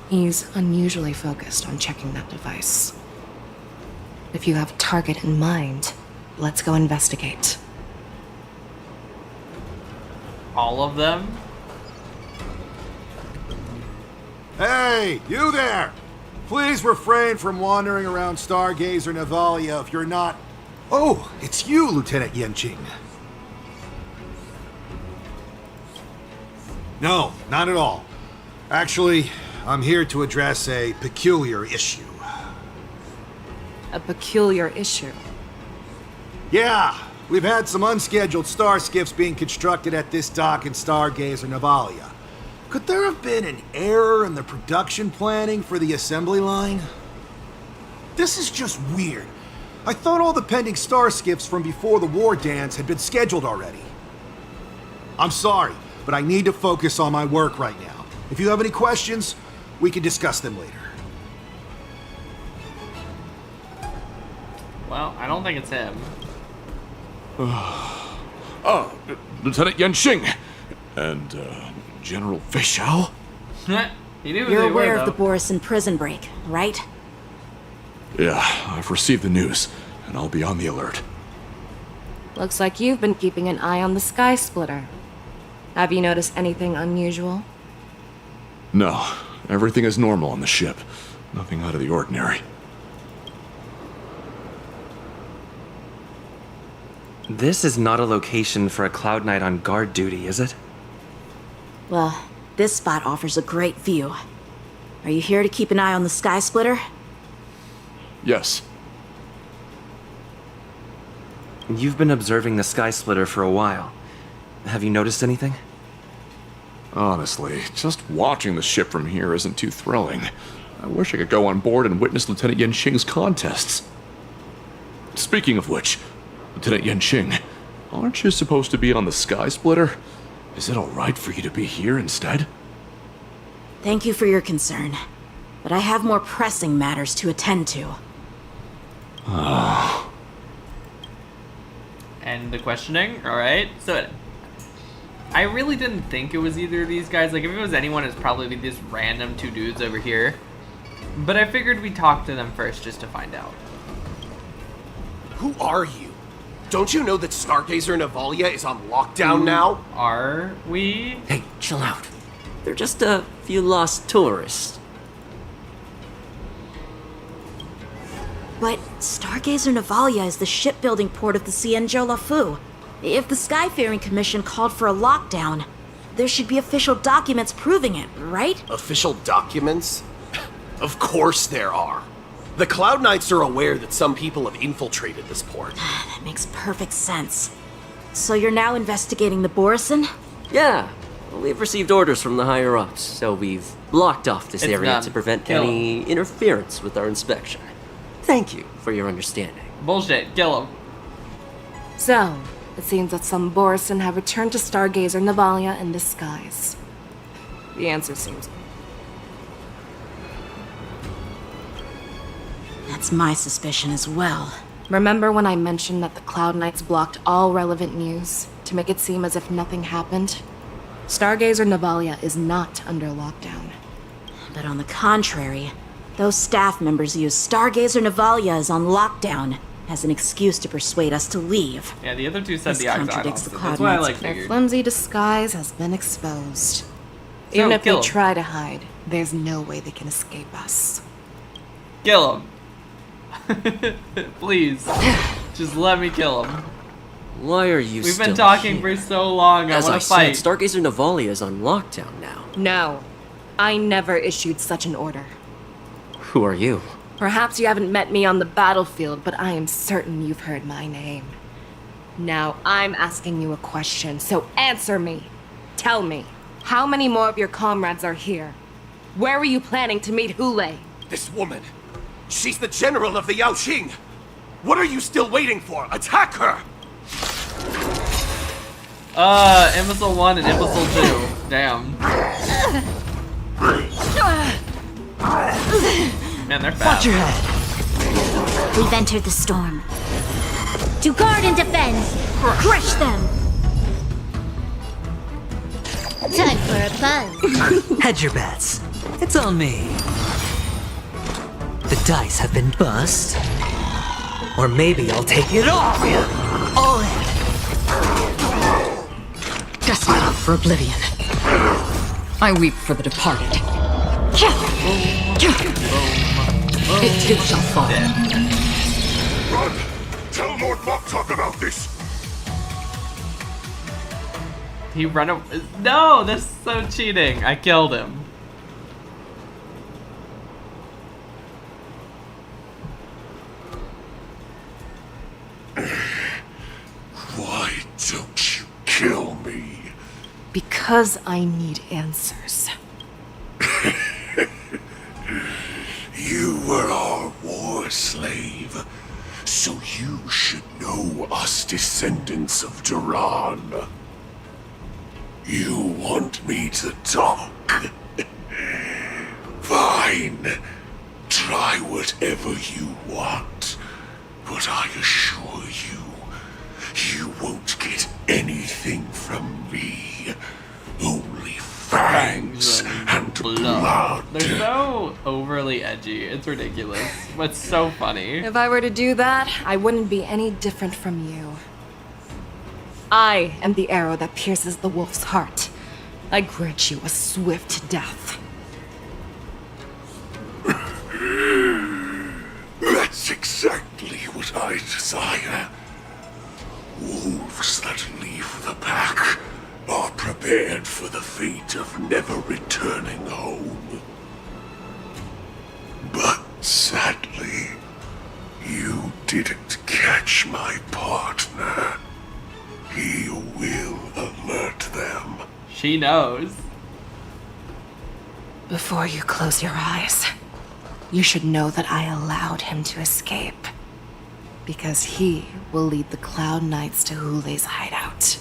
He's unusually focused on checking that device. If you have a target in mind, let's go investigate. All of them? Hey, you there! Please refrain from wandering around Stargazer Navalia if you're not... Oh, it's you, Lieutenant Yenching. No, not at all. Actually, I'm here to address a peculiar issue. A peculiar issue? Yeah, we've had some unscheduled star skiffs being constructed at this dock in Stargazer Navalia. Could there have been an error in the production planning for the assembly line? This is just weird. I thought all the pending star skiffs from before the war dance had been scheduled already. I'm sorry, but I need to focus on my work right now. If you have any questions, we can discuss them later. Well, I don't think it's him. Lieutenant Yenching and General Feixiao? He knew You're they aware were, of the though. Borisin prison break, right? Yeah, I've received the news, and I'll be on the alert. Looks like you've been keeping an eye on the Sky Splitter. Have you noticed anything unusual? No, everything is normal on the ship. Nothing out of the ordinary. This is not a location for a Cloud Knight on guard duty, is it? Well, this spot offers a great view. Are you here to keep an eye on the Sky Splitter? Yes. You've been observing the Sky Splitter for a while. Have you noticed anything? Honestly, just watching the ship from here isn't too thrilling. I wish I could go on board and witness Lieutenant Yenching's contests. Speaking of which, Lieutenant Yenching, aren't you supposed to be on the Sky Splitter? Is it alright for you to be here instead? Thank you for your concern, but I have more pressing matters to attend to. And the questioning, alright. So, I really didn't think it was either of these guys. Like, if it was anyone, it's probably these random 2 dudes over here. But I figured we'd talk to them first just to find out. Who are you? Don't you know that Stargazer Navalia is on lockdown now? Are we? Hey, chill out. They're just a few lost tourists. But Stargazer Navalia is the shipbuilding port of the Xianzhou Lafu. If the Skyfaring Commission called for a lockdown, there should be official documents proving it, right? Official documents? Of course there are. The Cloud Knights are aware that some people have infiltrated this port. That makes perfect sense. So you're now investigating the Borison? Yeah. We've received orders from the higher-ups, so we've blocked off this It's area done. to prevent Kill any interference with our inspection. Thank you for your understanding. Bullshit. Kill him. So, it seems that some Borison have returned to Stargazer Navalia in disguise. The answer seems... That's my suspicion as well. Remember when I mentioned that the Cloud Knights blocked all relevant news to make it seem as if nothing happened? Stargazer Navalia is not under lockdown. But on the contrary, those staff members use Stargazer Navalia is on lockdown as an excuse to persuade us to leave. Yeah, the other two said This the exact contradicts the opposite. Cloud That's why I Knights. like Their figured. flimsy disguise has been exposed. So, Even if kill they 'em. try to hide, there's no way they can escape us. Kill him. Please. Just let me kill him. Why are you We've been still talking here? for so long. I As I want to said, fight. Stargazer Navalia is on lockdown now. No, I never issued such an order. Who are you? Perhaps you haven't met me on the battlefield, but I am certain you've heard my name. Now I'm asking you a question, so answer me. Tell me, how many more of your comrades are here? Where were you planning to meet Hule? This woman, she's the general of the Yaoxing. What are you still waiting for? Attack her! Imbecile 1 and Imbecile 2. Damn. Man, they're fast. Watch your head. We've entered the storm. To guard and defend! Crush them! Time for a buzz. Hedge your bets. It's on me. The dice have been bust. Or maybe I'll take it all. All in. Guess not for oblivion. I weep for the departed. It too shall fall. Run! Tell Lord Moktok about this! He run away. No, this is so cheating. I killed him. Why don't you kill me? Because I need answers. You were our war slave, so you should know us descendants of Duran. You want me to talk? Fine. Try whatever you want. But I assure you, you won't get anything from me. Only fangs and blood. They're so overly edgy. It's ridiculous. But so funny. If I were to do that, I wouldn't be any different from you. I am the arrow that pierces the wolf's heart. I grant you a swift death. That's exactly what I desire. Wolves that leave the pack are prepared for the fate of never returning home. But sadly, you didn't catch my partner. He will alert them. She knows. Before you close your eyes, you should know that I allowed him to escape. Because he will lead the Cloud Knights to Hule's hideout.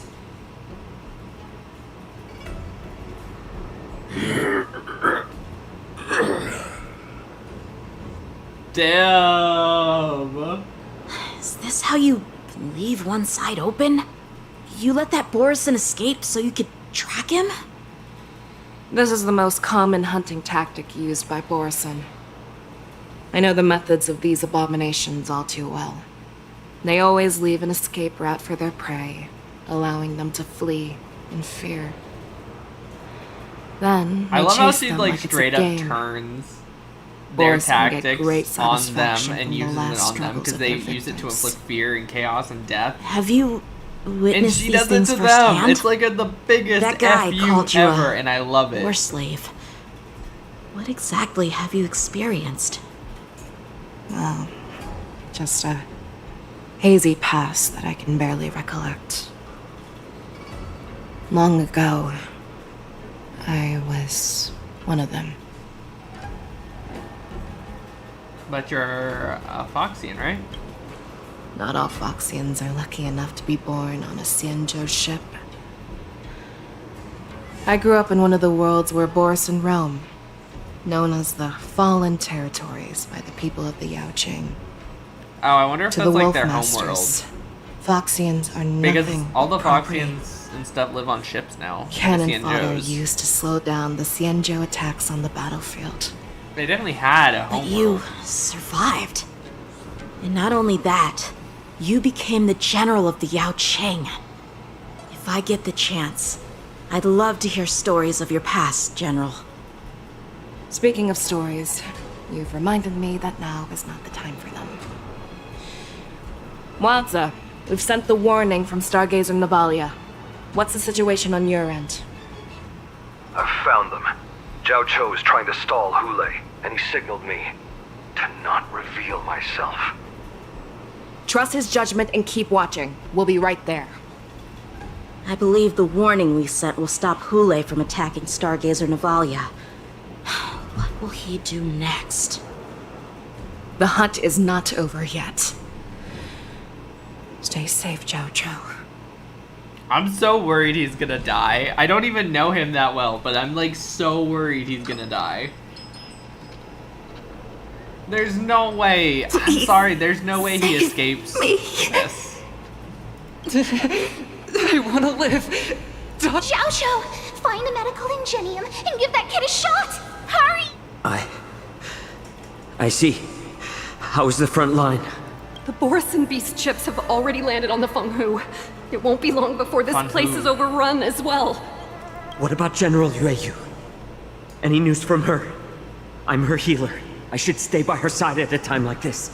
Damn. Is this how you leave one side open? You let that Borison escape so you could track him? This is the most common hunting tactic used by Borison. I know the methods of these abominations all too well. They always leave an escape route for their prey, allowing them to flee in fear. Then I they love how chase she them like it's a straight up game. turns their Borison get tactics great on them satisfaction and from the uses it last on them struggles because of they their use it to victims. inflict fear and chaos and death. Have you And witnessed she these does it things to them. firsthand? It's like the biggest That guy F you called you ever, a and I love it. war slave. What exactly have you experienced? Well, just a hazy past that I can barely recollect. Long ago, I was one of them. But you're a Foxian, right? Not all Foxians are lucky enough to be born on a Xianzhou ship. I grew up in one of the worlds where Borison roam, known as the Fallen Territories by the people of the Yaoqing. Oh, I wonder if To that's the like Wolf their Masters, homeworld. Foxians are Because nothing all the but property. Foxians and stuff live on ships now. Cannon the fodder Xianzhous. used to slow down the Xianzhou attacks on the battlefield. They definitely had a But homeworld. you survived. And not only that, you became the general of the Yaoqing. If I get the chance, I'd love to hear stories of your past, General. Speaking of stories, you've reminded me that now is not the time for them. Wadza, we've sent the warning from Stargazer Navalia. What's the situation on your end? I've found them. Zhao Cho is trying to stall Hule, and he signaled me to not reveal myself. Trust his judgment and keep watching. We'll be right there. I believe the warning we sent will stop Hule from attacking Stargazer Navalia. What will he do next? The hunt is not over yet. Stay safe, Zhao Cho. I'm so worried he's gonna die. I don't even know him that well, but I'm like so worried he's gonna die. There's no way. I'm sorry, there's no way he escapes this. I want to live. Xiao Shou, find a medical ingenium and give that kid a shot! Hurry! I see. How's the front line? The Borison Beast ships have already landed on the Fenghu. It won't be long before this Fenghu. place is overrun as well. What about General Yueyu? Any news from her? I'm her healer. I should stay by her side at a time like this.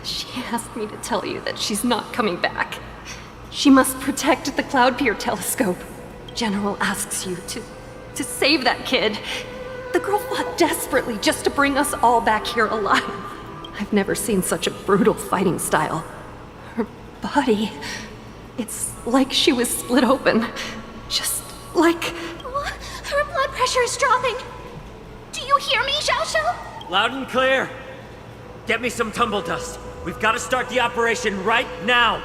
She asked me to tell you that she's not coming back. She must protect the Cloud Pier telescope. General asks you to save that kid. The girl fought desperately just to bring us all back here alive. I've never seen such a brutal fighting style. Her body, it's like she was split open. Just like... Her blood pressure is dropping. Do you hear me, Xiao Shou? Loud and clear. Get me some tumble dust. We've got to start the operation right now.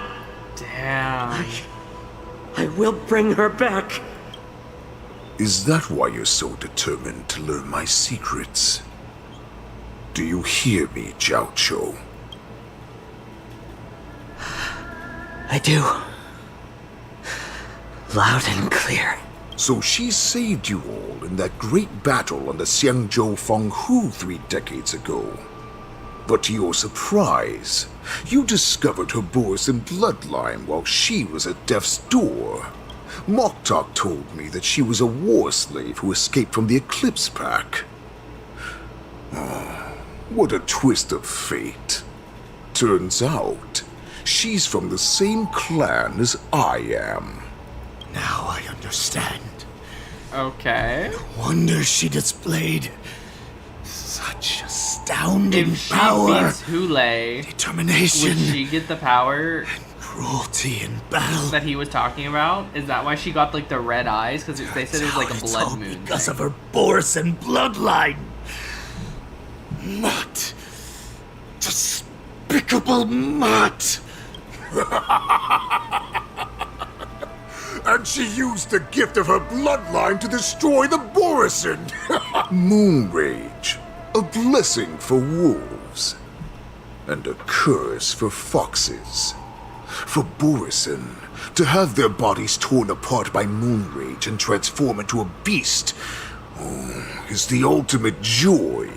Damn. I will bring her back. Is that why you're so determined to learn my secrets? Do you hear me, Zhao Cho? I do. Loud and clear. So she saved you all in that great battle on the Xianzhou Fenghu 3 decades ago. But to your surprise, you discovered her Borison bloodline while she was at death's door. Moktok told me that she was a war slave who escaped from the Eclipse Pack. Oh, what a twist of fate. Turns out, she's from the same clan as I am. Now I understand. Okay. No wonder she displayed such astounding If she power, beats Hule, determination, would she get the power cruelty in battle. that he was talking about? Is that why she got like the red eyes? Because they said it was like a It's all blood moon. because of her Borison bloodline. Mutt. Despicable mutt. And she used the gift of her bloodline to destroy the Borison! Moon Rage, a blessing for wolves, and a curse for foxes. For Borison, to have their bodies torn apart by Moon Rage and transform into a beast is the ultimate joy.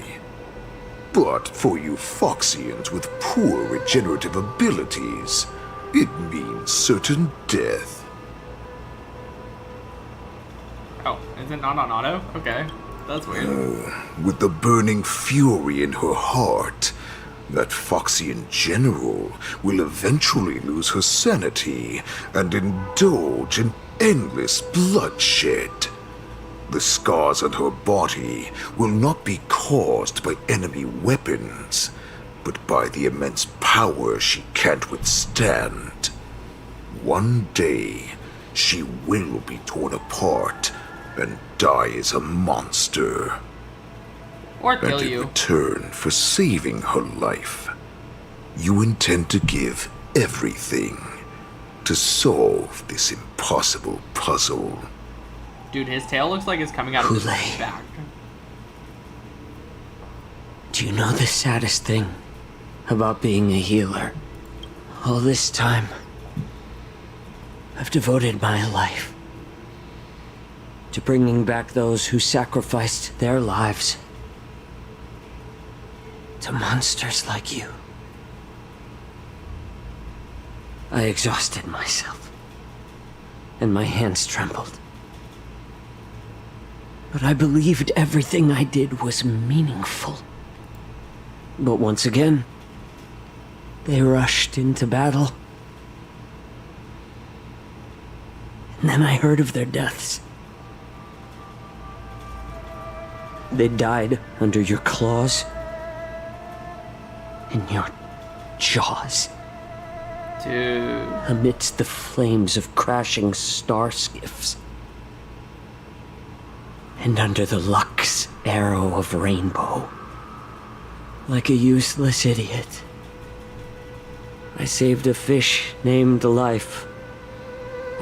But for you Foxians with poor regenerative abilities, it means certain death. Oh, is it not on auto? Okay. That's weird. With the burning fury in her heart, that Foxian general will eventually lose her sanity and indulge in endless bloodshed. The scars on her body will not be caused by enemy weapons, but by the immense power she can't withstand. One day, she will be torn apart and die as a monster. Or kill And in you. return for saving her life, you intend to give everything to solve this impossible puzzle. Dude, his tail looks like it's coming out of his Kool-Aid. back. Do you know the saddest thing about being a healer? All this time, I've devoted my life to bringing back those who sacrificed their lives to monsters like you. I exhausted myself, and my hands trembled. But I believed everything I did was meaningful. But once again, they rushed into battle. And then I heard of their deaths. They died under your claws and your jaws. Dude. Amidst the flames of crashing star skiffs. And under the Lux arrow of rainbow. Like a useless idiot, I saved a fish named Life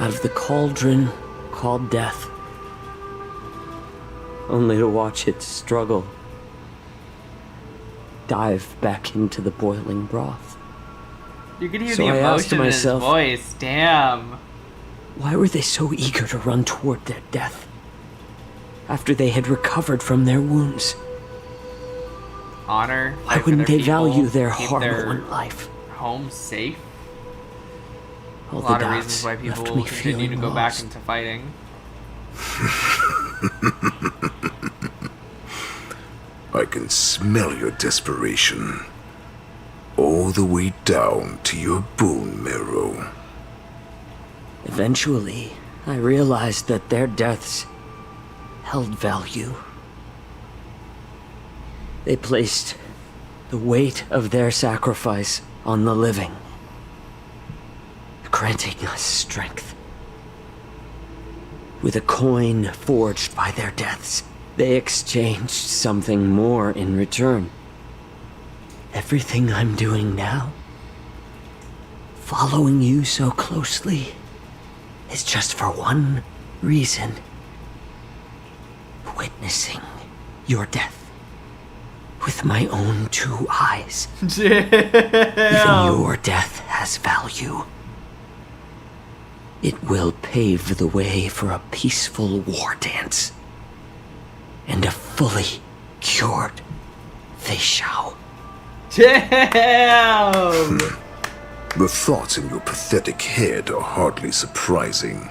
out of the cauldron called Death, only to watch it struggle, dive back into the boiling broth. You can hear So the I asked emotion in his myself, voice. Damn. why were they so eager to run toward their death after they had recovered from their wounds? Honor. Why fight for wouldn't their they value people, their keep hard-won life? Home safe. All A the lot of doubts reasons why people left me will continue to feeling go back lost. into fighting. I can smell your desperation. All the way down to your bone marrow. Eventually, I realized that their deaths held value. They placed the weight of their sacrifice on the living, granting us strength. With a coin forged by their deaths, they exchanged something more in return. Everything I'm doing now, following you so closely, is just for one reason. Witnessing your death with my own two eyes. Even your death has value. It will pave the way for a peaceful war dance and a fully cured Feixiao. Damn! The thoughts in your pathetic head are hardly surprising.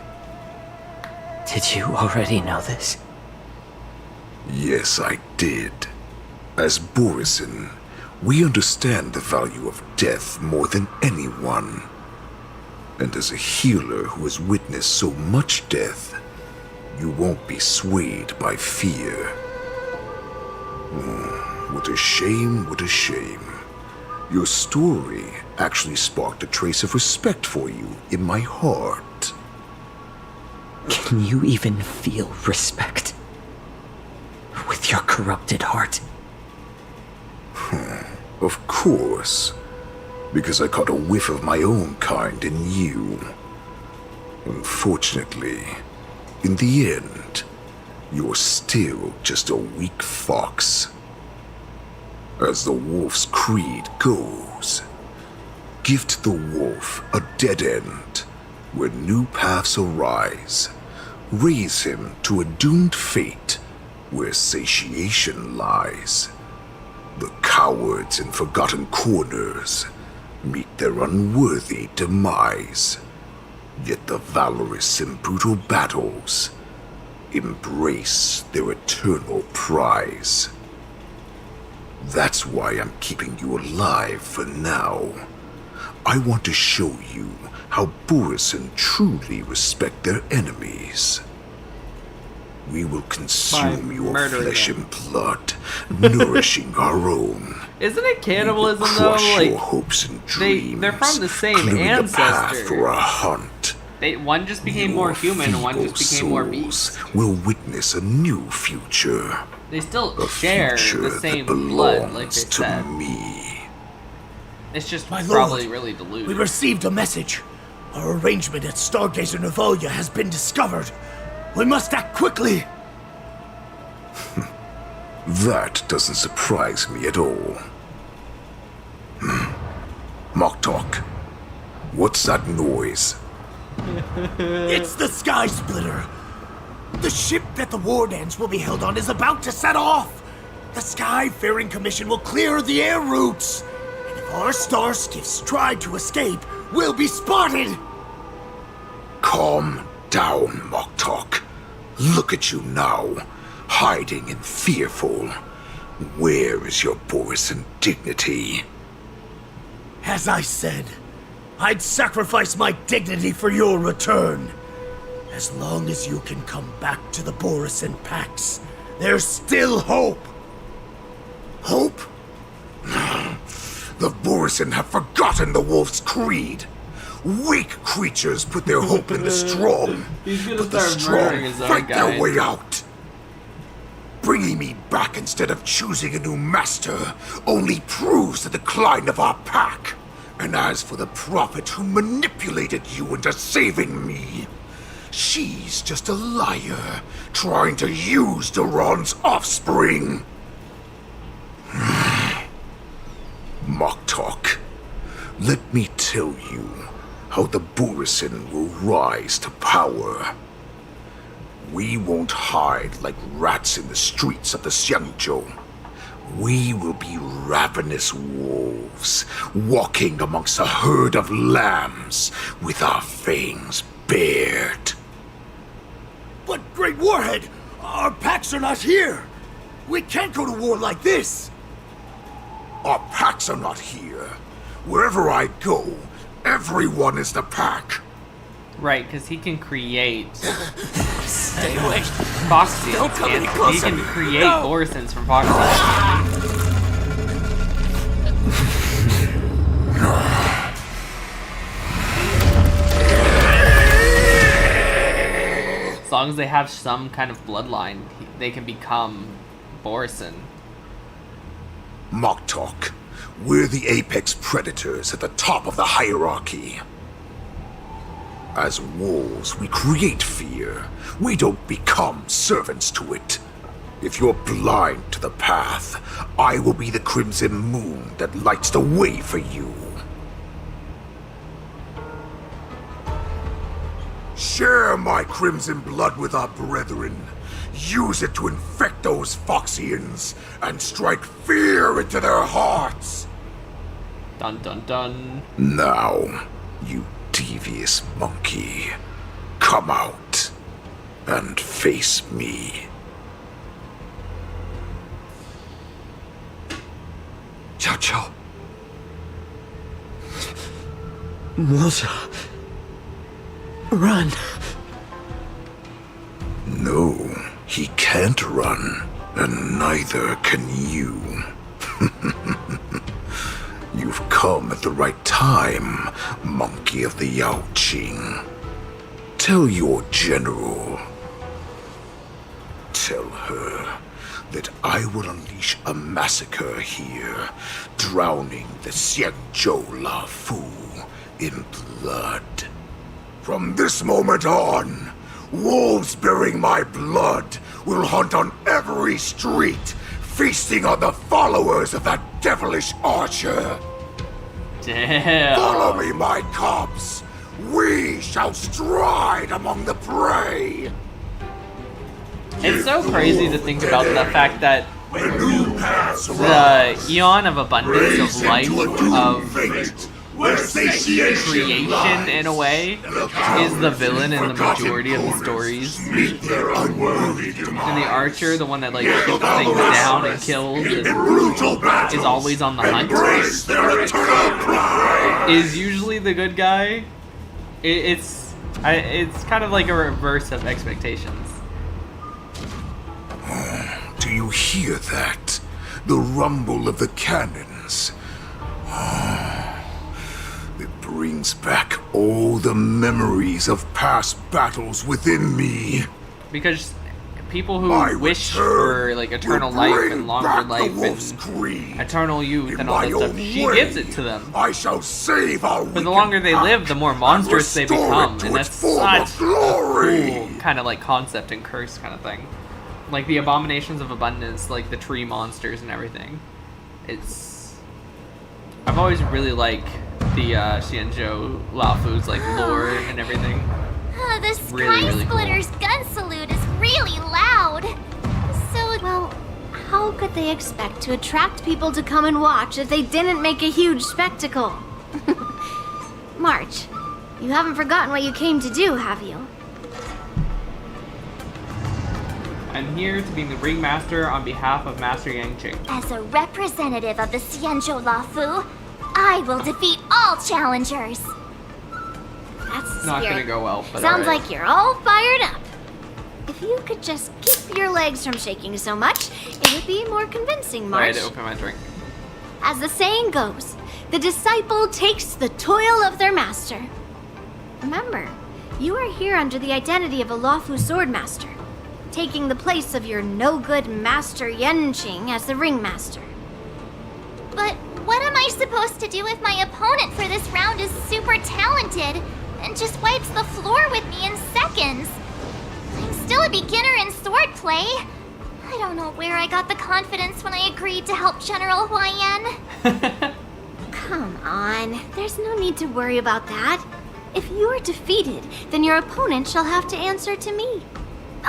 Did you already know this? Yes, I did. As Borisin, we understand the value of death more than anyone. And as a healer who has witnessed so much death, you won't be swayed by fear. What a shame, what a shame. Your story actually sparked a trace of respect for you in my heart. Can you even feel respect with your corrupted heart? Of course. Because I caught a whiff of my own kind in you. Unfortunately, in the end, you're still just a weak fox. As the wolf's creed goes, gift the wolf a dead end where new paths arise. Raise him to a doomed fate where satiation lies. The cowards in forgotten corners meet their unworthy demise. Yet the valorous in brutal battles embrace their eternal prize. That's why I'm keeping you alive for now. I want to show you how Borisin truly respect their enemies. We will consume your murdering flesh them. and blood, nourishing our own, Isn't it cannibalism You will though? crush Like your hopes and dreams, they're from the same clearing the path ancestor. for a hunt. One just became more human, and one just became more beast. Will witness a new future. They still A share future the same that blood, like belongs they to said. me. It's just My probably lord, really We diluted. received a message. Our arrangement at Stargazer Navalia has been discovered. We must act quickly. That doesn't surprise me at all. Moktok, what's that noise? It's the Sky Splitter. The ship that the Wardens will be held on is about to set off. The Skyfaring Commission will clear the air routes. And if our star skiffs try to escape, we'll be spotted. Calm down, Moktok. Look at you now, hiding and fearful. Where is your Borisan dignity? As I said, I'd sacrifice my dignity for your return. As long as you can come back to the Borisan Pax, there's still hope. Hope? The Borisan have forgotten the wolf's creed. Weak creatures put their hope in the strong, He's gonna but the start murdering strong his own fight their guys. way out. Bringing me back instead of choosing a new master only proves the decline of our pack. And as for the prophet who manipulated you into saving me, she's just a liar trying to use Duran's offspring. Moktok, let me tell you how the Borisan will rise to power. We won't hide like rats in the streets of the Xiangzhou. We will be ravenous wolves, walking amongst a herd of lambs with our fangs bared. But Great Warhead, our packs are not here. We can't go to war like this. Our packs are not here. Wherever I go, everyone is the pack. Right, because he can create Stay away. Foxians. Don't come any He closer. can create No. Borisans from Foxians. As long as they have some kind of bloodline, they can become Borisan. Moktok, we're the apex predators at the top of the hierarchy. As wolves, we create fear. We don't become servants to it. If you're blind to the path, I will be the crimson moon that lights the way for you. Share my crimson blood with our brethren. Use it to infect those Foxians and strike fear into their hearts. Dun dun dun. Now, you devious monkey, come out and face me. Chow Chow. Moza. Run. No, he can't run, and neither can you. You've come at the right time, monkey of the Yao Qing. Tell your general. Tell her that I will unleash a massacre here, drowning the Xiangzhou La Fu in blood. From this moment on, wolves bearing my blood will hunt on every street, feasting on the followers of that devilish archer. Damn. Follow me, my cubs. We shall stride among the prey. It's so crazy to think about the fact that the Eon of Abundance, of life, of creation in a way, is the villain in the majority of the stories. And the archer, the one that like shoots things down and kills, is always on the hunt, is usually the good guy. It's kind of like a reverse of expectations. Do you hear that? The rumble of the cannon. things. It brings back all the memories of past battles within me. Because people who My wish return for like eternal will life bring and longer back life the wolf's and creed. eternal youth In and all my that stuff, own she way, gives it to them. I shall save our But the longer they live, the more monstrous they become, and that's such a cool kind of like concept and curse kind of thing. Like the abominations of abundance, like the tree monsters and everything. I've always really liked the Xianzhou Laofu's like lore and everything. The Sky Really cool. Splitter's gun salute is really loud. So, well, how could they expect to attract people to come and watch if they didn't make a huge spectacle? March, you haven't forgotten what you came to do, have you? I'm here to be the ringmaster on behalf of Master Yangqing. As a representative of the Xianzhou Laofu, I will defeat all challengers. That's the Not spirit. gonna go well, but Sounds alright. like you're all fired up. If you could just keep your legs from shaking so much, it would be more convincing, I March. had to open my drink. As the saying goes, the disciple takes the toil of their master. Remember, you are here under the identity of a Laofu swordmaster, taking the place of your no-good master Yanqing as the ringmaster. But what am I supposed to do if my opponent for this round is super talented and just wipes the floor with me in seconds? I'm still a beginner in swordplay. I don't know where I got the confidence when I agreed to help General Huaiyan. Come on, there's no need to worry about that. If you are defeated, then your opponent shall have to answer to me.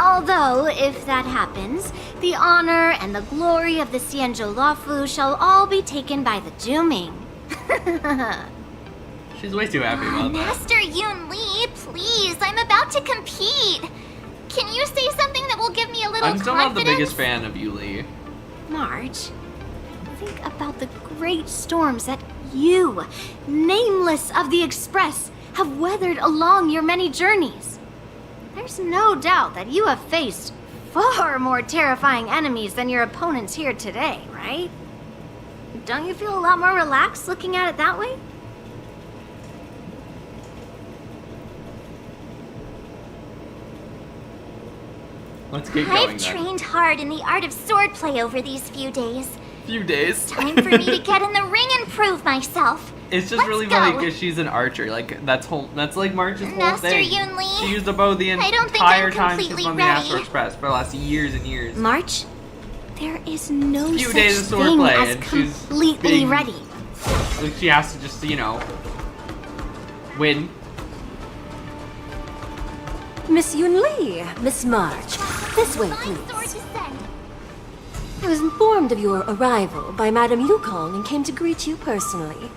Although, if that happens, the honor and the glory of the Xianzhou Laofu shall all be taken by the Juming. She's way too happy about that. Master Yun Li, please, I'm about to compete. Can you say something that will give me a little I'm still not confidence? the biggest fan of Yuli. March, think about the great storms that you, nameless of the Express, have weathered along your many journeys. There's no doubt that you have faced far more terrifying enemies than your opponents here today, right? Don't you feel a lot more relaxed looking at it that way? Let's get going I've then. trained hard in the art of swordplay over these few days. Few days. Time for me to get in the ring and prove myself. It's just Let's really go. funny because she's an archer. Like that's like March's whole Master thing. Yun Li, She used a bow the I don't think entire I'm time she's completely on the ready. Astro Express for the last years and years. March, there is no Few such days of thing swordplay as and she's completely being- ready. Like she has to just win. Miss Yun Li, Miss March, this way, please. I was informed of your arrival by Madame Yukong and came to greet you personally.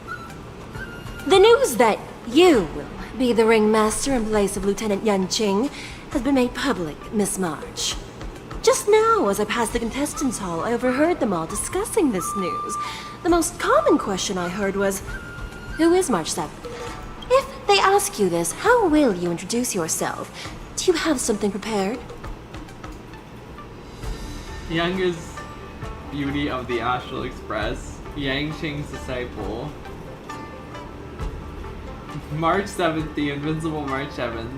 The news that you will be the ringmaster in place of Lieutenant Yanqing has been made public, Miss March. Just now, as I passed the contestants' hall, I overheard them all discussing this news. The most common question I heard was, who is March 7th? If they ask you this, how will you introduce yourself? Do you have something prepared? Youngest beauty of the Astral Express, Yangqing's disciple. March 7th, the invincible March 7th.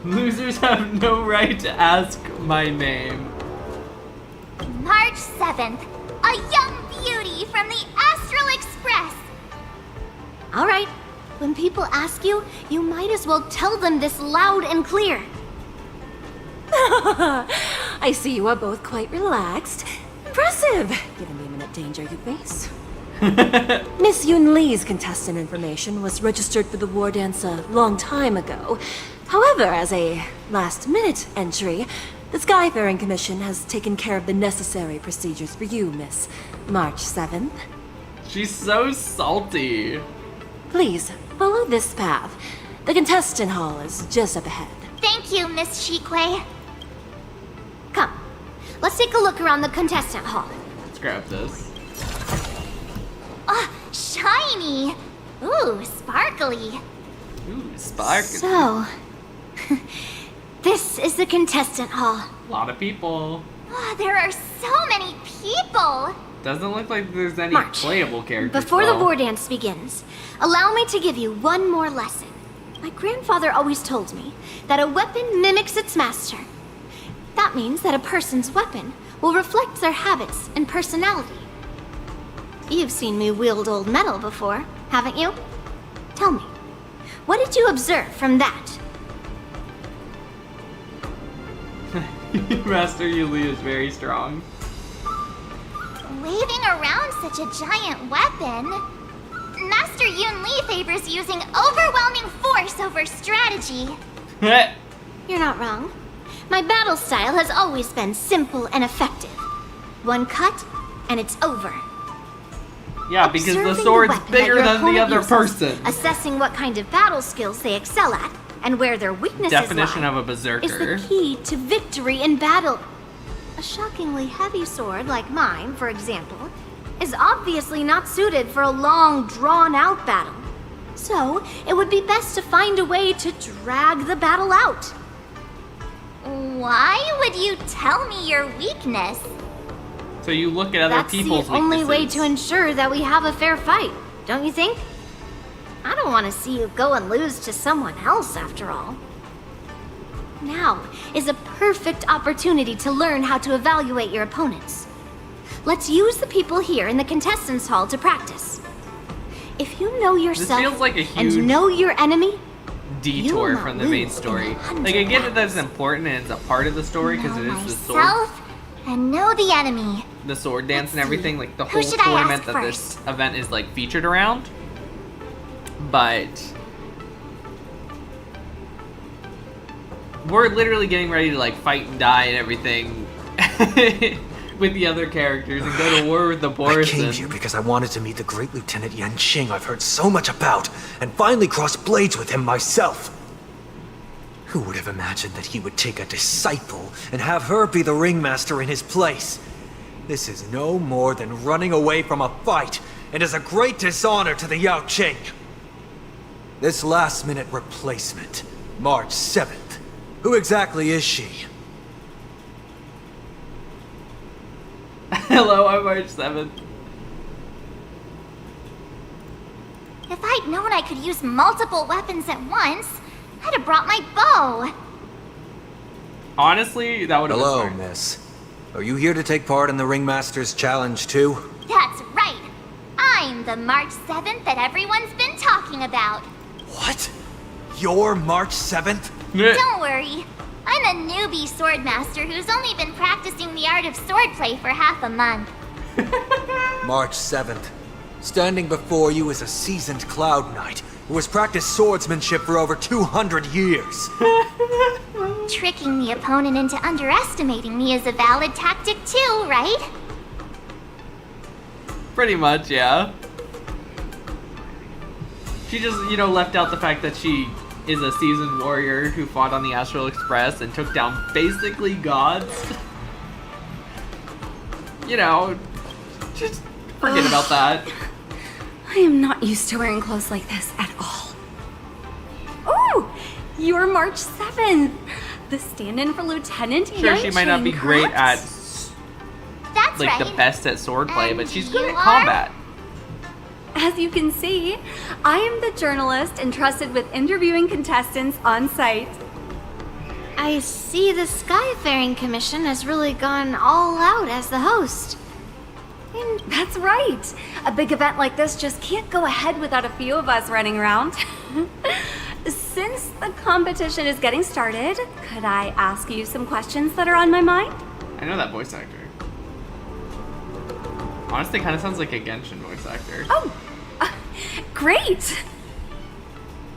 Losers have no right to ask my name. March 7th, a young beauty from the Astral Express. All right, when people ask you, you might as well tell them this loud and clear. I see you are both quite relaxed. Impressive, given the imminent danger you face. Miss Yun Li's contestant information was registered for the war dance a long time ago. However, as a last-minute entry, the Skyfaring Commission has taken care of the necessary procedures for you, Miss March 7th. She's so salty. Please, follow this path. The contestant hall is just up ahead. Thank you, Miss Shikui. Come, let's take a look around the contestant hall. Let's grab this. Ah, shiny. Ooh, sparkly. Ooh, spark. So, this is the contestant hall. A lot of people. Ah, there are so many people. Doesn't look like there's any March, playable characters. before the though. war dance begins, allow me to give you one more lesson. My grandfather always told me that a weapon mimics its master. That means that a person's weapon will reflect their habits and personality. You've seen me wield old metal before, haven't you? Tell me, what did you observe from that? Master Yuli is very strong. Waving around such a giant weapon, Master Yun Li favors using overwhelming force over strategy. You're not wrong. My battle style has always been simple and effective. One cut, and it's over. Yeah, because the Observing sword's weapon that bigger your than the opponent other uses, person. Assessing what kind of battle skills they excel at, and where their weaknesses Definition lie, of a is berserker. the key to victory in battle. A shockingly heavy sword like mine, for example, is obviously not suited for a long, drawn-out battle. So, it would be best to find a way to drag the battle out. Why would you tell me your weakness? So you look at other That's people's the only way weaknesses. to ensure that we have a fair fight, don't you think? I don't want to see you go and lose to someone else, after all. Now is a perfect opportunity to learn how to evaluate your opponents. Let's use the people here in the contestants hall to practice. If you know yourself feels like a huge and know your enemy, Detour you'll from not the main lose in story. 100 Like, I get that that's important and it's a part of the story because it is the sword, Self and know the enemy. the sword dance and everything. Like the Who whole should I tournament ask that this event is like featured around. But we're literally getting ready to like fight and die and everything with the other characters and go to war with the I came Borison. here because I wanted to meet the great Lieutenant Yanqing I've heard so much about, and finally cross blades with him myself. Who would have imagined that he would take a disciple and have her be the ringmaster in his place? This is no more than running away from a fight, and is a great dishonor to the Yao Qing. This last-minute replacement, March 7th. Who exactly is she? Hello, I'm March 7th. If I'd known I could use multiple weapons at once, I'd have brought my bow. Honestly, that would have Hello, been smart. miss. Are you here to take part in the Ringmaster's Challenge too? That's right. I'm the March 7th that everyone's been talking about. What? You're March 7th? Don't worry. I'm a newbie swordmaster who's only been practicing the art of swordplay for half a month. March 7th. Standing before you is a seasoned Cloud Knight who has practiced swordsmanship for over 200 years. Tricking the opponent into underestimating me is a valid tactic too, right? Pretty much, yeah. She just, left out the fact that she is a seasoned warrior who fought on the Astral Express and took down basically gods. Just forget about that. I am not used to wearing clothes like this at all. Oh, you're March 7th. The stand-in for Lieutenant Sure, she might not be Yanqing, great correct? at, That's like, right. the best at swordplay, but she's good you at are? combat. As you can see, I am the journalist entrusted with interviewing contestants on site. I see the Skyfaring Commission has really gone all out as the host. And that's right. A big event like this just can't go ahead without a few of us running around. Since the competition is getting started, could I ask you some questions that are on my mind? I know that voice actor. Honestly, kind of sounds like a Genshin voice actor. Oh, great!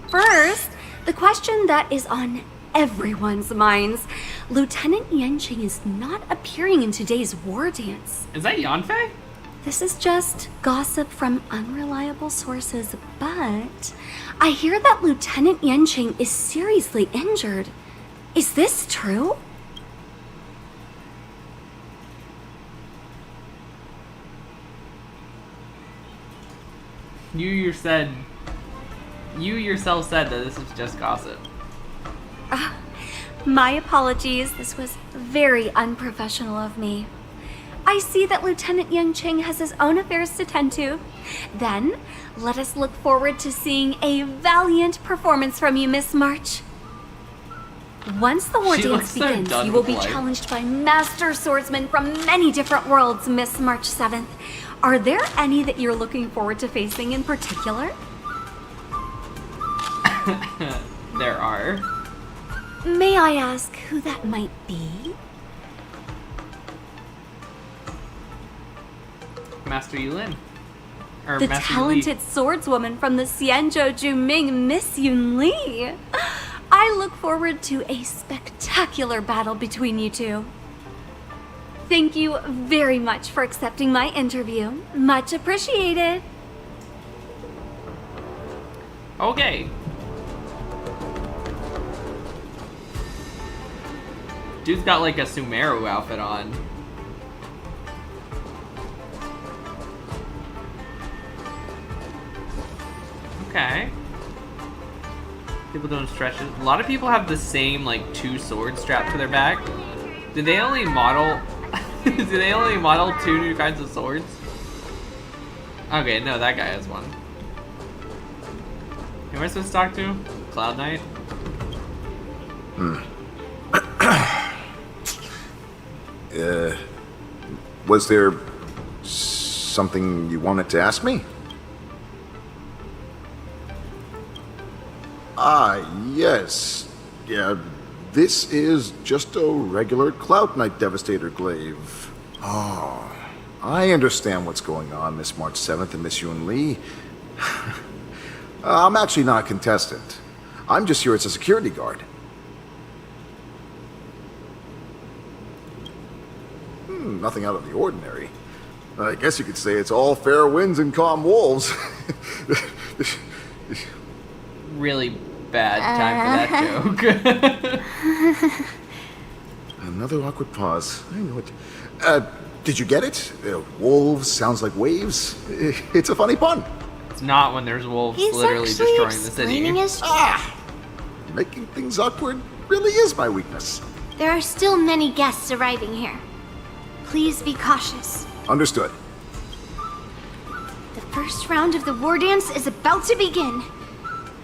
First, the question that is on everyone's minds. Lieutenant Yanqing is not appearing in today's war dance. Is that Yanfei? This is just gossip from unreliable sources, but I hear that Lieutenant Yanqing is seriously injured. Is this true? You yourself said that this is just gossip. My apologies. This was very unprofessional of me. I see that Lieutenant Yanqing has his own affairs to tend to. Then, let us look forward to seeing a valiant performance from you, Miss March. Once the war She dance looks so begins, done you will with be life. challenged by master swordsmen from many different worlds, Miss March 7th. Are there any that you're looking forward to facing in particular? There are. May I ask who that might be? Master Yulin. Or The Master talented swordswoman from the Xianzhou Juming, Miss Yun Li. I look forward to a spectacular battle between you two. Thank you very much for accepting my interview. Much appreciated. Okay. Dude's got like a Sumeru outfit on. Okay. People doing stretches. A lot of people have the same like 2 swords strapped to their back. Did they only model? Did they only model 2 new kinds of swords? Okay, no, that guy has one. Who am I supposed to talk to? Cloud Knight? Was there something you wanted to ask me? Ah, yes. Yeah, this is just a regular Cloud Knight Devastator glaive. Oh, I understand what's going on, Miss March 7th and Miss Yun Li. I'm actually not a contestant. I'm just here as a security guard. Nothing out of the ordinary. I guess you could say it's all fair winds and calm wolves. Really bad time for that joke. Another awkward pause. I know it. Did you get it? Wolves sounds like waves. It's a funny pun. It's not when there's wolves He's literally actually destroying the explaining city. his job. Making things awkward really is my weakness. There are still many guests arriving here. Please be cautious. Understood. The first round of the war dance is about to begin.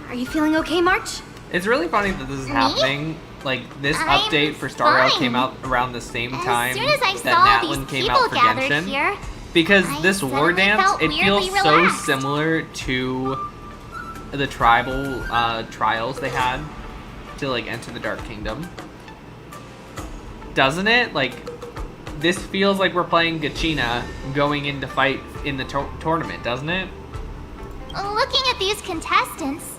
Are you feeling okay, March? It's really funny that this is Me? happening. Like, this I'm update for Star Rail fine. came out around the same time soon as I that saw Natlin these came out people for gathered Genshin. here, Because I this war suddenly dance, felt it feels weirdly so relaxed. similar to the tribal trials they had to, like, enter the Dark Kingdom. Doesn't it? Like, this feels like we're playing Gachina going in to fight in the tournament, doesn't it? Looking at these contestants,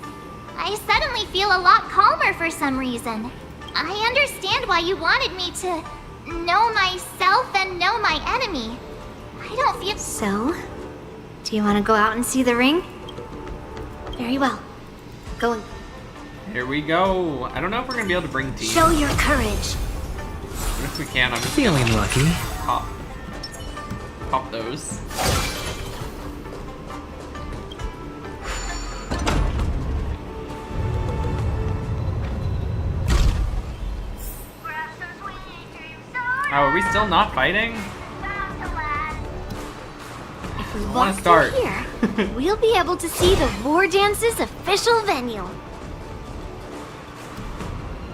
I suddenly feel a lot calmer for some reason. I understand why you wanted me to know myself and know my enemy. I don't feel... So, do you want to go out and see the ring? Very well. Go. Here we go. I don't know if we're gonna be able to bring teams. Show your courage. What if we can? I'm just Feeling lucky. Pop those. Oh, are we still not fighting? If we I walk wanna through start. here, we'll be able to see the war dance's official venue.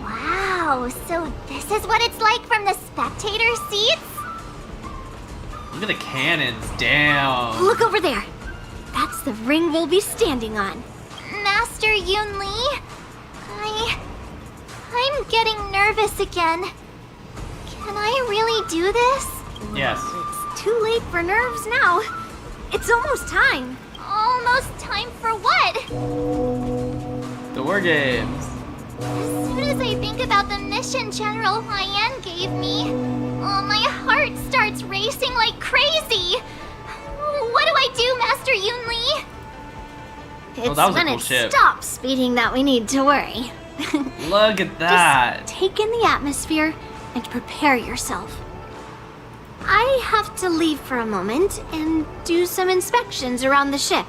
Wow, so this is what it's like from the spectator seats? Look at the cannons. Damn. Look over there. That's the ring we'll be standing on. Master Yun Li? I'm getting nervous again. Can I really do this? Yes. It's too late for nerves now. It's almost time. Almost time for what? The war games. As soon as I think about the mission General Huayan gave me, my heart starts racing like crazy. What do I do, Master Yun Li? It's that was a when cool it ship. stops speeding that we need to worry. Look at that. Just take in the atmosphere and prepare yourself. I have to leave for a moment and do some inspections around the ship.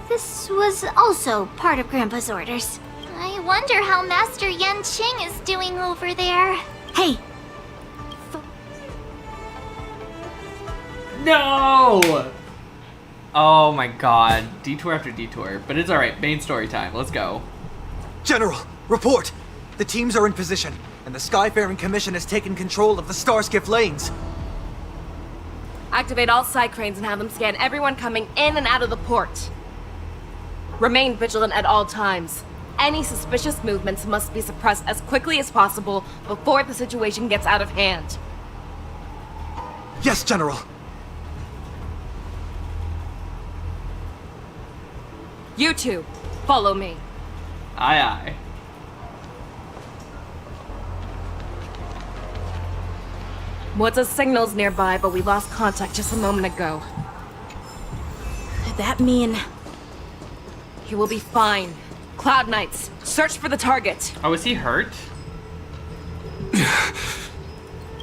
This was also part of Grandpa's orders. I wonder how Master Yanqing is doing over there. Hey! No! Oh my god. Detour after detour. But it's alright. Main story time. Let's go. General, report! The teams are in position, and the Skyfaring Commission has taken control of the Starskiff lanes. Activate all side cranes and have them scan everyone coming in and out of the port. Remain vigilant at all times. Any suspicious movements must be suppressed as quickly as possible before the situation gets out of hand. Yes, General. You two, follow me. Aye, aye. What's signals nearby, but we lost contact just a moment ago. Could that mean... He will be fine. Cloud Knights, search for the target. Oh, is he hurt?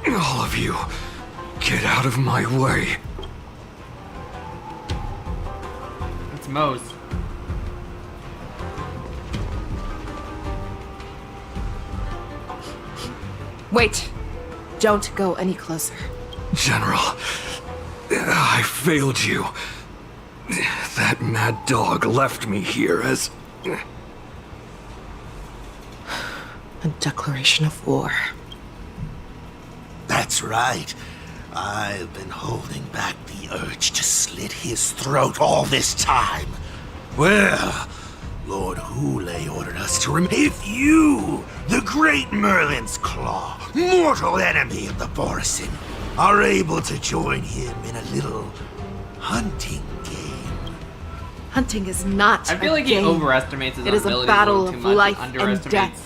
All of you, get out of my way. It's Mose. Wait. Don't go any closer. General, I failed you. That mad dog left me here as... A declaration of war. That's right. I've been holding back the urge to slit his throat all this time. Well, Lord Hule ordered us to remove... If you, the great Merlin's Claw, mortal enemy of the Borison, are able to join him in a little hunting game. Hunting is not I feel like game. he overestimates his It is a abilities battle little too of much life and and underestimates death.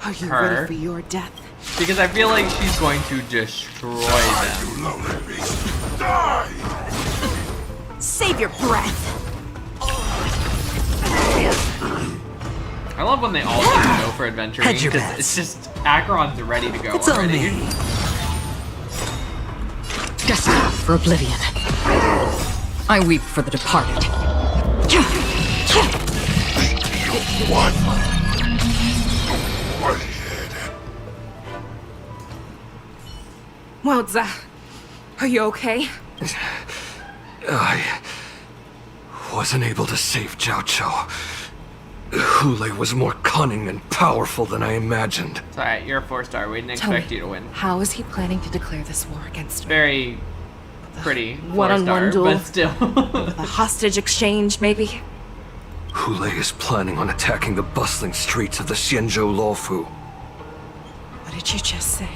Are you her. ready for your death? Because I feel like she's going to destroy them. Save your breath. I love when they all just go for adventuring Hedge your because bets. it's just Acheron's ready to go It's all already. me. Destined for oblivion. I weep for the departed. Wowza. Are you okay? I wasn't able to save Jiao Chou. Hule was more cunning and powerful than I imagined. It's alright, you're a 4-star. We didn't Tell expect me, you to win. How is he planning to declare this war against me? Very pretty One-on-one 4-star, duel. but still. A hostage exchange, maybe? Hule is planning on attacking the bustling streets of the Xianzhou Luofu. What did you just say?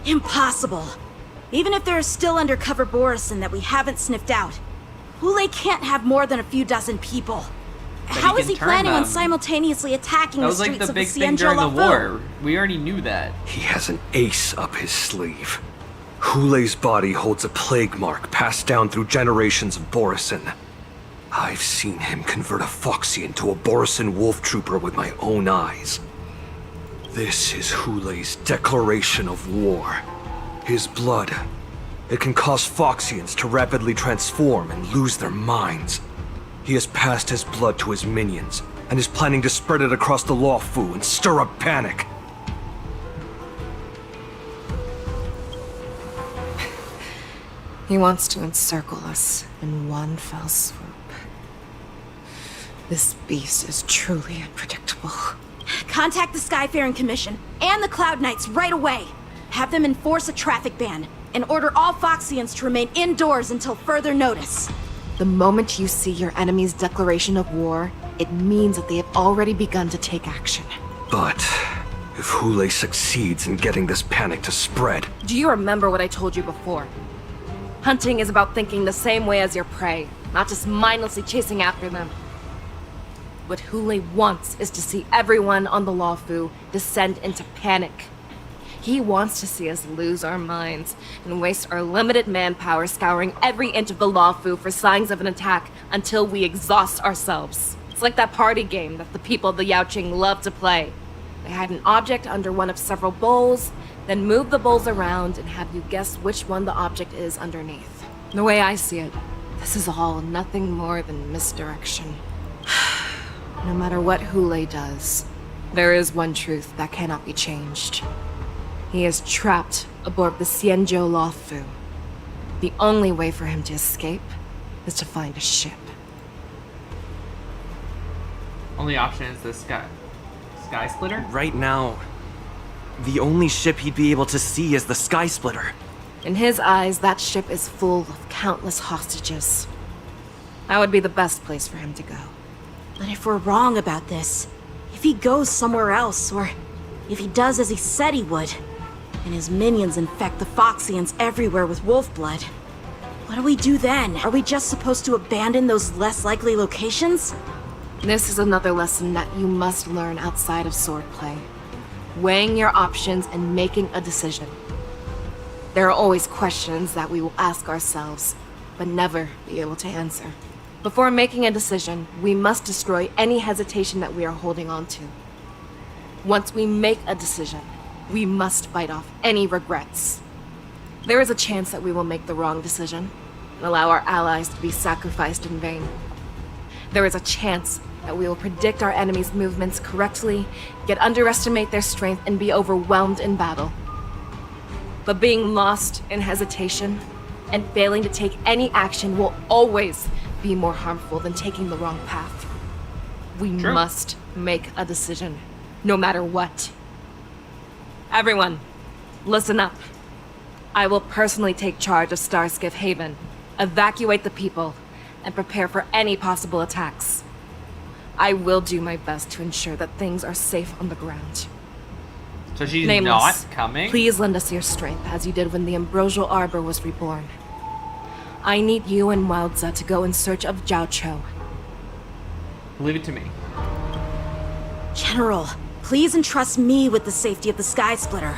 Impossible. Even if there are still undercover Borison that we haven't sniffed out, Hule can't have more than a few dozen people. But How he is can he turn planning on them. simultaneously attacking That the was like streets the of the big thing Xianzhou during the Luofu? war. We already knew that. He has an ace up his sleeve. Hule's body holds a plague mark passed down through generations of Borison. I've seen him convert a Foxy into a Borison wolf trooper with my own eyes. This is Hule's declaration of war. His blood. It can cause Foxians to rapidly transform and lose their minds. He has passed his blood to his minions, and is planning to spread it across the Luofu and stir up panic. He wants to encircle us in one fell swoop. This beast is truly unpredictable. Contact the Skyfaring Commission and the Cloud Knights right away. Have them enforce a traffic ban and order all Foxians to remain indoors until further notice. The moment you see your enemy's declaration of war, it means that they have already begun to take action. But if Hule succeeds in getting this panic to spread, Do you remember what I told you before? Hunting is about thinking the same way as your prey, not just mindlessly chasing after them. What Hule wants is to see everyone on the Luofu descend into panic. He wants to see us lose our minds and waste our limited manpower scouring every inch of the Luofu for signs of an attack until we exhaust ourselves. It's like that party game that the people of the Yaoqing love to play. They hide an object under one of several bowls, then move the bowls around and have you guess which one the object is underneath. The way I see it, this is all nothing more than misdirection. No matter what Hule does, there is one truth that cannot be changed. He is trapped aboard the Xianzhou Luofu. The only way for him to escape is to find a ship. Only option is the sky splitter? Right now, the only ship he'd be able to see is the Sky Splitter. In his eyes, that ship is full of countless hostages. That would be the best place for him to go. But if we're wrong about this, if he goes somewhere else, or if he does as he said he would, and his minions infect the Foxians everywhere with wolf blood, what do we do then? Are we just supposed to abandon those less likely locations? This is another lesson that you must learn outside of swordplay. Weighing your options and making a decision. There are always questions that we will ask ourselves, but never be able to answer. Before making a decision, we must destroy any hesitation that we are holding on to. Once we make a decision, we must fight off any regrets. There is a chance that we will make the wrong decision and allow our allies to be sacrificed in vain. There is a chance that we will predict our enemies' movements correctly, yet underestimate their strength and be overwhelmed in battle. But being lost in hesitation and failing to take any action will always be more harmful than taking the wrong path. We must make a decision, no matter what. Everyone, listen up. I will personally take charge of Starskiff Haven, evacuate the people, and prepare for any possible attacks. I will do my best to ensure that things are safe on the ground. So she's Nameless, not coming? Please lend us your strength as you did when the Ambrosial Arbor was reborn. I need you and Wildza to go in search of Jiao Cho. Leave it to me. General, please entrust me with the safety of the Sky Splitter.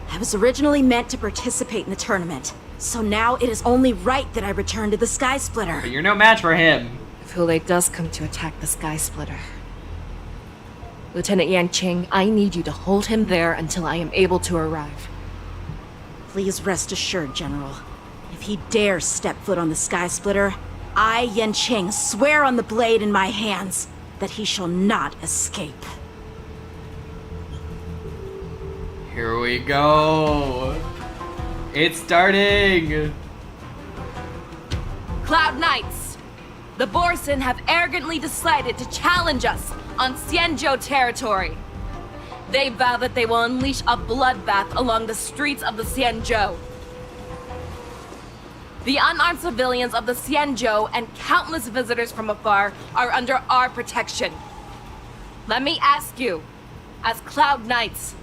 I was originally meant to participate in the tournament, so now it is only right that I return to the Sky Splitter. But you're no match for him. If Hule does come to attack the Sky Splitter, Lieutenant Yanqing, I need you to hold him there until I am able to arrive. Please rest assured, General. If he dares step foot on the Sky Splitter, I, Yanqing, swear on the blade in my hands that he shall not escape. Here we go. It's starting. Cloud Knights! The Borson have arrogantly decided to challenge us on Xianzhou territory. They vow that they will unleash a bloodbath along the streets of the Xianzhou. The unarmed civilians of the Xianzhou and countless visitors from afar are under our protection. Let me ask you, as Cloud Knights,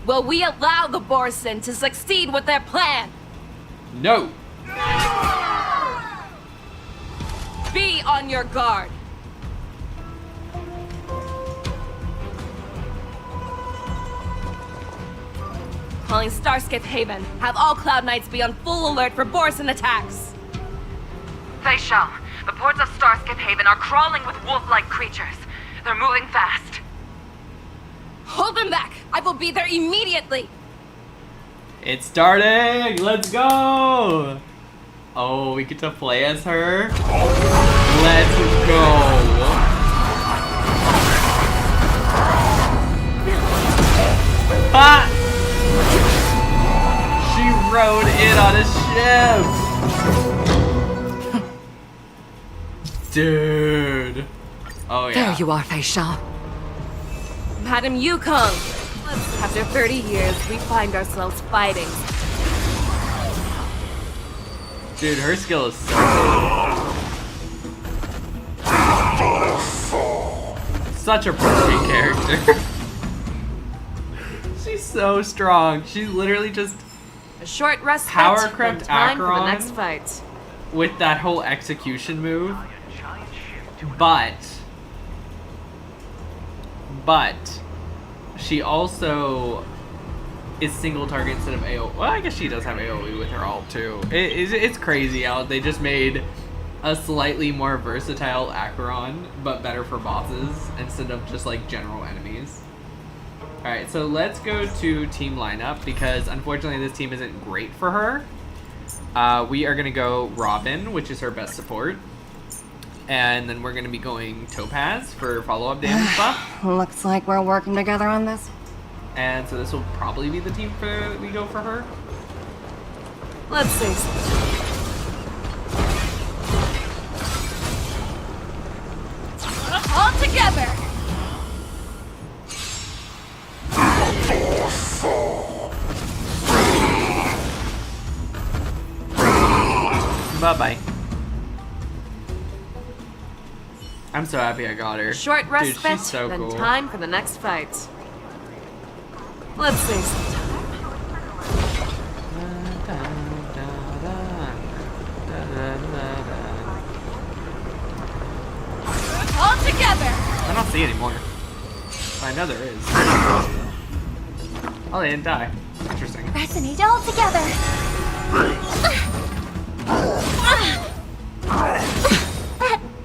will we allow the Borson to succeed with their plan? No. Be on your guard. Calling Starskiff Haven. Have all Cloud Knights be on full alert for Borson attacks. Feixiao, the ports of Starskiff Haven are crawling with wolf-like creatures. They're moving fast. Hold them back! I will be there immediately! It's starting! Let's go! Oh, we get to play as her? Let's go! Ah! She rode in on a ship! Dude! Oh yeah. There you are, Feixiao. Madam Yukong! After 30 years, we find ourselves fighting. Dude, her skill is so good. Such a broken character. She's so strong. She's literally just a short rest. Power crept time for the Acheron next fight. With that whole execution move. But she also is single target instead of AoE. Well, I guess she does have AoE with her ult too. It's crazy how they just made a slightly more versatile Acheron, but better for bosses instead of just like general enemies. Alright, so let's go to team lineup because unfortunately this team isn't great for her. We are going to go Robin, which is her best support. And then we're going to be going Topaz for follow-up damage buff. Looks like we're working together on this. And so this will probably be the team we go for her. Let's see. Bye-bye. I'm so happy I got her. Short Dude, respite, she's so then cool. time for the next fight. Let's see some time. All together! I don't see anymore. I know there is. Oh, they didn't die. Interesting. Resonate all together.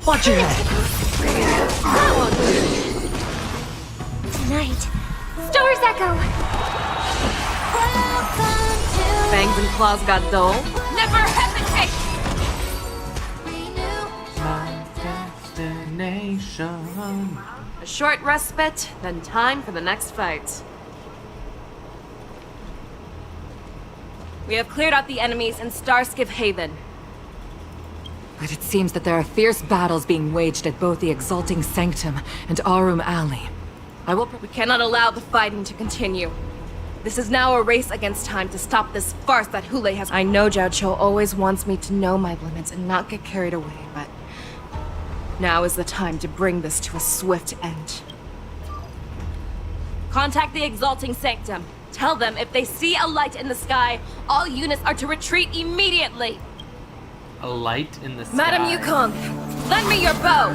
Watch your head. Tonight, Stars Echo. Fangs and claws got dull. Never hesitate! Destination. A short respite, then time for the next fight. We have cleared out the enemies in Starskiff Haven. But it seems that there are fierce battles being waged at both the Exalting Sanctum and Arum Alley. We cannot allow the fighting to continue. This is now a race against time to stop this farce that Hule has— I know Zhao Cho always wants me to know my limits and not get carried away, but now is the time to bring this to a swift end. Contact the Exalting Sanctum. Tell them if they see a light in the sky, all units are to retreat immediately. A light in the sky. Madam Yukong, lend me your bow.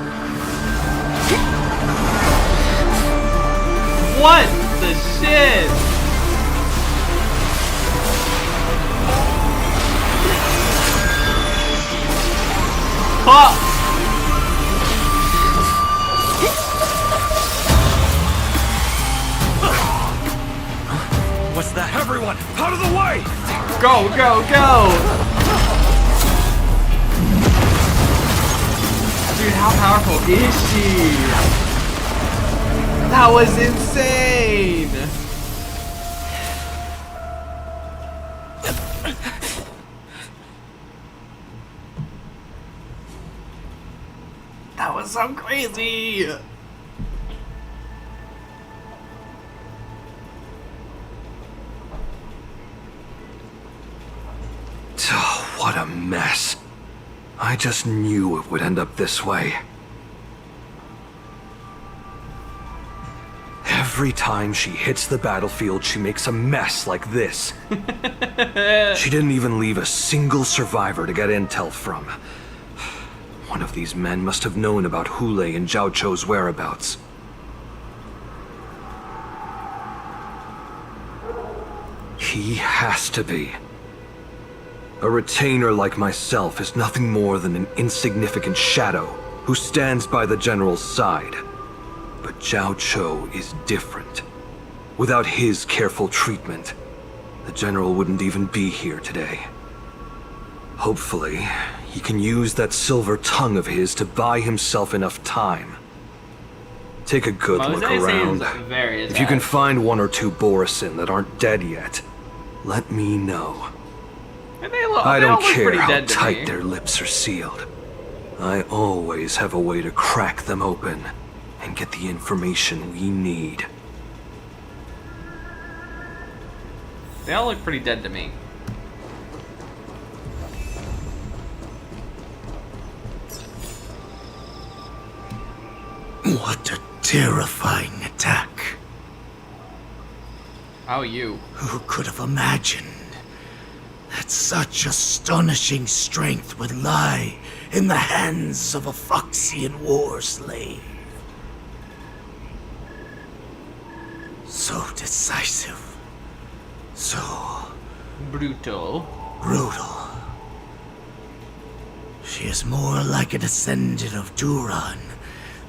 What the shit? Oh! What's that? Everyone, out of the way! Go, go, go! Dude, how powerful is she? That was insane! That was so crazy! Oh, what a mess. I just knew it would end up this way. Every time she hits the battlefield, she makes a mess like this. She didn't even leave a single survivor to get intel from. One of these men must have known about Hule and Zhao Cho's whereabouts. He has to be. A retainer like myself is nothing more than an insignificant shadow who stands by the general's side. But Zhao Cho is different. Without his careful treatment, the general wouldn't even be here today. Hopefully, he can use that silver tongue of his to buy himself enough time. Take a good look around. If you can find one or two Borisin that aren't dead yet, let me know. I don't care how tight their lips are sealed. I always have a way to crack them open and get the information we need. They all look pretty dead to me. What a terrifying attack. Oh, you. Who could have imagined that such astonishing strength would lie in the hands of a Foxian war slave? So decisive. So brutal. She is more like a descendant of Duran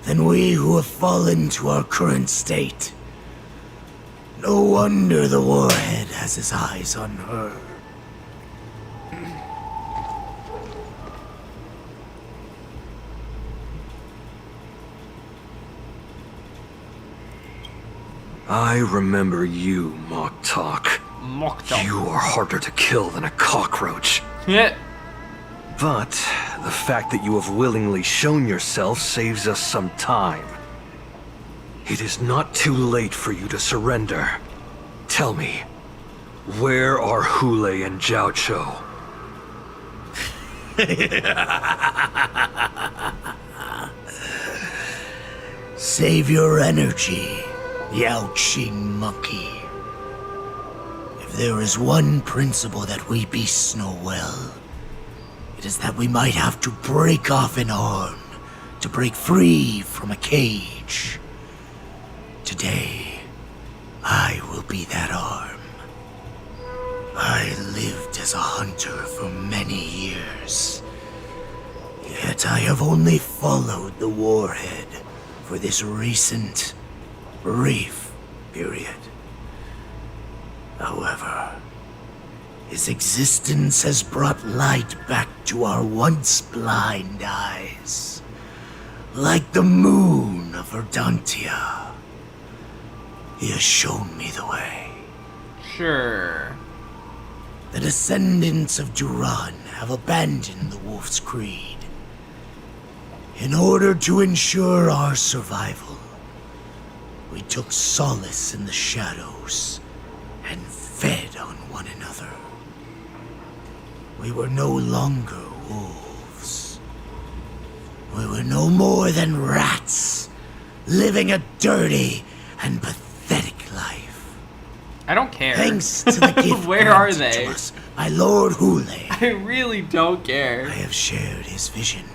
than we who have fallen to our current state. No wonder the Warhead has his eyes on her. I remember you, Mock Talk. You are harder to kill than a cockroach. Yeah. But the fact that you have willingly shown yourself saves us some time. It is not too late for you to surrender. Tell me, where are Hule and Zhao Cho? Save your energy, Yao Qing monkey. If there is one principle that we beasts know well, it is that we might have to break off an arm to break free from a cage. Today, I will be that arm. I lived as a hunter for many years, yet I have only followed the warhead for this recent, brief period. However, his existence has brought light back to our once blind eyes, like the moon of Verdantia. He has shown me the way. Sure. The descendants of Duran have abandoned the Wolf's Creed. In order to ensure our survival, we took solace in the shadows and fed on one another. We were no longer wolves. We were no more than rats, living a dirty and pathetic life. I don't care. Thanks to the gift Where are granted they? to us by Lord Hule, I really don't care. I have shared his vision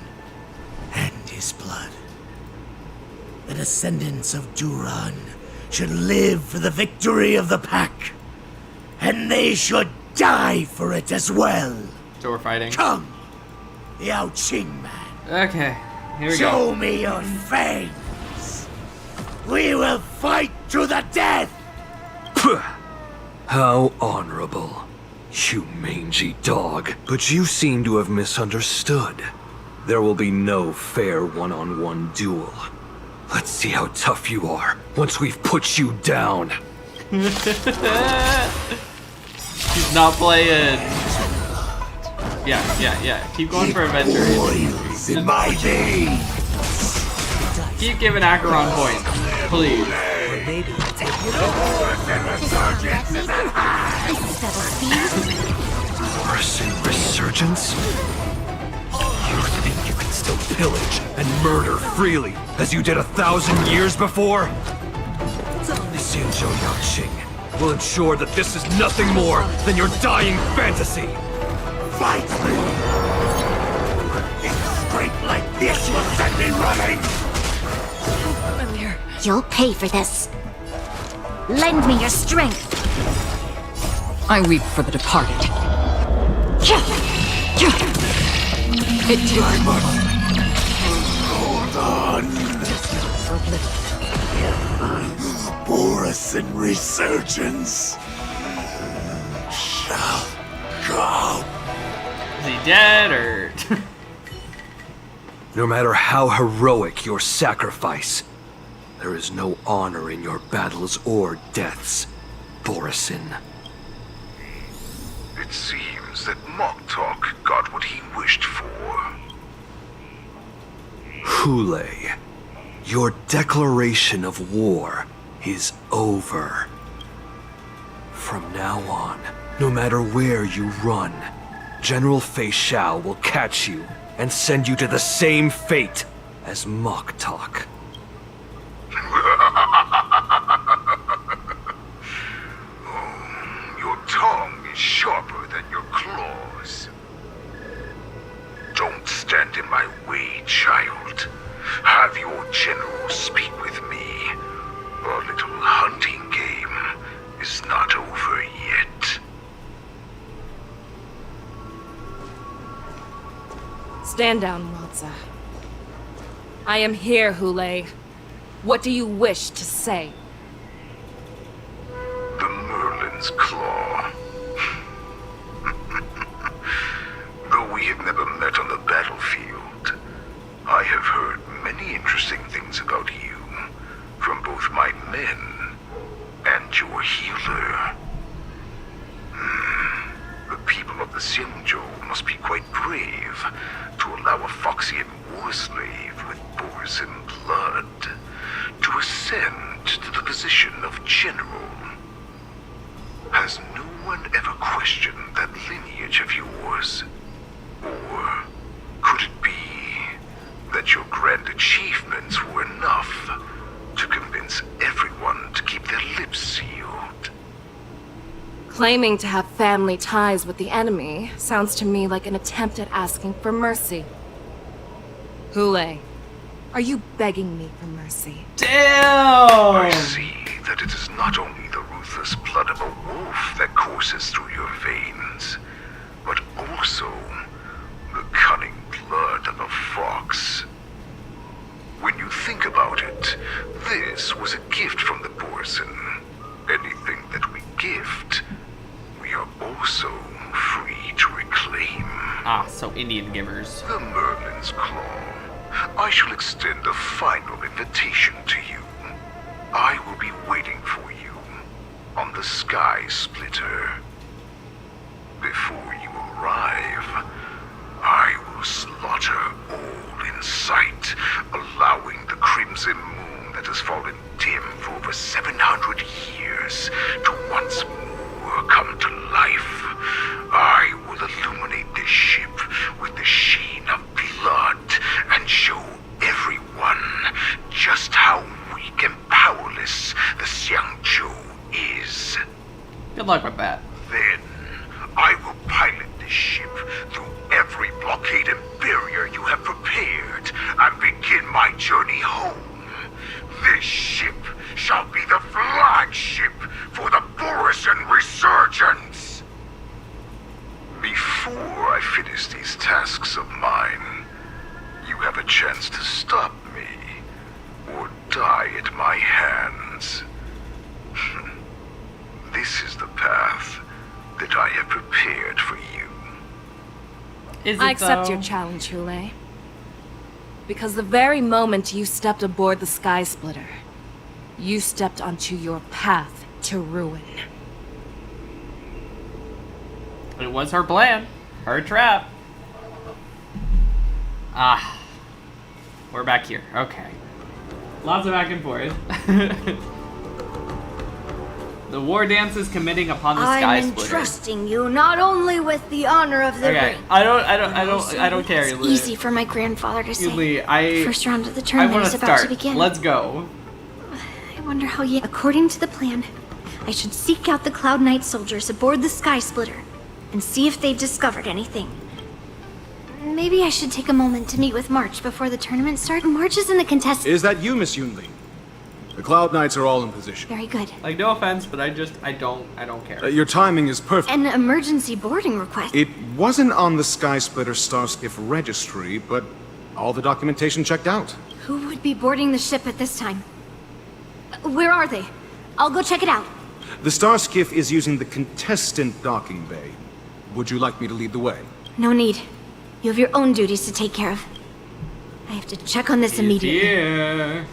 and his blood. The descendants of Duran should live for the victory of the pack, and they should die for it as well. So we're fighting. Come, Yao Qing man. Okay, here we Show go. me your fangs. We will fight to the death. How honorable, you mangy dog. But you seem to have misunderstood. There will be no fair one-on-one duel. Let's see how tough you are once we've put you down. He's not playing. Yeah. Keep going for adventure. Boils in my veins. Keep giving Acheron points, please. Maybe I'll take it over. Recent resurgence? You think you can still pillage and murder freely, as you did 1,000 years before? Xianzhou Yangqing will ensure that this is nothing more than your dying fantasy! Fight me! It's strength like this will send me running! You'll pay for this. Lend me your strength. I weep for the departed. It I must hold on. Boris and resurgence shall come. Is he dead or? No matter how heroic your sacrifice, there is no honor in your battles or deaths, Borisin. It seems that Moktok got what he wished for. Hule, your declaration of war is over. From now on, no matter where you run, General Feixiao will catch you and send you to the same fate as Moktok. Your tongue is sharper than your claws. Don't stand in my way, child. Have your general speak with me. Our little hunting game is not over yet. Stand down, Malza. I am here, Hule. What do you wish to say? The Merlin's Claw. Though we have never met on the battlefield, I have heard many interesting things about you from both my men and your healer. The people of the Xianzhou must be quite brave to allow a Foxian war slave with Borisin blood to ascend to the position of general. Has no one ever questioned that lineage of yours? Or that your grand achievements were enough to convince everyone to keep their lips sealed. Claiming to have family ties with the enemy sounds to me like an attempt at asking for mercy. Hule, are you begging me for mercy? Damn! I see that it is not only the ruthless blood of a wolf that courses through your veins, but also the cunning blood of a fox. When you think about it, this was a gift from the Borson. Anything that we gift, we are also free to reclaim. Ah, so Indian givers. The Merlin's Claw. I shall extend a final invitation to you. I will be waiting for you on the Sky Splitter. Before you arrive, I will slaughter all in sight, allowing the crimson moon that has fallen dim for over 700 years to once more come to life. I will illuminate this ship with the sheen of blood and show everyone just how weak and powerless the Xiangzhou is. Good luck with that. Then, I will pilot this ship through every blockade and barrier you have prepared and begin my journey home. This ship shall be the flagship for the Borison Resurgence. Before I finish these tasks of mine, you have a chance to stop me or die at my hands. This is the path that I have prepared for you. I accept your challenge, Hule. Because the very moment you stepped aboard the Sky Splitter, you stepped onto your path to ruin. It was her plan. Her trap. Ah. We're back here. Okay. Lots of back and forth. The war dance is committing upon the Sky I'm Splitter. entrusting you not only with the honor of the Okay, ring. I don't care. It's easy for my grandfather to say. Yuli, First round of the I tournament want is to about start. to begin. Let's go. I wonder how you. According to the plan, I should seek out the Cloud Knight soldiers aboard the Sky Splitter and see if they've discovered anything. Maybe I should take a moment to meet with March before the tournament starts. March is in the contest. Is that you, Miss Yunli? The Cloud Knights are all in position. Very good. Like, no offense, but I don't care. Your timing is perfect. An emergency boarding request. It wasn't on the Sky Splitter Starskiff registry, but all the documentation checked out. Who would be boarding the ship at this time? Where are they? I'll go check it out. The Starskiff is using the contestant docking bay. Would you like me to lead the way? No need. You have your own duties to take care of. I have to check on this immediately. Yeah.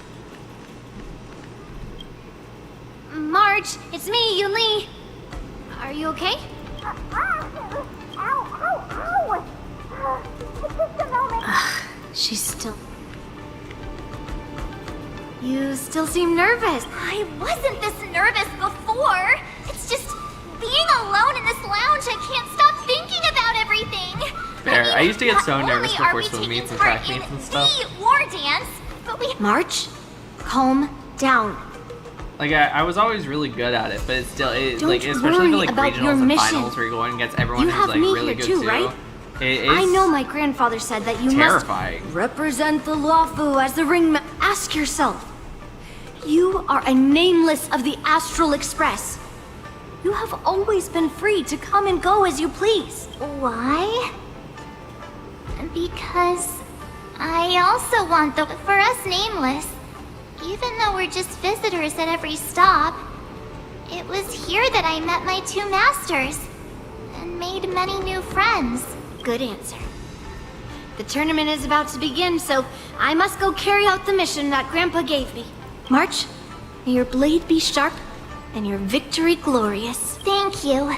March, it's me, Yuli. Are you okay? She's still... You still seem nervous. I wasn't this nervous before. It's just being alone in this lounge. I can't stop thinking about everything. Fair. I used to get so Not nervous only are before we swim taking meets and part track meets in and stuff. the war dance, but we... March, calm down. Like, I was always really good at it, but it's still, Don't like, especially for, like, worry about your regionals and mission. finals where you're going against everyone You who's, have like, me really here good too, right? It I is know my grandfather said that you terrifying. must represent the Luofu as the ring. Ask yourself. You are a nameless of the Astral Express. You have always been free to come and go as you please. Why? Because I also want the... For us nameless, even though we're just visitors at every stop, it was here that I met my two masters and made many new friends. Good answer. The tournament is about to begin, so I must go carry out the mission that Grandpa gave me. March, may your blade be sharp and your victory glorious. Thank you,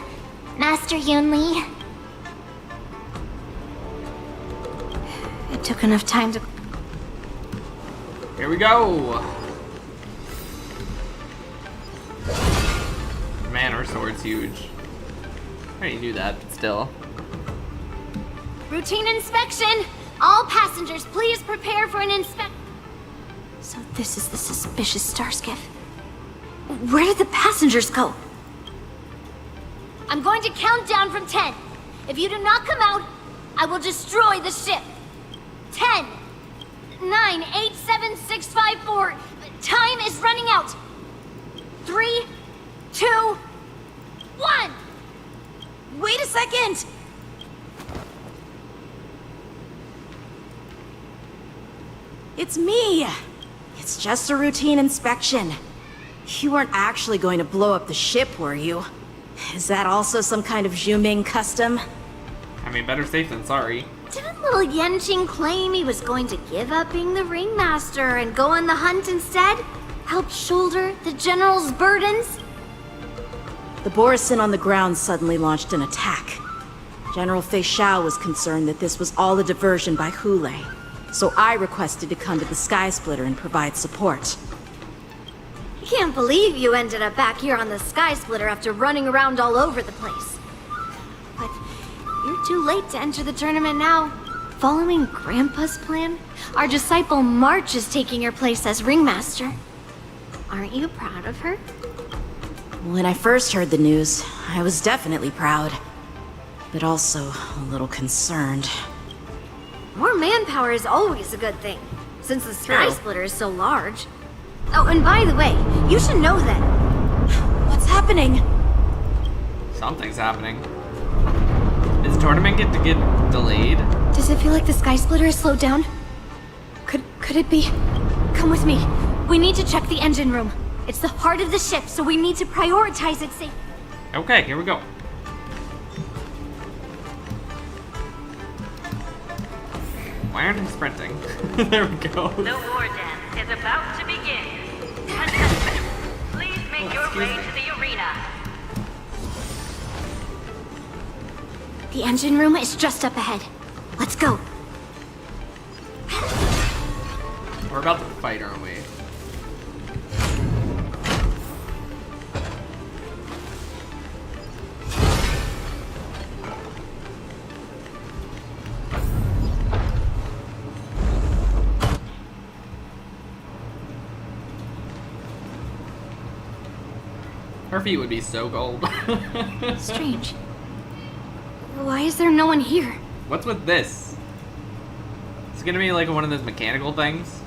Master Yunli. It took enough time to... Here we go. Man, our sword's huge. I already knew that, but still. Routine inspection! All passengers, please prepare for an inspection. So this is the suspicious star skiff. Where did the passengers go? I'm going to count down from 10. If you do not come out, I will destroy the ship. 10, 9, 8, 7, 6, 5, 4. Time is running out. 3, 2, 1. Wait a second! It's me! It's just a routine inspection. You weren't actually going to blow up the ship, were you? Is that also some kind of Zhuming custom? I mean, better safe than sorry. Didn't little Yanqing claim he was going to give up being the ringmaster and go on the hunt instead? Help shoulder the general's burdens? The Borisin on the ground suddenly launched an attack. General Feixiao was concerned that this was all a diversion by Hule, so I requested to come to the Sky Splitter and provide support. I can't believe you ended up back here on the Sky Splitter after running around all over the place. But you're too late to enter the tournament now. Following Grandpa's plan, our disciple March is taking your place as ringmaster. Aren't you proud of her? When I first heard the news, I was definitely proud, but also a little concerned. More manpower is always a good thing, since the Sky Splitter is so large. Oh, and by the way, you should know that... What's happening? Something's happening. Is the tournament get delayed? Does it feel like the Sky Splitter is slowed down? Could it be? Come with me. We need to check the engine room. It's the heart of the ship, so we need to prioritize its safety. Okay, here we go. Why aren't I sprinting? There we go. The war dance is about to begin. Contestants, please make your way to the arena. The engine room is just up ahead. Let's go. We're about to fight, aren't we? Her feet would be so cold. Strange. Why is there no one here? What's with this? It's gonna be like one of those mechanical things.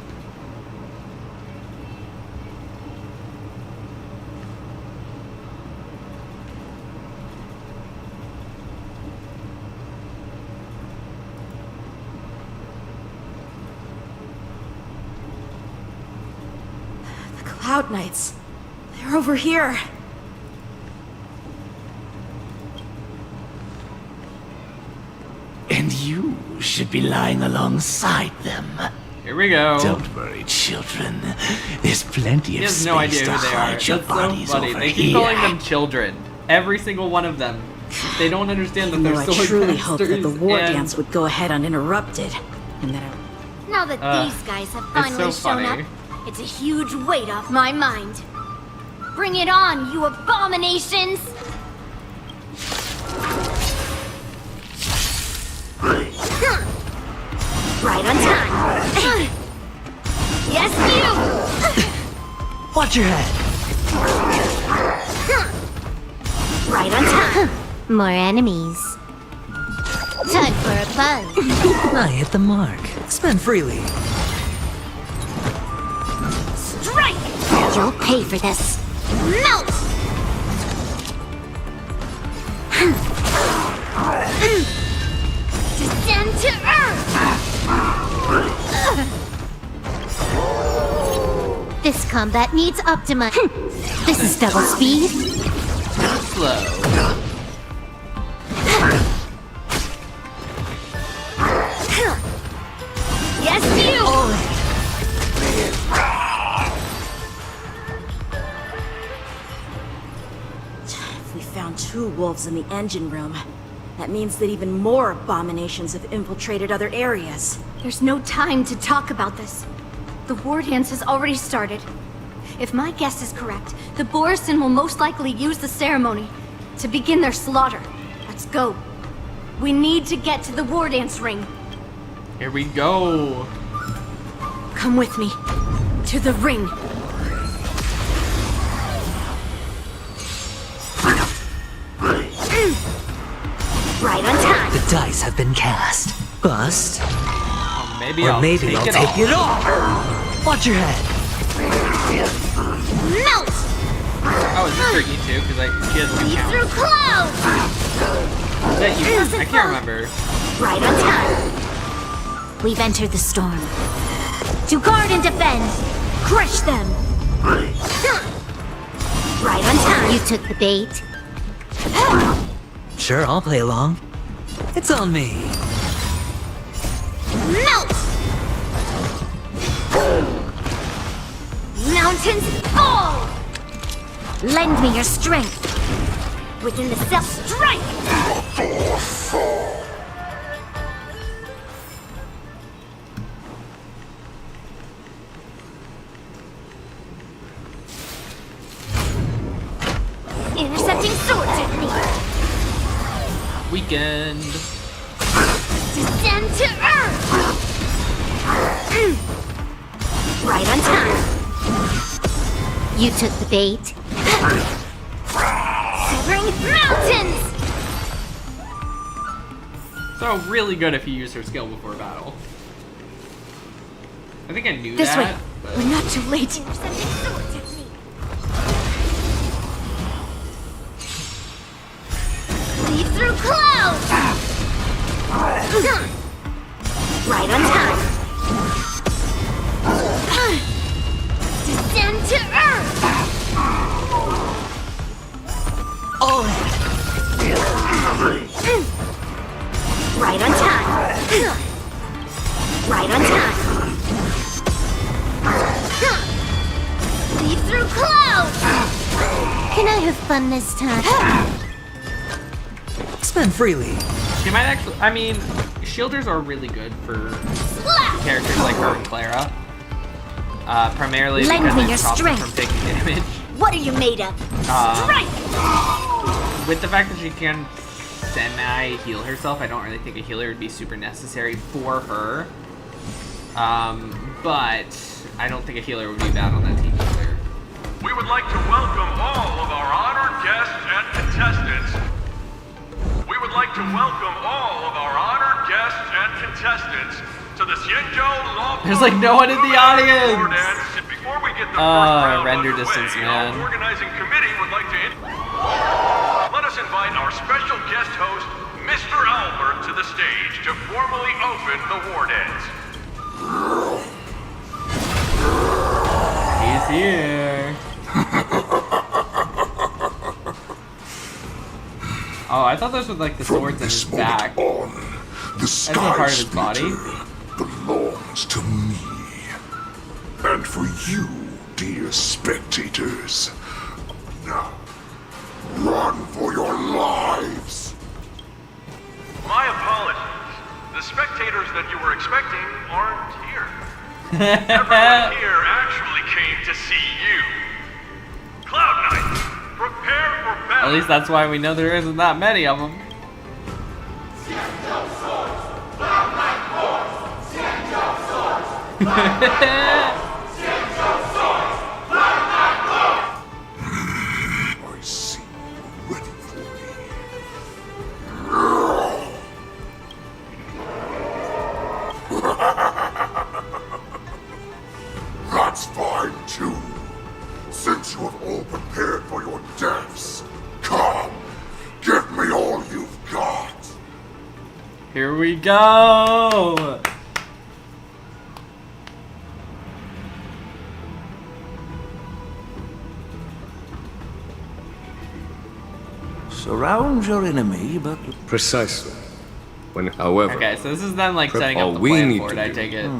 The Cloud Knights. They're over here. And you should be lying alongside them. Here we go. Don't worry, children. There's plenty He of has space no idea to who they are. hide That's your so bodies funny. over They keep here. calling them children. Every single one of them. They don't understand that Even they're though I sword truly hoped that the masters war and- dance would go ahead uninterrupted, and that I... Now that these guys have it's finally so shown funny. up, it's a huge weight off my mind. Bring it on, you abominations! Right on time. Yes, you! Watch your head. Right on time. More enemies. Time for a buzz. I hit the mark. Spend freely. Strike! You'll pay for this. Melt! Descend to earth! This combat needs Optima. This is double speed. Slow. Yes, you! If we found 2 wolves in the engine room, that means that even more abominations have infiltrated other areas. There's no time to talk about this. The war dance has already started. If my guess is correct, the Borisin will most likely use the ceremony to begin their slaughter. Let's go. We need to get to the war dance ring. Here we go. Come with me. To the ring. Right on time. The dice have been cast. Bust. Maybe or I'll maybe take I'll it take off. it off. Watch your head. Melt! Oh, is this for you too? Because she has two counts. Through clouds! Is that you? I can't remember. Right on time. We've entered the storm. To guard and defend. Crush them. Right on time. You took the bait. Sure, I'll play along. It's on me. Melt! Mountains fall! Lend me your strength. Within the self strike! Intercepting sword technique! Weekend. Descend to earth! Right on time! You took the bait. Severing mountains! So really good if you use her skill before battle. I think I knew This that. way. But... We're not too late. Intercepting sword technique! Leap through clouds! Right on time! Descend to earth! All in. Right on time! Right on time! Leap through clouds! Can I have fun this time? Spend freely. She might actually. I mean, shielders are really good for characters like her and Clara. Primarily Lend because me it your stops them strength. from taking damage. What are you made of? Strike! With the fact that she can semi-heal herself, I don't really think a healer would be super necessary for her. But I don't think a healer would be bad on that team either. We would like to welcome all of our honored guests and contestants. We would like to welcome all of our honored guests and contestants to the Xianzhou Law. There's like no one in the audience. Before we get the first round Render underway, distance, man. Our organizing committee would like to let us invite our special guest host, Mr. Albert, to the stage to formally open the Wardens. He's here. Oh, I thought those were like the swords in his back. The That's not part of his body. belongs to me. And for you, dear spectators, now, run for your lives. My apologies. The spectators that you were expecting aren't here. Everyone here actually came to see you. Cloud Knight, prepare for battle. At least that's why we know there isn't that many of them. I see you ready for me. That's fine too. Since you have all prepared for your deaths, come, give me all you've got. Here we go. Surround your enemy, but... Precisely. However, Okay, so this is them like prep setting all up the we plan need for it, to I do. take it.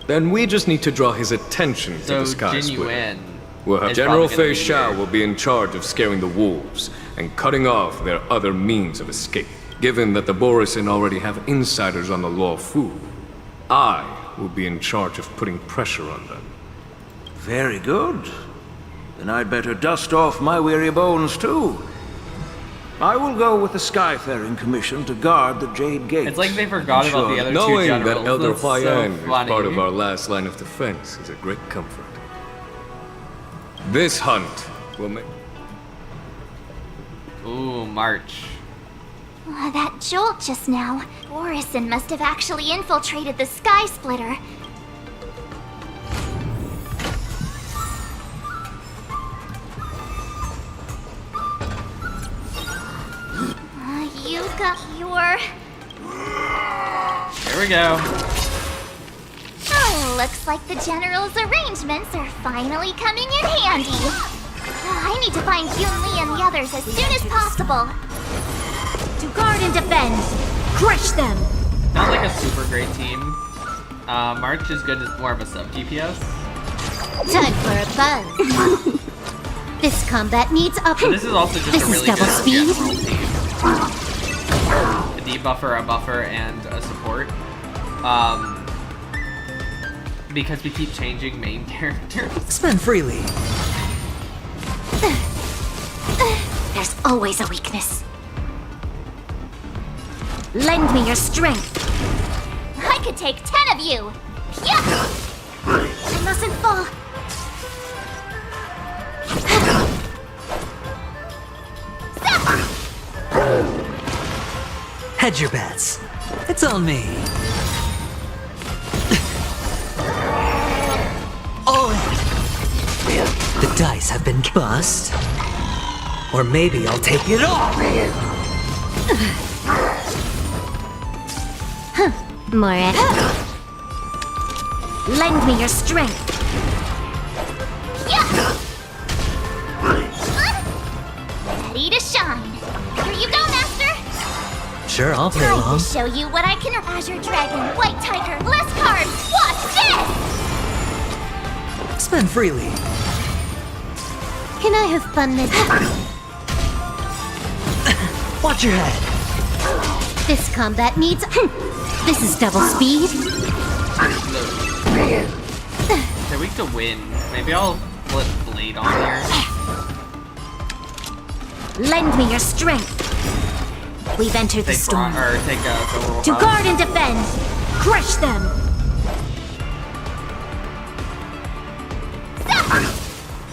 Then we just need to draw his attention So to the Sky Splitter. genuine. We'll have is General probably gonna be Feixiao here. will be in charge of scaring the wolves and cutting off their other means of escape. Given that the Borisin already have insiders on the Law Fu, I will be in charge of putting pressure on them. Very good. Then I'd better dust off my weary bones too. I will go with the Skyfaring Commission to guard the Jade Gates. It's like they forgot about the other two Knowing generals. that Elder That's so Huayan is funny. part of our last line of defense is a great comfort. This hunt will make... Ooh, March. That jolt just now. Orison must have actually infiltrated the Sky Splitter. You got your... Here we go. Oh, looks like the General's arrangements are finally coming in handy. I need to find Yunli and the others as soon as possible. To guard and defend. Crush them! Not like a super great team. March is good as more of a sub DPS. Time for a buzz. This combat needs up. But this is also just This a is really double good speed. general team. A debuffer, a buffer, and a support. Because we keep changing main characters. Spend freely. There's always a weakness. Lend me your strength. I could take 10 of you. Yeah! I mustn't fall. Hedge your bets. It's on me. All in. The dice have been bust. Or maybe I'll take it all. More. Lend me your strength. Yeah! Ready to shine. Here you go, Master. Sure, I'll play Time along. to show you what I can. Azure Dragon, White Tiger, less cards. Watch this! Spend freely. Can I have fun this? Watch your head. This combat needs. This is double speed. They're weak to wind. Maybe I'll put Blade on here. Lend me your strength. We've entered the Take storm. take Silver To House. guard and defend. Crush them.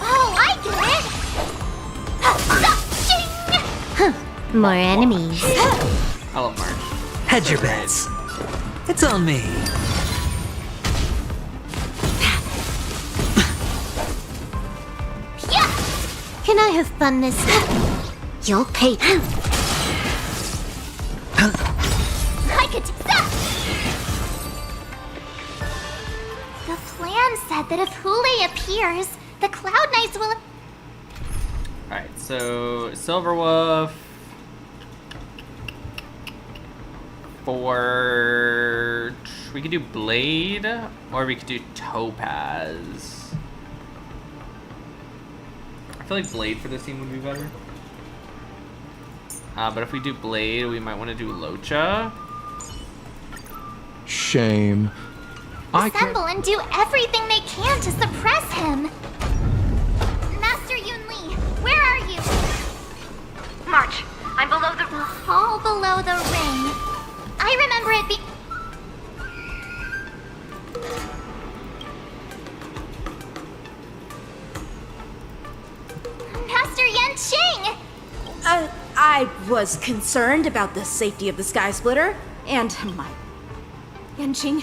Oh, I get it. More enemies. I love March. Hedge your bets. It's on me. Can I have fun this? You'll pay. I could. The plan said that if Hule appears, the Cloud Knights will. Alright, so Silverwolf for we could do Blade or we could do Topaz. I feel like Blade for this team would be better. But if we do Blade, we might want to do Locha. Shame. Assemble and do everything they can to suppress him. Master Yunli, where are you? March, I'm below the hall below the ring. I remember it be. Master Yanqing! I was concerned about the safety of the Sky Splitter, and my... Yanqing,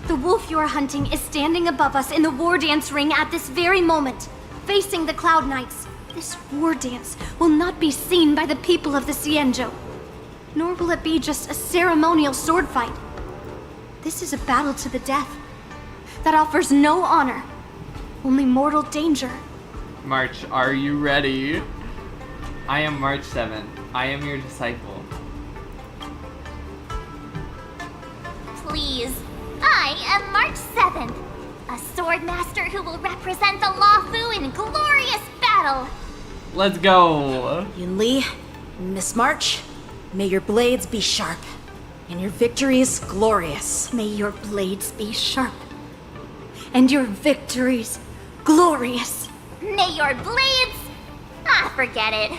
the wolf you are hunting is standing above us in the war dance ring at this very moment, facing the Cloud Knights. This war dance will not be seen by the people of the Xianzhou, nor will it be just a ceremonial sword fight. This is a battle to the death that offers no honor, only mortal danger. March, are you ready? I am March 7th. I am your disciple. Please, I am March 7th, a sword master who will represent the Luofu in glorious battle. Let's go. Yunli, Miss March, may your blades be sharp, and your victories glorious. May your blades be sharp, and your victories glorious. May your blades... Ah, forget it.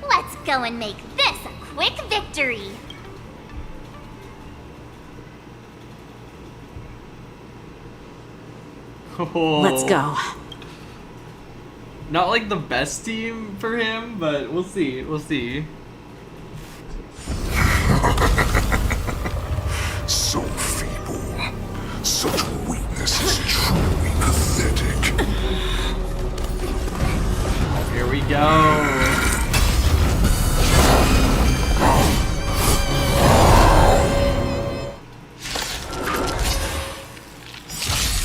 Let's go and make this a quick victory. Let's go. Not like the best team for him, but we'll see. We'll see. So feeble. Such weakness is truly pathetic. Here we go.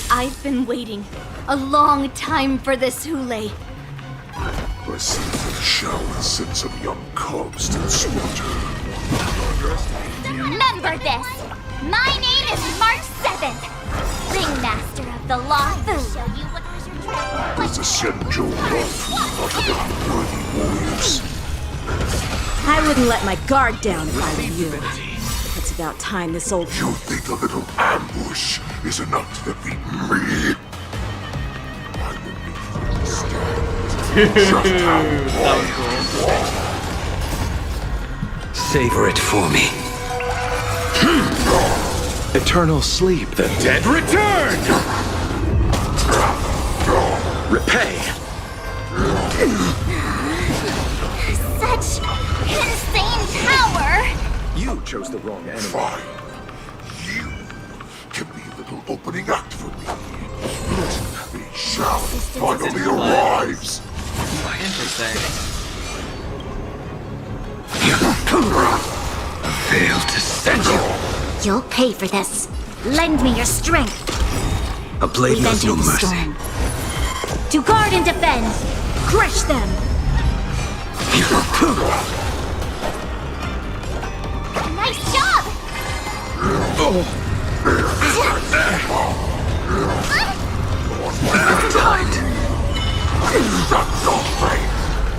I've been waiting a long time for this, Hule. I see Feixiao and sent some young cubs to the slaughter. Remember this! My name is March 7th, Ringmaster of the Law Fu. Show you what Azure Dragon It's a Senjo not enough worthy warriors. I wouldn't let my guard down if I were you. It's about time this old... You think a little ambush is enough to defeat me? I will make you understand just how Savor it for me. Eternal sleep. The dead return! Repay. Such insane power! You chose the wrong enemy. Fine. You can be a little opening act for me. Feixiao finally arrives. Interesting. Failed to send you. You'll pay for this. Lend me your strength. A blade We've knows no entered the mercy. storm. To guard and defend. Crush them. Nice job!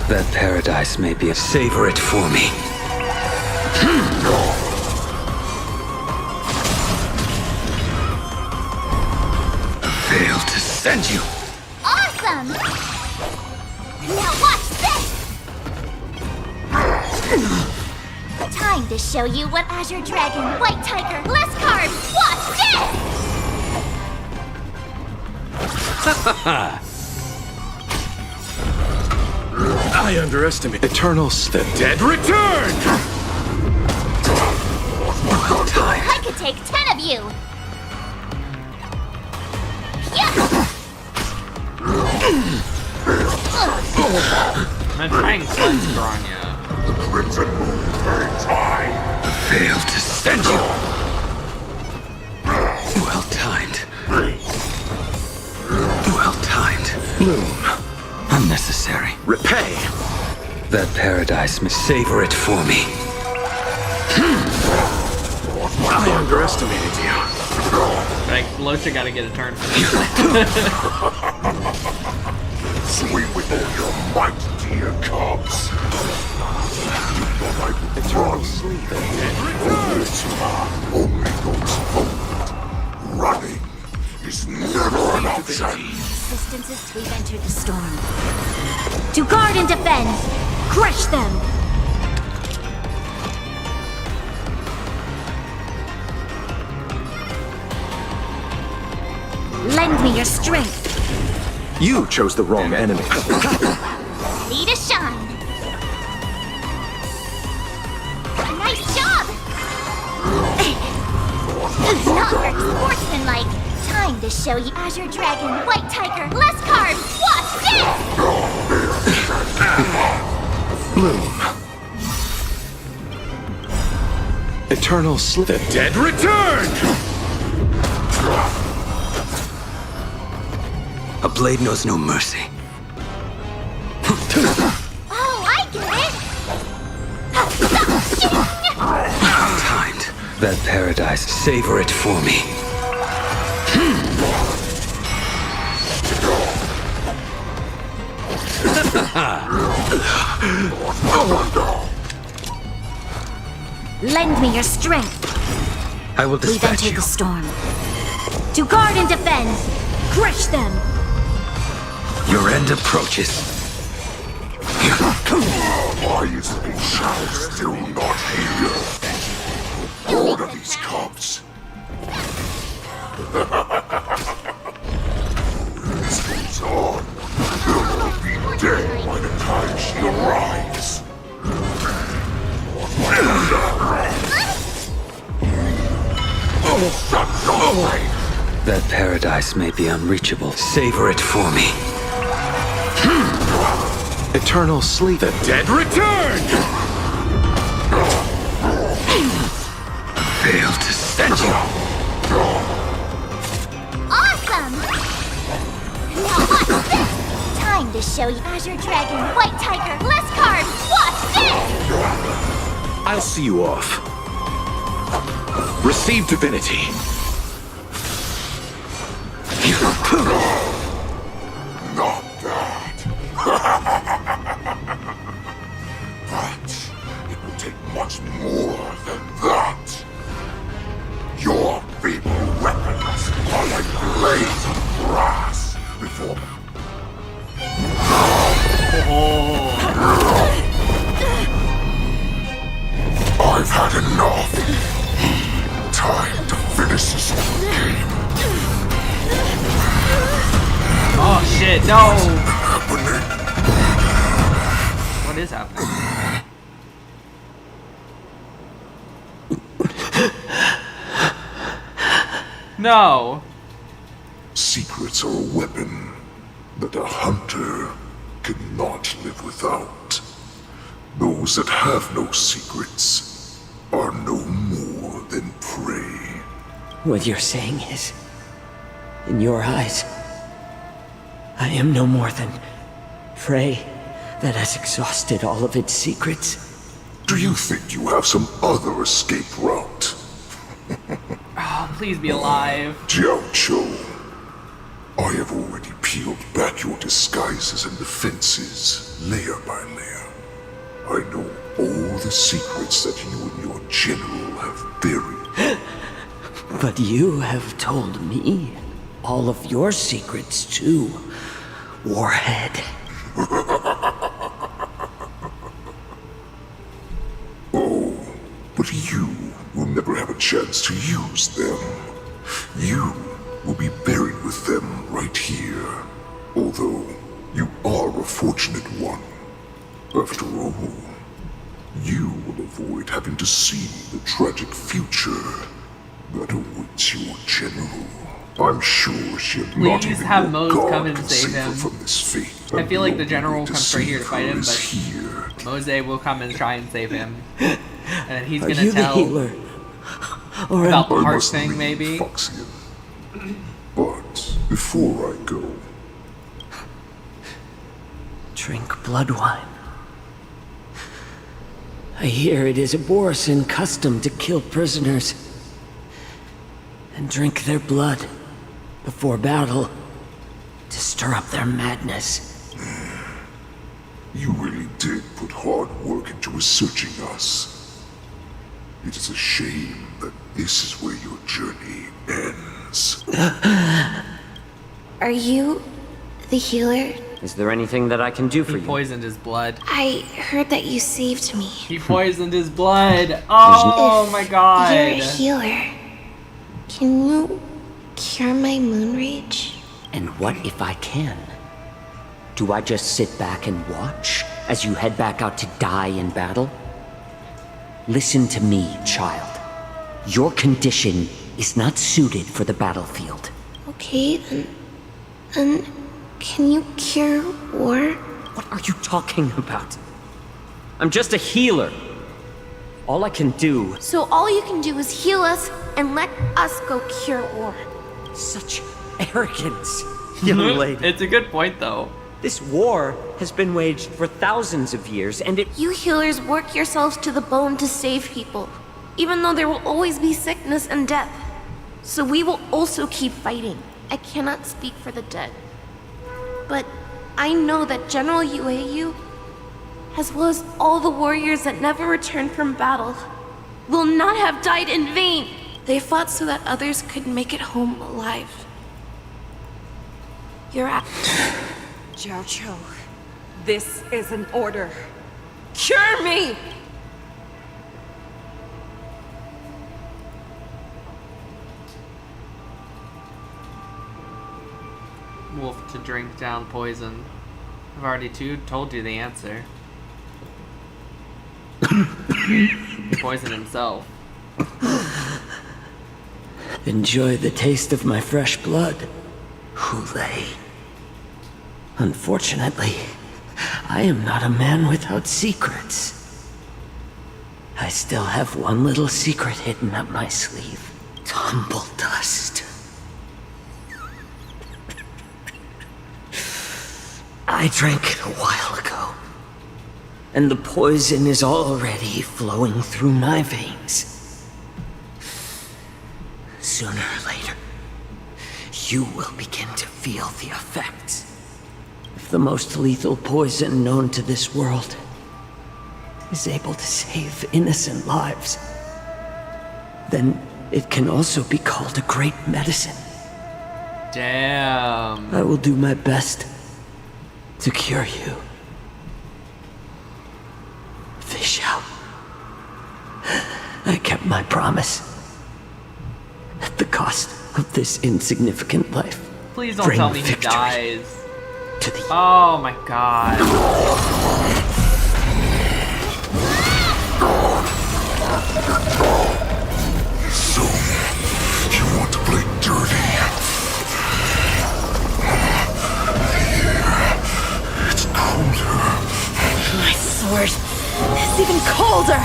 That paradise may be a savor it for me. Failed to send you. Awesome! Now watch this! Time to show you what Azure Dragon, White Tiger, less carbs! Watch I underestimate the dead return! Well this! timed. I could take 10 of you! Yeah! I'm trying Cleanser on you. Crimson Moon burns high. Failed to send you. Well timed. Well timed. Bloom. Unnecessary. Repay. That paradise may savor it for me. I underestimated you. Like, Locha gotta get a turn. Swing with all your might, dear cubs. Eternal sleep. Only goes forward. Running is never an option. Resistance is we've entered the storm. To guard and defend. Crush them. Lend me your strength. You chose the wrong enemy. Ready to shine! Nice job! Not very sportsmanlike. Time to show you Azure Dragon, White Tiger, less carbs! Watch this! Bloom. Eternal sleep. The dead return! A blade knows no mercy. Oh, I get it! Timed. That paradise. Savor it for me. Lend me your strength. I will We've dispatch entered you. the storm. To guard and defend. Crush them. Your end approaches. Why is Feixiao still not here? Order these cops. This goes on. They'll all be dead by the time she arrives. That paradise may be unreachable. Savor it for me. Eternal sleep. The dead return! Failed to send you. Awesome! Now watch this! Time to show you Azure Dragon, White Tiger, less carbs! Watch this! I'll see you off. Receive divinity. Not bad. But it will take much more than that. Your feeble weapons are like blades of grass before I've had enough. Time to finish this game. Oh shit, no! What is happening? No! Secrets are a weapon that a hunter cannot live without. Those that have no secrets are no more than prey. What you're saying is, in your eyes, I am no more than prey that has exhausted all of its secrets. Do you think you have some other escape route? Oh, please be alive. Jiao-Cho, I have already peeled back your disguises and defenses, layer by layer. I know all the secrets that you and your general have buried. But you have told me all of your secrets too, Warhead. Oh, but you will never have a chance to use them. You will be buried with them right here. Although, you are a fortunate one. After all, you will avoid having to see the tragic future that awaits your general. I'm sure she'll not Please even have your Mose God come and can save her him. from this fate. I feel like the And general to comes right here to save fight her him, is but here. Mose will come and try and save him. And he's Are gonna you tell the healer? Or about the I heart must thing, leave, maybe? Foxian. But before I go, drink blood wine. I hear it is a Borisin custom to kill prisoners and drink their blood before battle to stir up their madness. you really did put hard work into researching us. It is a shame that this is where your journey ends. Are you the healer? Is there anything that I can do for He you? poisoned his blood. I heard that you saved me. He poisoned his blood. Oh If my god. You're a healer. Can you cure my moon rage? And what if I can? Do I just sit back and watch as you head back out to die in battle? Listen to me, child. Your condition is not suited for the battlefield. Okay, then can you cure war? What are you talking about? I'm just a healer. All I can do... So all you can do is heal us and let us go cure war. Such arrogance, young lady. It's a good point, though. This war has been waged for thousands of years, and it... You healers work yourselves to the bone to save people, even though there will always be sickness and death. So we will also keep fighting. I cannot speak for the dead. But I know that General Yueyu, as well as all the warriors that never returned from battle, will not have died in vain. They fought so that others could make it home alive. You're Jiao-Cho, this is an order. Cure me! Wolf to drink down poison. I've already told you the answer. Poison himself. Enjoy the taste of my fresh blood, Hule. Unfortunately, I am not a man without secrets. I still have one little secret hidden up my sleeve. Tumble dust. I drank it a while ago, and the poison is already flowing through my veins. Sooner or later, you will begin to feel the effects. If the most lethal poison known to this world is able to save innocent lives, then it can also be called a great medicine. Damn. I will do my best to cure you. Feixiao. I kept my promise. At the cost of this insignificant life. Please don't Bring tell me he victory dies. to the... Oh my god. So, you want to play dirty? Here, it's colder. My sword is even colder!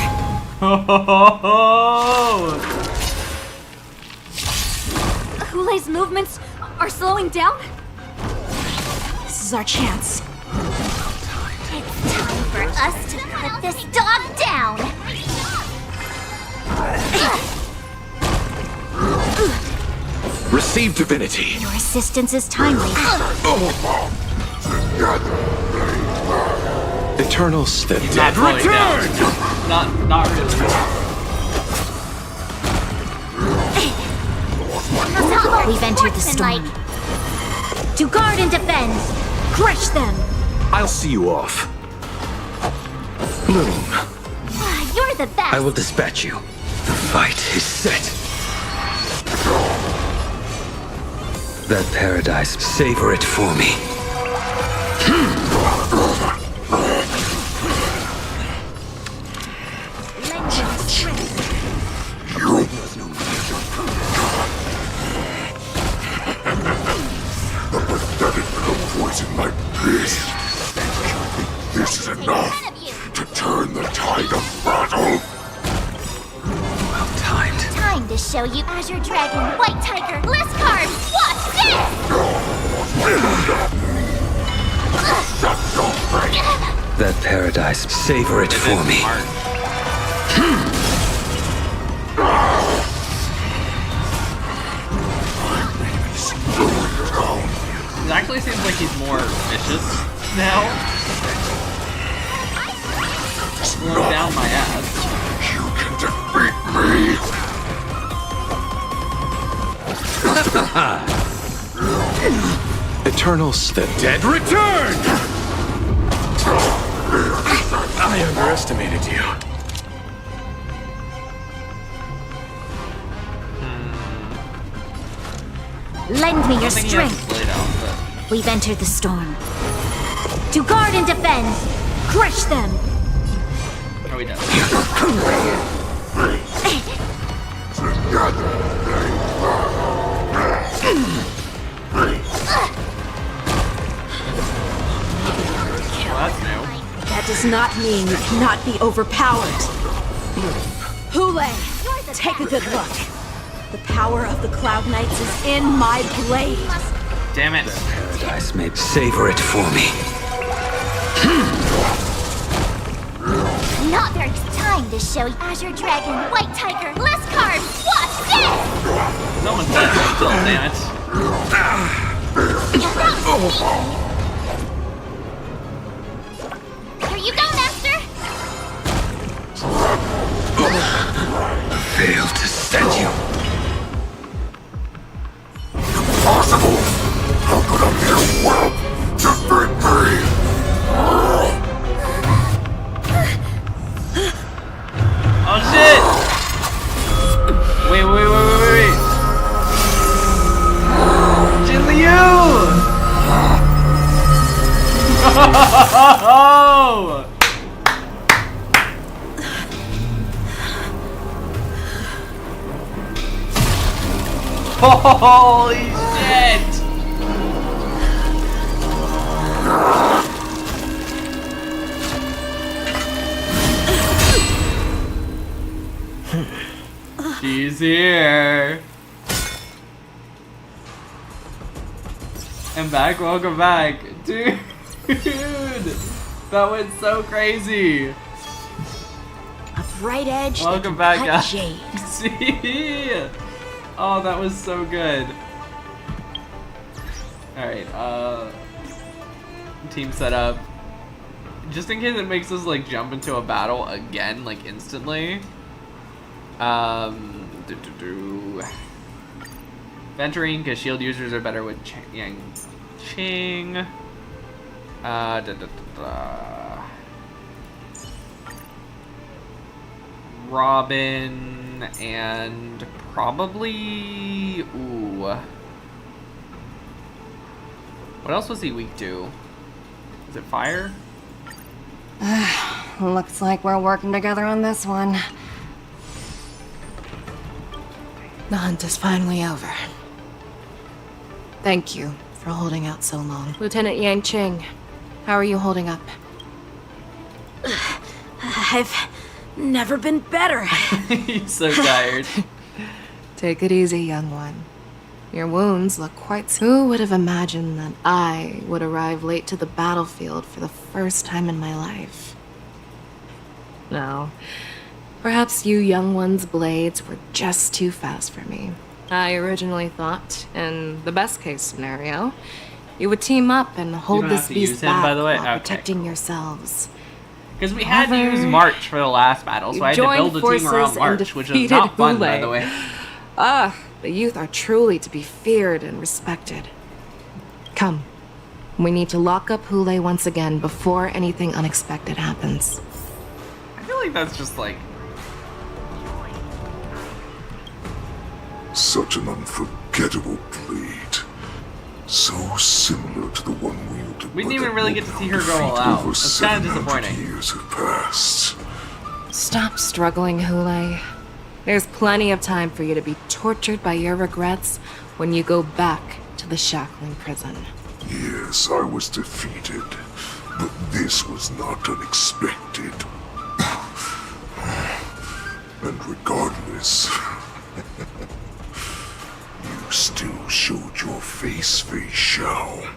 Hule's movements are slowing down? This is our chance. It's time for us to put this dog down! Receive divinity. Your assistance is timely. Eternals, the He's dead not slowing return! down. Not really. We've entered the storm. To guard and defend! Crush them! I'll see you off. Bloom, You're the best! I will dispatch you. The fight is set. That paradise, savor it for me. a pathetic little poison like this. This is enough to turn the tide of battle. Well timed. Time to show you Azure Dragon, White Tiger, Liscard! What's That paradise, savor it for me. It actually seems like he's more vicious now. Slowing down my ass. You can defeat me. Eternals, the dead return! I underestimated you. Lend me your strength. We've entered the storm. To guard and defend! Crush them! Oh, he does. Well, that's new. That does not mean you cannot be overpowered. Hule, take a good look. The power of the Cloud Knights is in my blade. Damn it. Paradise may savor it for me. Not very time to show you Azure Dragon, White Tiger, Liscard! What's this? No one's dead still, damn it. Here you go, Master! Failed to send you. Impossible! How could a mere whelp defeat me? Holy shit! She's here. And back, welcome back. Dude, that went so crazy. A bright edge. Welcome back, cut guys. jade. See? Oh, that was so good. Alright, team setup. Just in case it makes us like jump into a battle again, like instantly. Venturing, because shield users are better with Yang Ching. Robin and probably what else was he weak to? Is it fire? Looks like we're working together on this one. The hunt is finally over. Thank you for holding out so long. Lieutenant Yang Ching, how are you holding up? I've never been better. He's so tired. Take it easy, young one. Your wounds look quite... Who would have imagined that I would arrive late to the battlefield for the first time in my life? No. Perhaps you young one's blades were just too fast for me. I originally thought, in the best case scenario, you would team up and hold this beast back by the way? while Okay. protecting yourselves. Because we had to use March for the last battle, so I had to build a team around March, which was not fun, by the way. The youth are truly to be feared and respected. Come. We need to lock up Hule once again before anything unexpected happens. I feel like that's just like... Such an unforgettable blade. So similar to the one wielded. We didn't even really get to see her go all out. It's kind of disappointing. Years have passed. Stop struggling, Hule. There's plenty of time for you to be tortured by your regrets when you go back to the shackling prison. Yes, I was defeated, but this was not unexpected. And regardless, you still showed your face, Feixiao.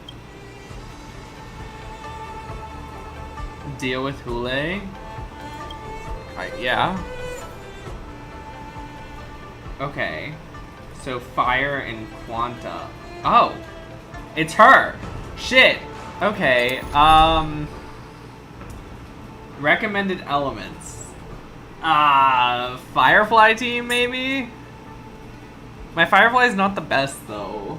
Deal with Hule? Yeah. Okay. So fire and Quanta. Oh! It's her! Shit! Okay, recommended elements. Firefly team, maybe? My Firefly is not the best, though.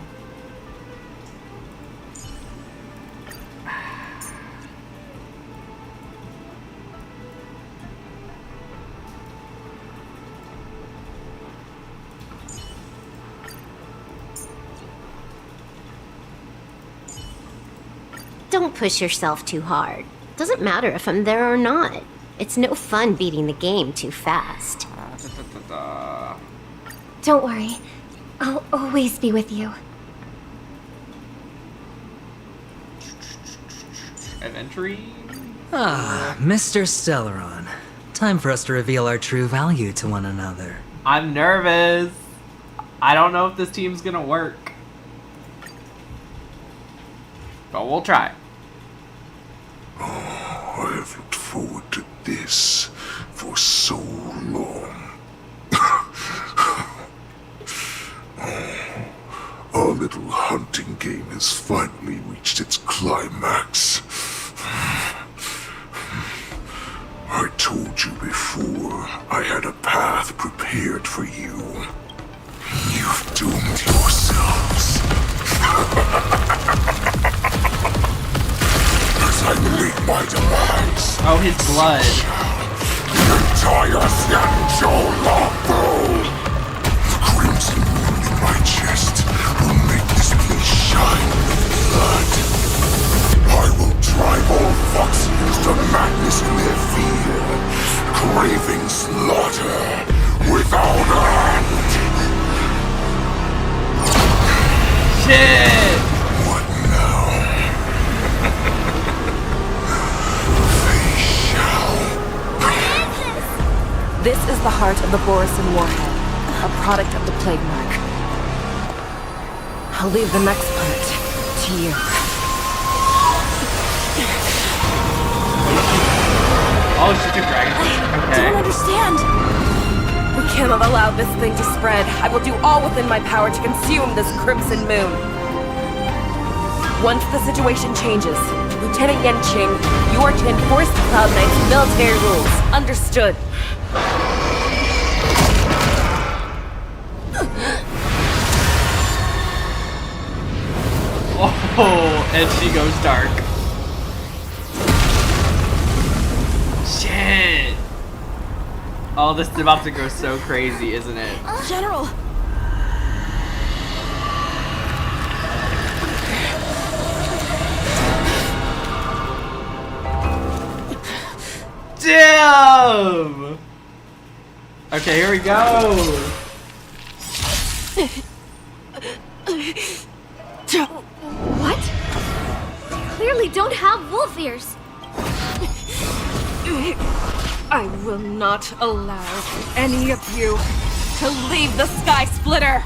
Don't push yourself too hard. Doesn't matter if I'm there or not. It's no fun beating the game too fast. Don't worry. I'll always be with you. Inventory? Ah, Mr. Stellaron. Time for us to reveal our true value to one another. I'm nervous. I don't know if this team's gonna work. But we'll try. Oh, I have looked forward to this for so long. Our little hunting game has finally reached its climax. I told you before, I had a path prepared for you. You've doomed yourselves. As I await my demise. Oh, his blood. The entire Xianzhou longbow. The crimson wound in my chest will make this place shine with blood. I will drive all foxes This is the heart of the Borisin warhead, a product of the plague mark. I'll leave the next part to you. Oh, she took dragon. Okay. I don't understand. We cannot allow this thing to spread. I will do all within my power to consume this crimson moon. Once the situation changes, Lieutenant Yanqing, you are to enforce the Cloud Knight's military rules. Understood. Oh, and she goes dark. Shit! Oh, this is about to go so crazy, isn't it? General! Damn! Okay, here we go! What? They clearly don't have wolf ears. I will not allow any of you to leave the Sky Splitter!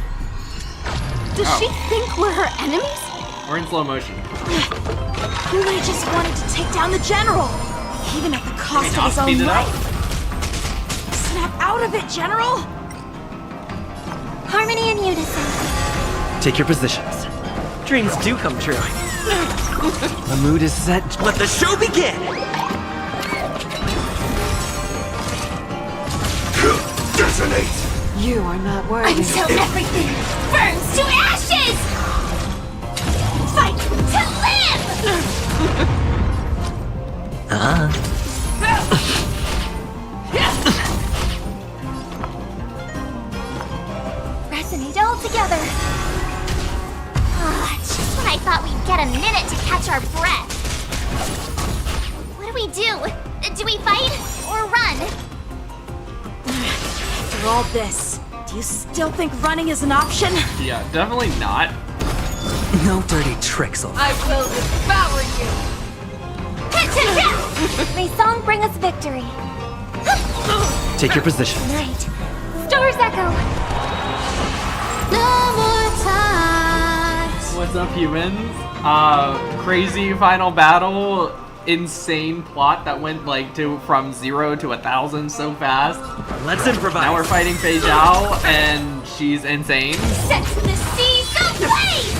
Does she think we're her enemies? We're in slow motion. Yuli just wanted to take down the general, even at the cost of his own life. Snap out of it, General! Harmony and unison. Take your positions. Dreams do come true. The mood is set. Let the show begin! Detonate! You are not worthy. Until everything burns to ashes! Fight to live! Resonate all together. Just when I thought we'd get a minute to catch our breath. What do we do? Do we fight or run? After all this, do you still think running is an option? Yeah, definitely not. No dirty tricks, I will devour you! May song bring us victory. Take your positions. Night. Stars echo. No more times. What's up, humans? Crazy final battle. Insane plot that went like from 0 to 1,000 so fast. Let's improvise. Now we're fighting Feixiao, and she's insane. Set the seas ablaze!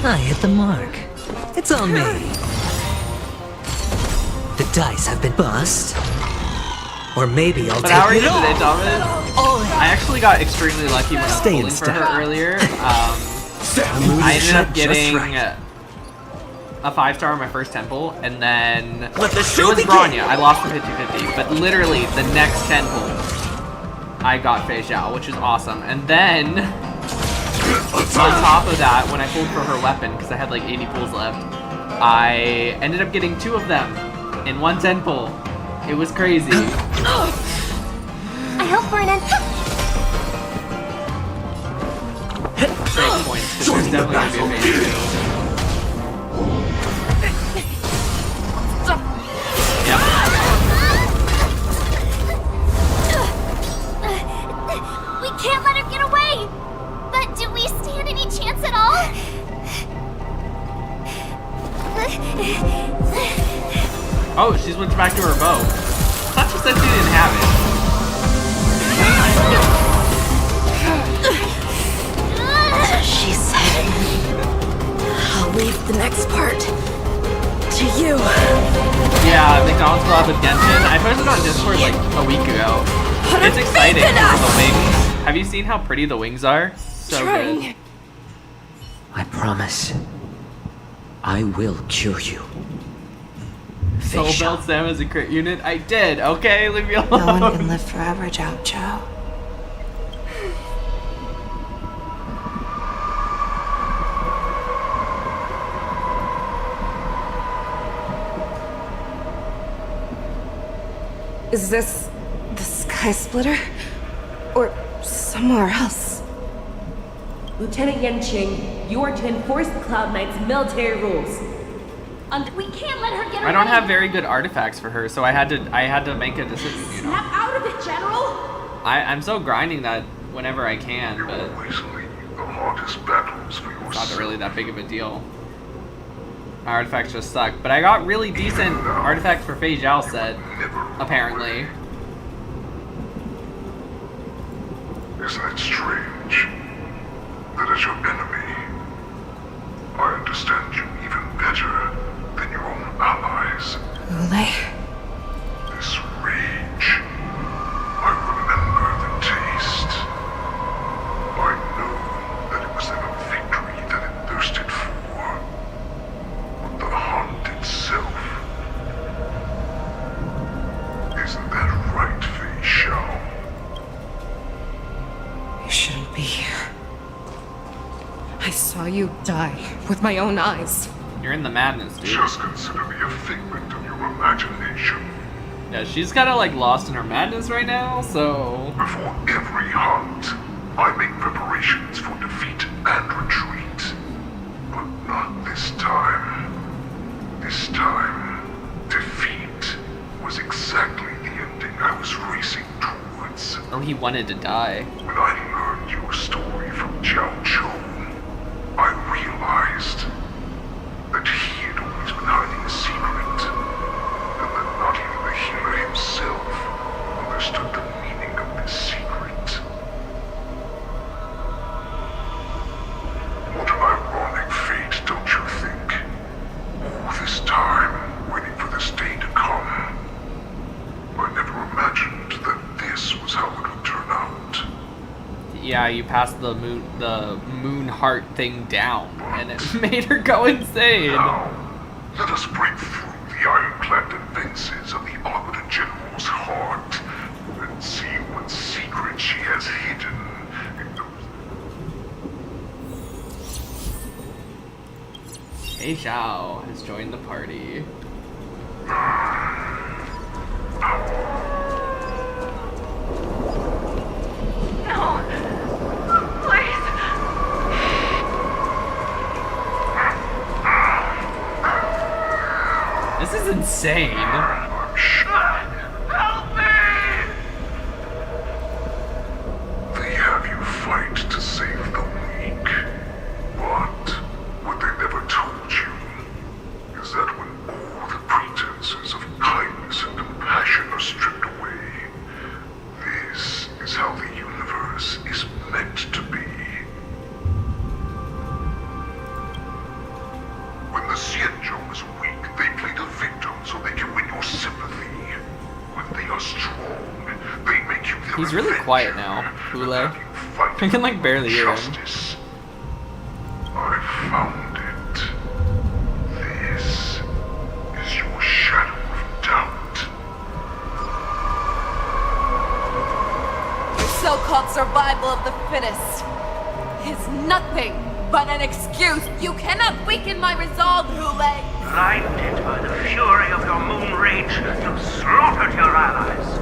I hit the mark. It's on me. The dice have been bust. Or maybe I'll But take how are you it all. today, Thomas? I actually got extremely lucky when I was Stay in pulling for step. her earlier. I ended up getting a 5-star on my first temple, and then Let the it show was begin. Bronya. I lost the 50-50, but literally the next temple, I got Feixiao, which is awesome. And then on top of that, when I pulled for her weapon, because I had like 80 pulls left, I ended up getting 2 of them in one temple. It was crazy. I hope for an end. Straight points, 'cause there's definitely gonna be a phase 2. Yep. We can't let her get away! But do we stand any chance at all? Oh, she switched back to her bow. I thought she said she didn't have it. She said, I'll leave the next part to you. Yeah, McDonald's Club with Genshin. I posted on Discord like a week ago. It's exciting because of the wings. Have you seen how pretty the wings are? So good. I promise. I will cure you. Soul Belt Sam as a crit unit? I did. Okay, leave me alone. No one can live forever, Zhao Zhao. Is this the Sky Splitter? Or somewhere else? Lieutenant Yanqing, you are to enforce the Cloud Knight's military rules. We can't let her get away. I don't have very good artifacts for her, so I had to make a decision, you know. Snap out of it, General! I'm still grinding that whenever I can, but The hardest battles for it's not really that big of a deal. My artifacts just suck, but I got really decent artifacts for Feixiao set, apparently. Isn't it strange that as your enemy, I understand you even better than your own allies? This rage, I remember the taste. I know that it was never victory that it thirsted for, but the hunt itself. Isn't that right, Feixiao? You shouldn't be here. I saw you die with my own eyes. You're in the madness, dude. Just consider me a figment of your imagination. Yeah, she's kind of like lost in her madness right now, so... Before every hunt, I make preparations for defeat and retreat. But not this time. This time, defeat was exactly the ending I was racing towards. Oh, he wanted to die. When I learned your story from Jiao Chou, I realized that he had always been hiding a secret, and that not even the healer himself understood the meaning of this secret. What an ironic fate, don't you think? All this time, waiting for this day to come. I never imagined that this was how it would turn out. Yeah, you passed the moon heart thing down, and it made her go insane. Now, let us break through the ironclad defenses of the Arbiter General's heart and see what secret she has hidden in those... Feixiao has joined the party. This is insane. Help me! They have you fight to save the weak. But what they never told you is that when all the pretenses of kindness and compassion are stripped away, this is how the universe is meant to be. When the Xianzhou is weak, they play the victim so they can win your sympathy. When they are strong, they make you their He's really quiet now, Hule. I can like barely hear him. justice. I found it. This is your shadow of doubt. Your so-called survival of the fittest is nothing but an excuse. You cannot weaken my resolve, Hule. Blinded by the fury of your moon rage, you slaughtered your allies.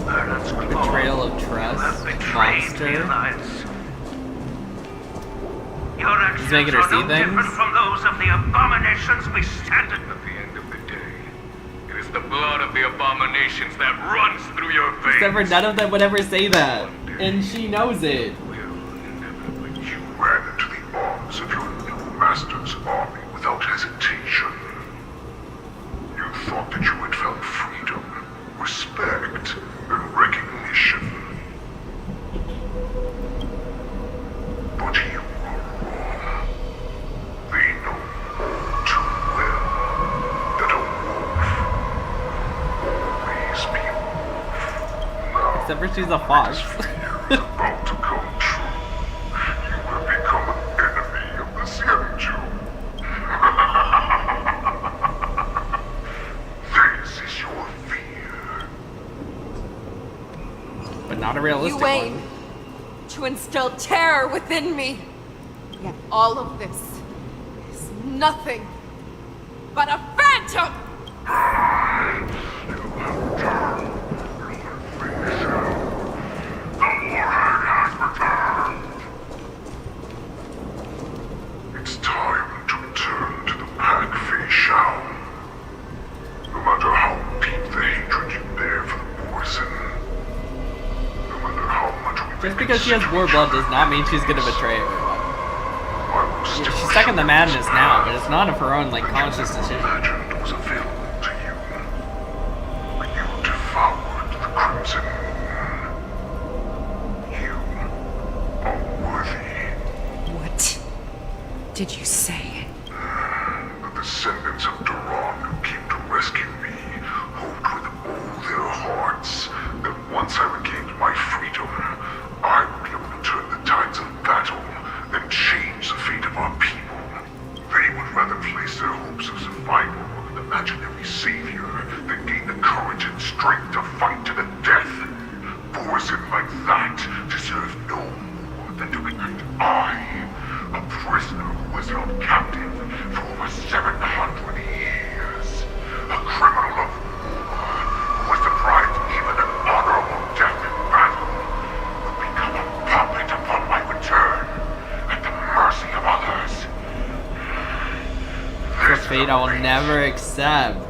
Merlin's claw, Betrayal of you trust. have betrayed Monster. the alliance. Your He's making actions her are see no different things. from those of the abominations we stand at. At the end of the day, it is the blood of the abominations that runs through your veins. Except for none of them would ever say that. And she knows it. You ran into the arms of your new master's army without hesitation. You thought that you had found freedom, respect, and recognition. But you were wrong. They know all too well that a wolf always be a wolf. Except for she's a fox. About to come true. You have become an enemy of the Xianzhou. This is your fear. But not a realistic You aim one. to instill terror within me. Yet all of this is nothing but a phantom! It's time to return to the pack, Feixiao. because she has war blood does not mean she's gonna betray everyone. Yeah, she's stuck in the madness now, but it's not of her own, like, conscious decision. Was available to you. You devoured the Crimson Moon. You are worthy. What did you say? The descendants of Duran who came to rescue me hoped with all their hearts that once I regained my freedom, I would be able to turn the tides of battle and change the fate of our people. They would rather place their hopes of survival on an imaginary savior than gain the courage and strength to fight to the death. Borson like that deserve no more than to remain I, a prisoner who was held captive for over 700 years. A criminal of war who was deprived even an honorable death in battle, would become a puppet upon my return at the mercy of others. It's a fate I will never accept.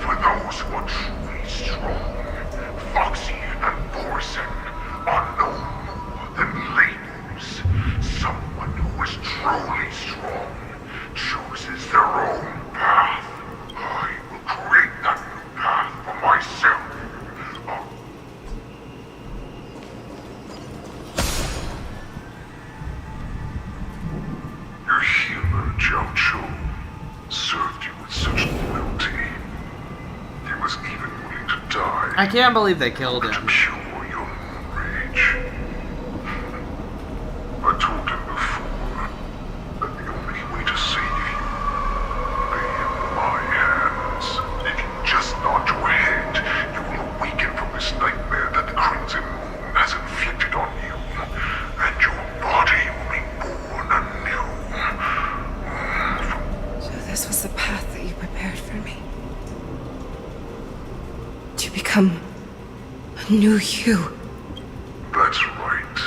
For those who are truly strong, Foxy and Borson are no more than labels. Someone who is truly strong chooses their own path. I will create that new path for myself. Your healer, Jiao Chu, served you with such loyalty. He was even willing to die. I can't believe they killed him. To cure your rage. I told him before that the only way to save you lay in my hands. If you just nod your head, you will awaken from this nightmare that the Crimson Moon has inflicted on you, and your body will be born anew. So this was the path that you prepared for me. To become a new you. That's right.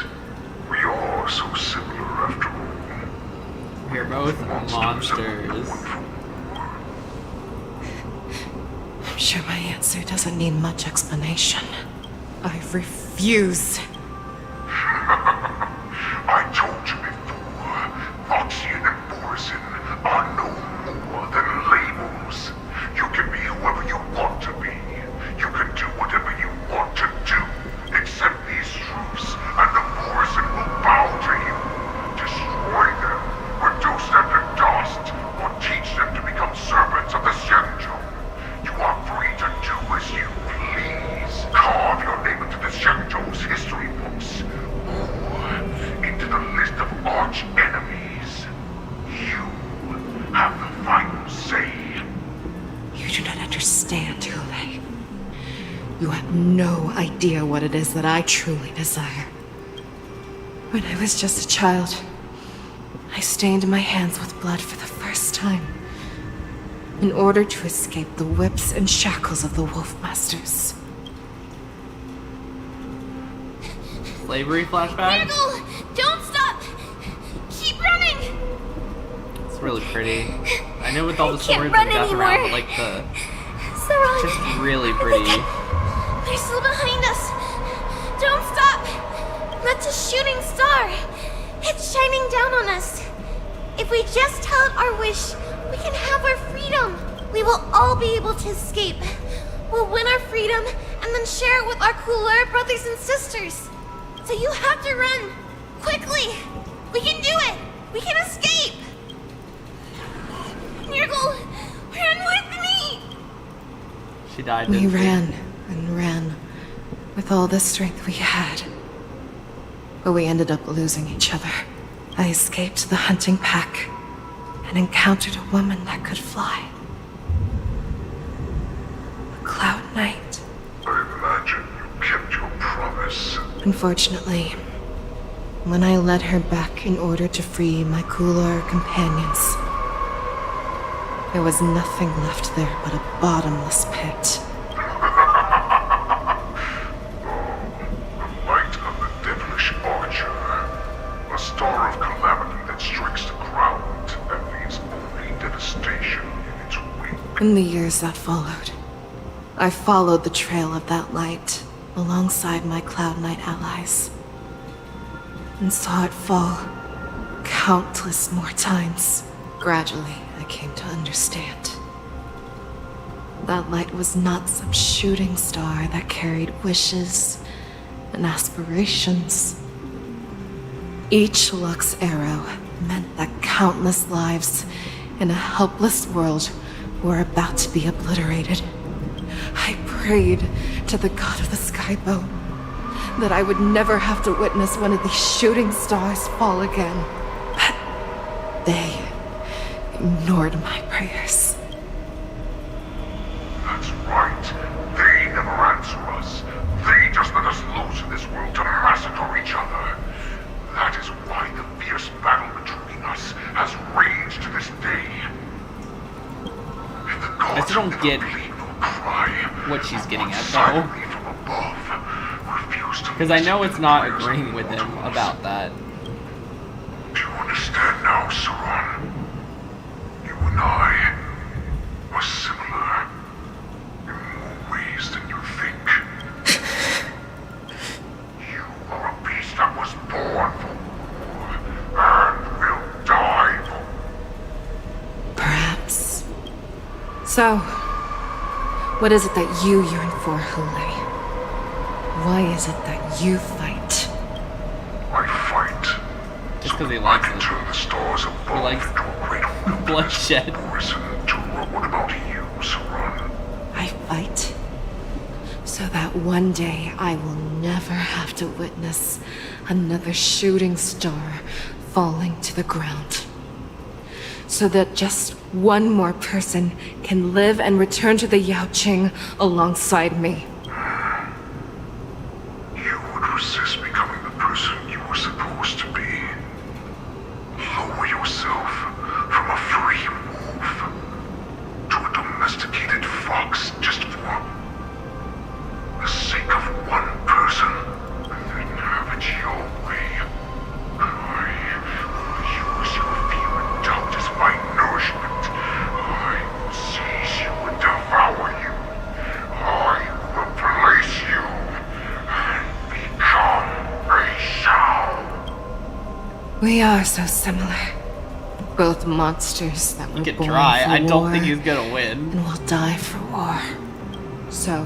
We are so similar after all. We're both monsters. I'm sure my answer doesn't need much explanation. I refuse. I told you before, Foxian and Borson are no more than labels. You can be whoever you want to be. You can do whatever you want to do. Accept these truths, and the Borson will bow to you. Destroy them, reduce them to dust, or teach them to become servants of the Xianzhou. You are free to do as you please. Carve your name into the Xianzhou's history books, or into the list of arch enemies. You have the final say. You do not understand, Hule. You have no idea what it is that I truly desire. When I was just a child, I stained my hands with blood for the first time, in order to escape the whips and shackles of the Wolf Masters. Slavery flashback? Virgil, don't stop! Keep running! It's really pretty. I know with all the can't swords run and death anymore. around, but like the... Sarah, just really pretty. they're still behind us. Don't stop! That's a shooting star. It's shining down on us. If we just tell it our wish, we can have our freedom. We will all be able to escape. We'll win our freedom and then share it with our cooler brothers and sisters. So you have to run. Quickly! We can do it! We can escape! Nurgle, run with me! She died, We didn't she? ran and ran with all the strength we had. But we ended up losing each other. I escaped the hunting pack and encountered a woman that could fly. A Cloud Knight. I imagine you kept your promise. Unfortunately, when I led her back in order to free my Kulor companions, there was nothing left there but a bottomless pit. Light of the devilish archer. A star of calamity that strikes the ground and leaves only devastation in its wake. In the years that followed, I followed the trail of that light alongside my Cloud Knight allies. and saw it fall countless more times. Gradually, I came to understand. That light was not some shooting star that carried wishes and aspirations. Each Lux arrow meant that countless lives in a helpless world were about to be obliterated. I prayed to the god of the skybow that I would never have to witness one of these shooting stars fall again. But they ignored my prayers. That's right. They never answer us. They just let us loose in this world to massacre each other. That is why the fierce battle between us has raged to this day. And the I gods still don't get what she's getting at, though. Because I know it's not agreeing with him about that. Do you understand now, Saran? You and I are similar in more ways than you think. You are a beast that was born for war and will die for war. Perhaps. So, what is it that you yearn for, Hule? Why is it that you fight? I fight. Just because he likes it. Turn the stars above He likes into a great bloodshed. Listen to what about you, Saran? I fight so that one day I will never have to witness another shooting star falling to the ground. So that just one more person can live and return to the Yaoqing alongside me. You would resist becoming the person you were supposed to be. Lower yourself from a free wolf to a domesticated fox just for the sake of one person, and then have it your way. I will use your fear and doubt as my nourishment. I will seize you and devour you. I will replace you and become Feixiao. We are so similar. Both monsters that were born Dry. for I don't war think he's gonna win. and will die for war. So,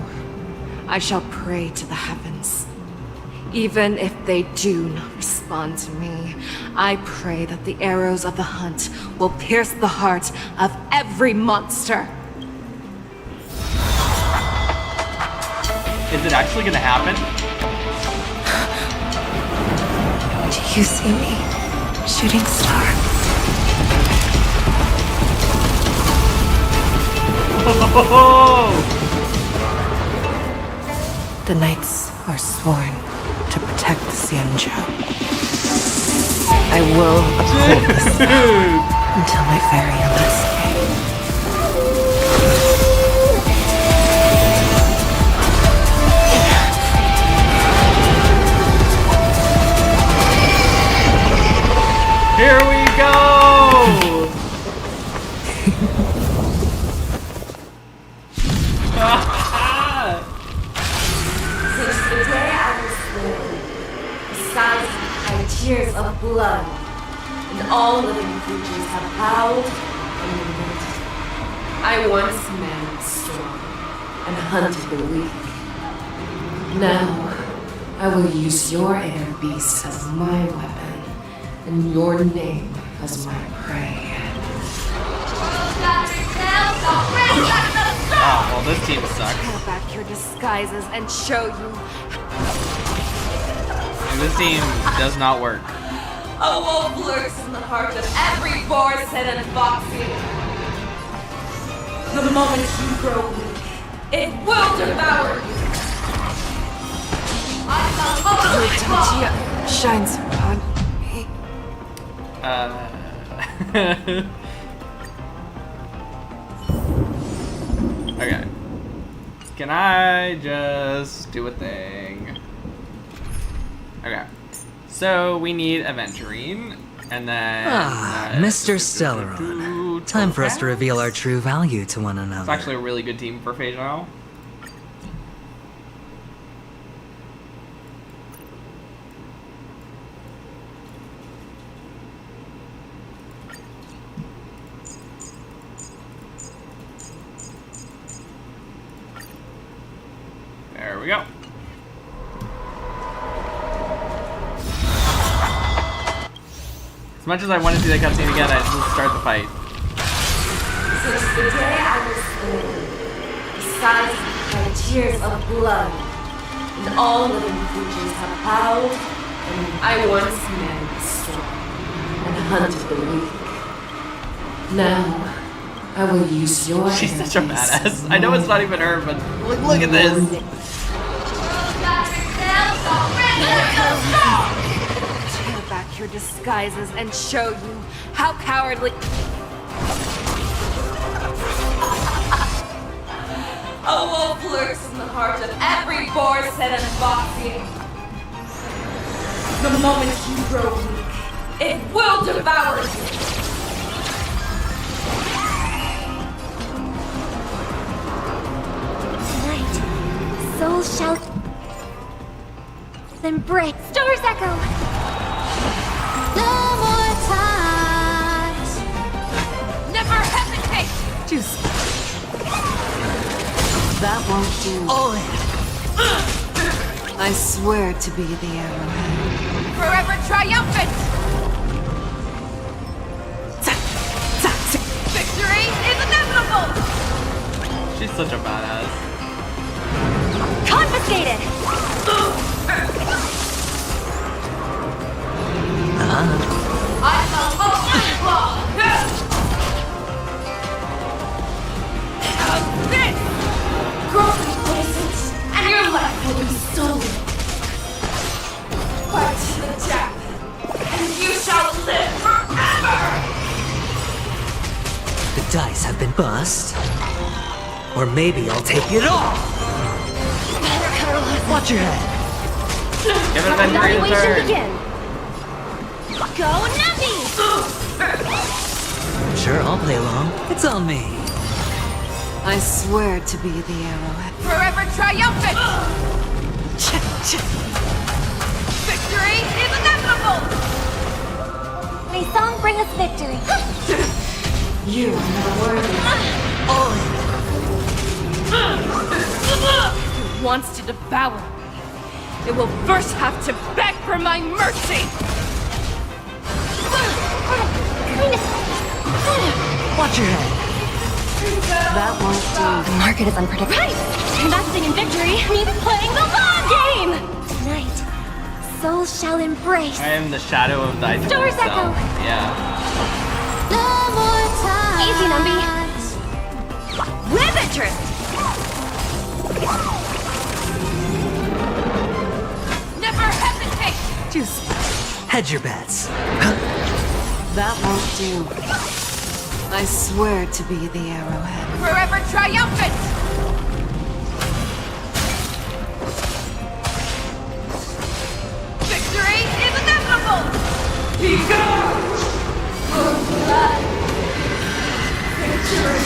I shall pray to the heavens. Even if they do not respond to me, I pray that the arrows of the hunt will pierce the heart of every monster. Is it actually gonna happen? Do you see me, shooting star? The knights are sworn to protect the Xianzhou. I will uphold this vow until my very last Here we go! Since the day I was born, the skies have cried tears of blood, and all living creatures have bowed and revolted. I once man strong and hunted the weak. Now, I will use your air beast as my weapon, and your name as my prey. Oh, well, this team sucks. Peel back your disguises and show you. This team does not work. A wolf lurks in the heart of every Borson and Foxy. The moment you grow weak, it will devour you. Your Tanjia shines upon me. Okay. Can I just do a thing? Okay. So we need Aventurine, and then... Mr. Stellaron. Time for us to reveal our true value to one another. It's actually a really good team for Feixiao. we go. As much as I want to see that cutscene again, I just start the fight. Since the day I was born, the skies have shed tears of blood, and all living creatures have howled, and I once commanded the strong, and hunted the weak. Now, I will use your She's such a badass. I know it's not even her, but look at this. Tear back your disguises and show you how cowardly. A wolf lurks in the heart of every Borson and Foxy. The moment you grow weak, it will devour you. Tonight, soul shall embrace Star's Echo. No more times. Never hesitate. Juice. That won't do. All I swear to be the arrowhead. Forever triumphant! Victory is inevitable! She's such a badass. Confiscated. I shall outlaw! Have this! Broken places, and your life will be stolen. Fight to the death, and you shall live forever! The dice have been bust. Or maybe I'll take it all! Watch your head. Give it a Evaluation begin. Go Navi! Sure, I'll play along. It's on me. I swear to be the arrowhead. Forever triumphant! Victory is inevitable! May song bring us victory. You are not worthy. Who wants to devour me? It will first have to beg for my mercy! Watch your head. That won't do. The market is unpredictable. Right! Investing in victory means playing the long game! Tonight, souls shall embrace. I am the shadow of thy Star's self. Echo. Yeah. No more time. Easy, Numby. With interest! Never hesitate! Juice. Hedge your bets. That won't do. I swear to be the arrowhead. Forever triumphant! Victory is inevitable! Be gone! Victory!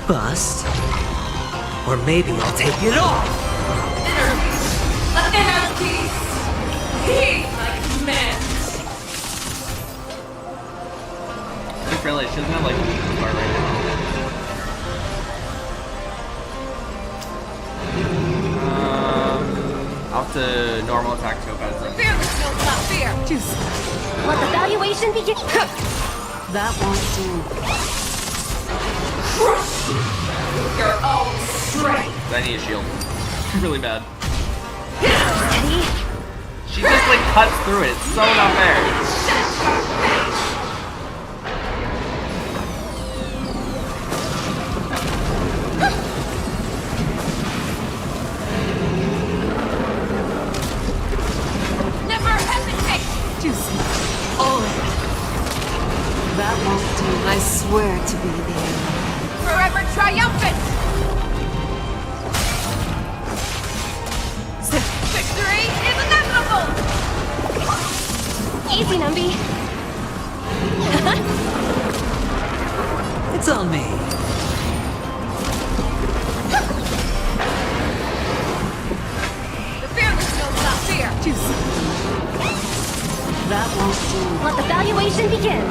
Bust. Or maybe I'll take it all! Inner peace! Heed my command! I just realized she doesn't have like a weak bar right now. I'll have to normal attack Topaz then. Fearless knows not fear! Juice. Let the valuation begin. That won't do. Crush your own strength! I need a shield. Really bad. Steady. She just like cuts through it. It's so not fair. Never hesitate! Juicy. All in. That won't do. I swear to be the arrowhead. Forever triumphant! Victory is inevitable! Easy, Numby. It's on me. The fearless knows not fear! Juicy. That won't do. Let the valuation begin.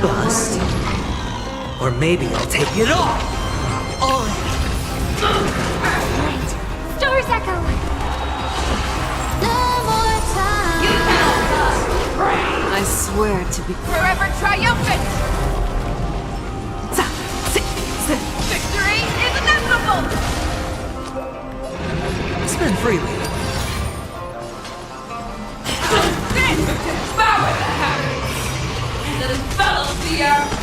bust. Or maybe I'll take it all! Right. Stars echo. No more time. You I swear to be Forever triumphant! Victory is inevitable! Spend freely. Devour the habits! And envelop the earth!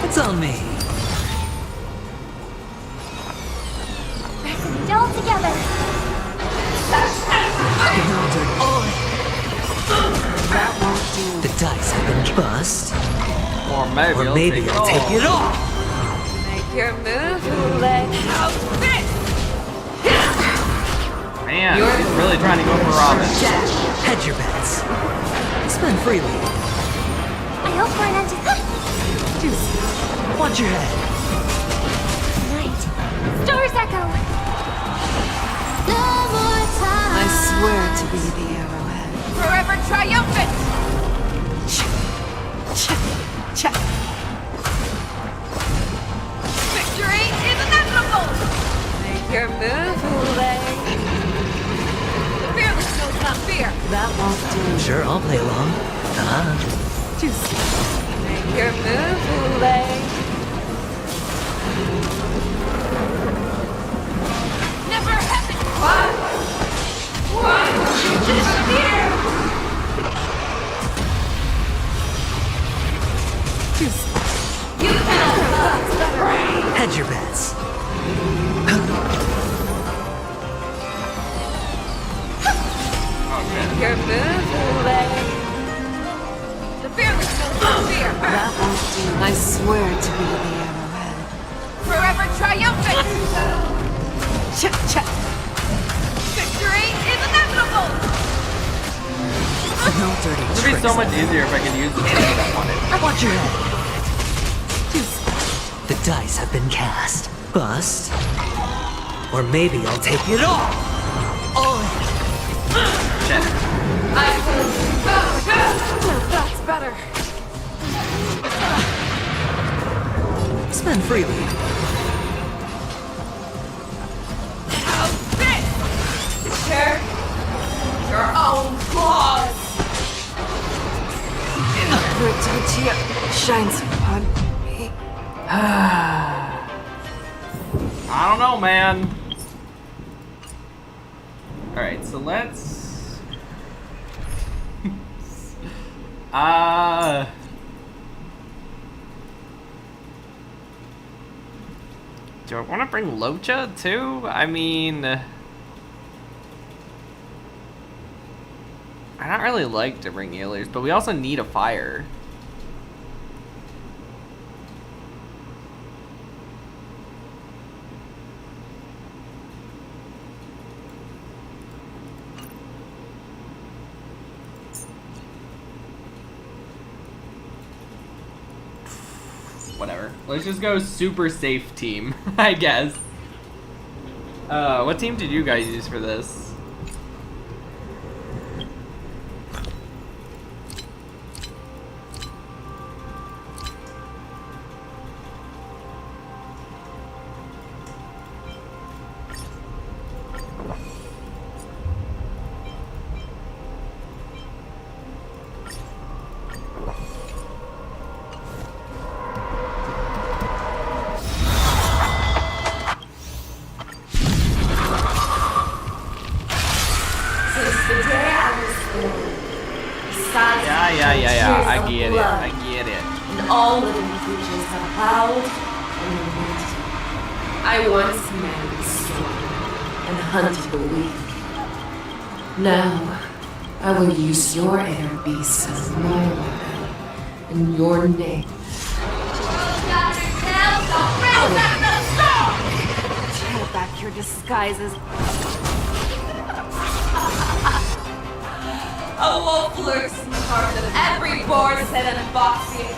It's on me. Resonate all together. The dice have been bust. Or maybe, I'll take it all. Make your move, Ule. Man, he's really trying to go for Robin. Hedge your bets. Spend freely. I hope for an end to this. Watch your head. Right. Stars echo. No more time. I swear to be the arrowhead. Forever triumphant! Victory is inevitable! Make your move, Ule. The fearless knows not fear! That won't do. Sure, I'll play along. Make your move, Ule. Never have it! Why would you disappear? You cannot Hedge your bets. Make your move, Ule. The fearless knows not fear! That won't do. I swear to be the arrowhead. Forever triumphant! Victory is inevitable! No dirty This would be so much easier if I could use the thing that I wanted. Watch your head. The dice have been cast. Bust. Or maybe I'll take it all. Shit. That's better. Spend freely. Share your own claws! Virtutia shines upon me. I don't know, man. Alright, so let's... Do I want to bring Locha too? I mean... I don't really like to bring healers, but we also need a fire. Whatever. Let's just go super safe team, I guess. What team did you guys use for this? Yeah, I get it. I get it. And all living creatures have bowed and lamented. I once manned the storm and hunted the weak. Now, I will use your air beasts as my weapon in your name. Tear back your disguises. A wolf lurks in the heart of every boar's head and boxy.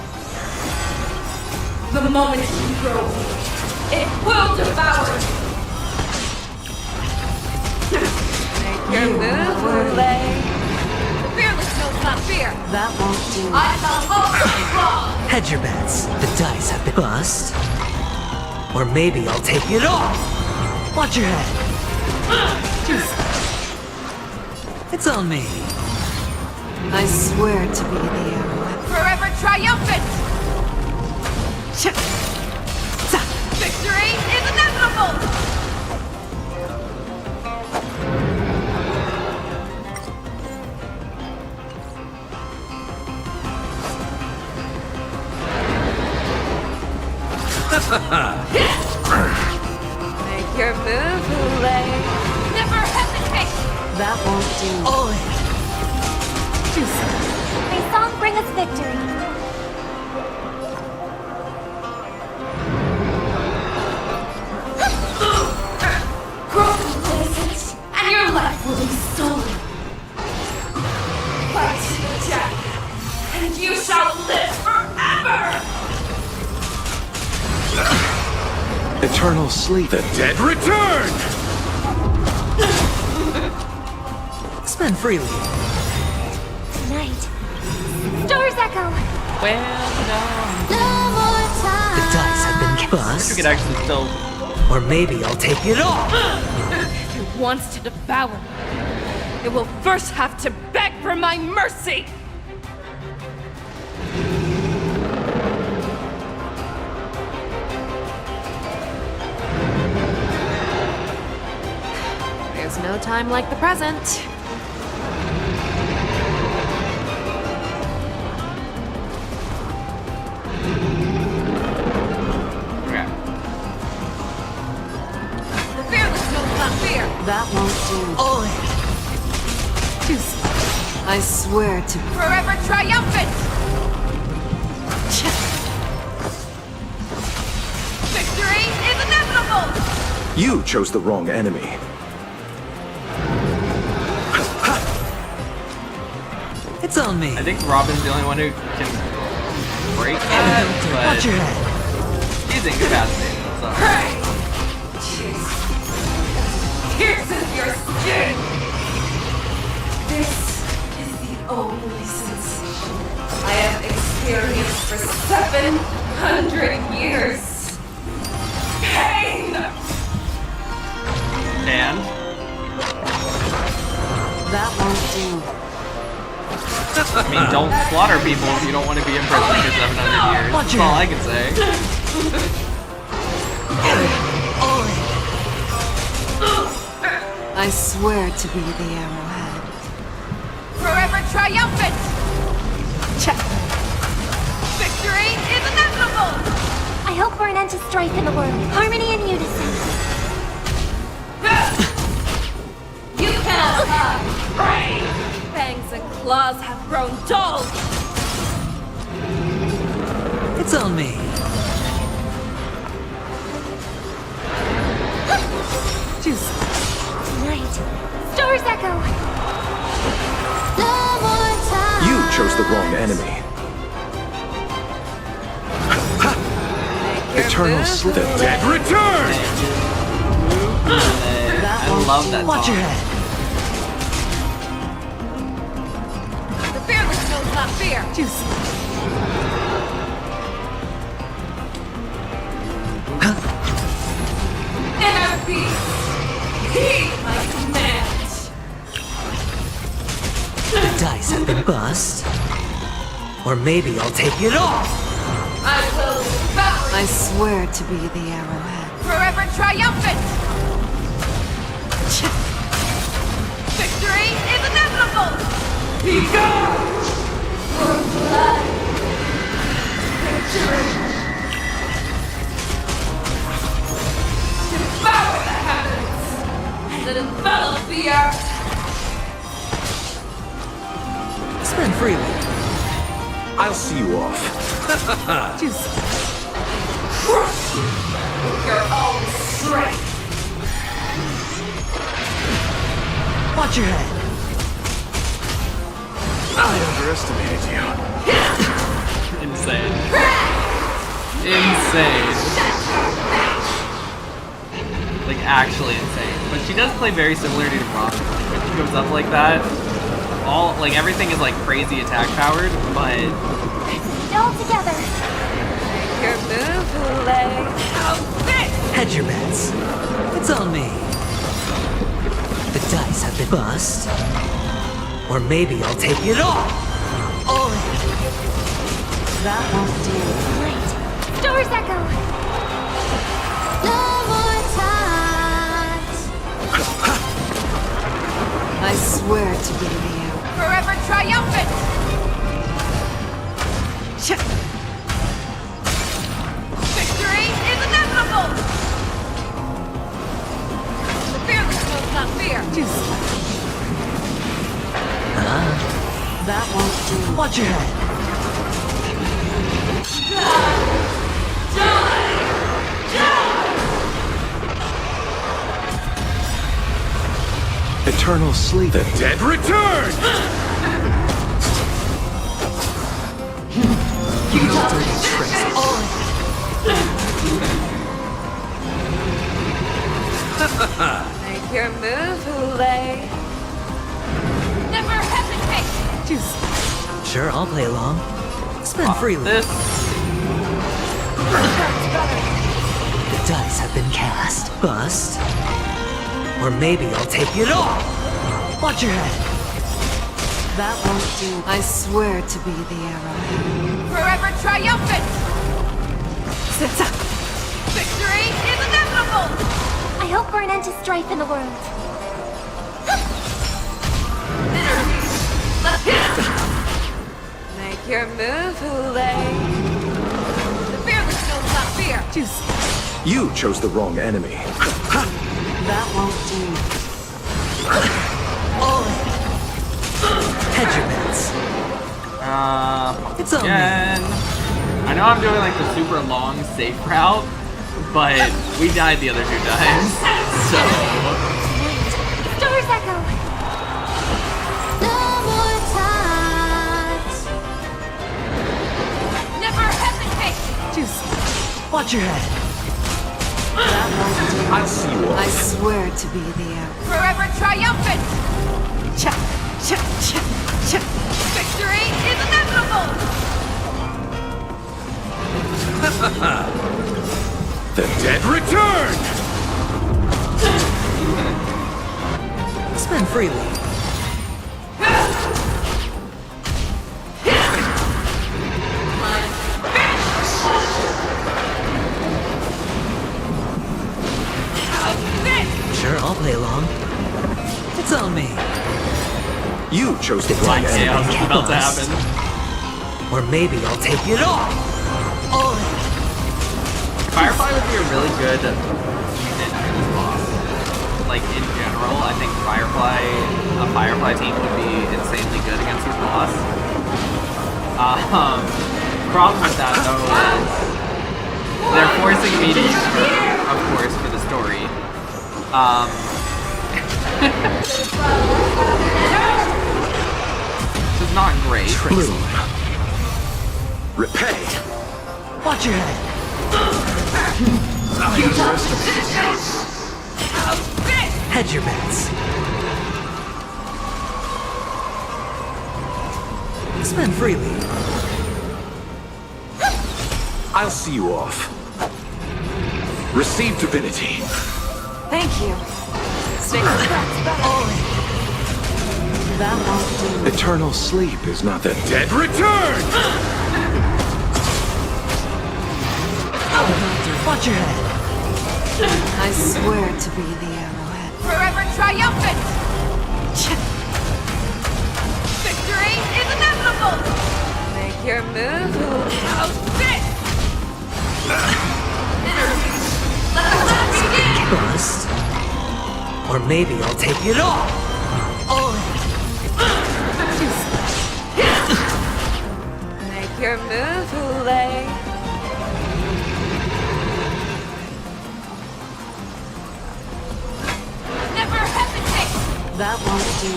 The moment you grow weak, it will devour you. Make your move, Boulay. The fearless knows not fear. That won't do. I shall always wrong. Hedge your bets. The dice have been bust. Or maybe I'll take it all. Watch your head. It's on me. I swear to be the arrow. Forever triumphant. Victory is inevitable. Make your move, Boulay. Never hesitate. That won't do. Oh, May song bring us victory. Broken places, and your life will be stolen. Fight to the death, and you shall live forever. Eternal sleep. The dead return! Spend freely. Tonight. Stars echo. Well, no. No more time. The dice have been You bust. could actually still. Or maybe I'll take it all. If it wants to devour me, it will first have to beg for my mercy. There's no time like the present. Okay. The fearless knows not fear. That won't do. Oh, I swear to be. Forever triumphant. Victory is inevitable. You chose the wrong enemy. it's on me. I think Robin's the only one who can break it, but Watch your head. he's incapacitated. So. Pierces your skin. This is the only sensation I have experienced for 700 years. Pain. And That won't do. I mean, don't slaughter people if you don't want to be in prison for 700 years. That's all I can say. I swear to be the arrowhead. Forever triumphant. Victory is inevitable. I hope for an end to strife in the world. Harmony and unison. You cannot hide. Fangs and claws have grown dull. It's on me. Tonight. Stars echo. No more time. You chose the wrong enemy. Eternal sleep. The dead return! I love that Watch song. your head. The fearless knows not fear. Inner peace. Heed my command. The dice have been bust. Or maybe I'll take it all. I will devour I swear to be the arrowhead. forever triumphant. Victory is inevitable. Be gone. For blood. Victory. Devour the heavens and envelop the earth. Spend freely. I'll see you off. Crush you with your own strength. Watch your head. I underestimated you. Insane. insane. Like, actually insane. But she does play very similar to Rock. When she goes up like that, everything is like crazy attack powered, but... All together. Your move, Hule. Hedge your bets. It's on me. The dice have been bust. Or maybe I'll take it all. All in. That won't do. Wait. Doors echo. No more times. I swear to be the you. Forever triumphant! Victory is inevitable! The fearless will not fear! That won't do. Watch your head. Eternal sleep. The dead return! Make your move, Hule. Never hesitate! Sure, I'll play along. Spend freely. The dice have been cast. Bust. Or maybe I'll take it all. Watch your head. That won't do. I swear to be the arrowhead. Forever triumphant! Victory is inevitable! I hope for an end to strife in the world. Make your move, Hule. The fearless will not fear! You chose the wrong enemy. That won't do. All in. Hedge your bets. It's on me. Again. I know I'm doing like the super long safe route, but we died the other 2 times, so... Doors echo. No more times. Never hesitate! Watch your head. That won't do. I'll see you all. I swear to be the arrow. Forever triumphant! Victory is inevitable! The dead return! Spend freely. Sure, I'll play along. It's on me. You chose the The wrong dice enemy. have been about to cast. happen. Or maybe I'll take it all. All in. Firefly would be a really good unit for this boss. Like, in general, I think a Firefly team would be insanely good against this boss. Problem with that, though, is they're forcing me to use her, of course, for the story. Which is not great. Bloom. Repay. Watch your head. Hedge your bets. Spend freely. I'll see you off. Receive divinity. Thank you. All in. That won't do. Eternal sleep is not that Dead return! Watch your head. I swear to be the arrowhead. Forever triumphant! Victory is inevitable! Make your move, Hule. Bust. Or maybe I'll take it all. All in. Make your move, Hule. Never hesitate! That won't do.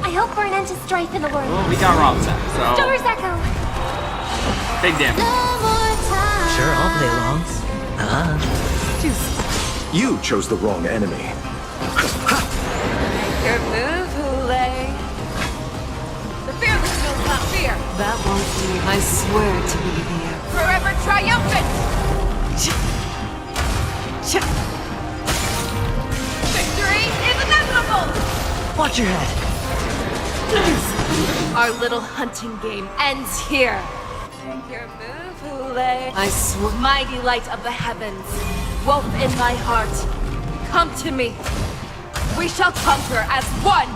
I hope for an end to strife in the world. Well, we got Rob back, so Doors echo. big damage. No more You chose the wrong enemy. Your move, Hule. The fearless knows not fear. That won't do. I swear to be here. Forever triumphant! Victory is inevitable! Watch your head. Our little hunting game ends here. Your move, Hule. I swear. Mighty light of the heavens, wolf in my heart, come to me. We shall conquer as one!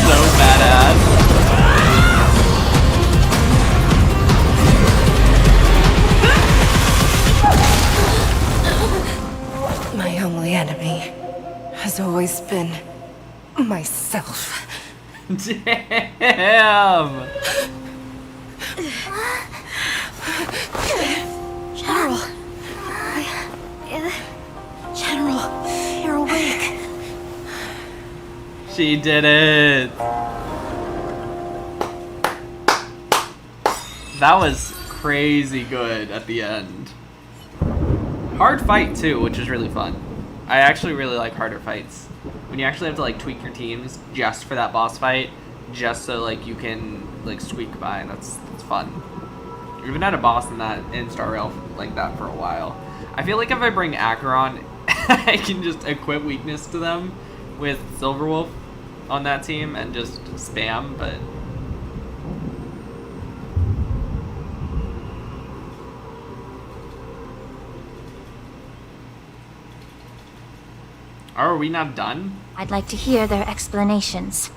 So badass. My only enemy has always been myself. Damn! General. General, you're awake. She did it! That was crazy good at the end. Hard fight too, which is really fun. I actually really like harder fights. When you actually have to like tweak your teams just for that boss fight, just so like you can like squeak by, that's fun. We haven't had a boss in Star Rail like that for a while. I feel like if I bring Acheron, I can just equip weakness to them with Silverwolf on that team and just spam, but are we not done? I'd like to hear their explanations.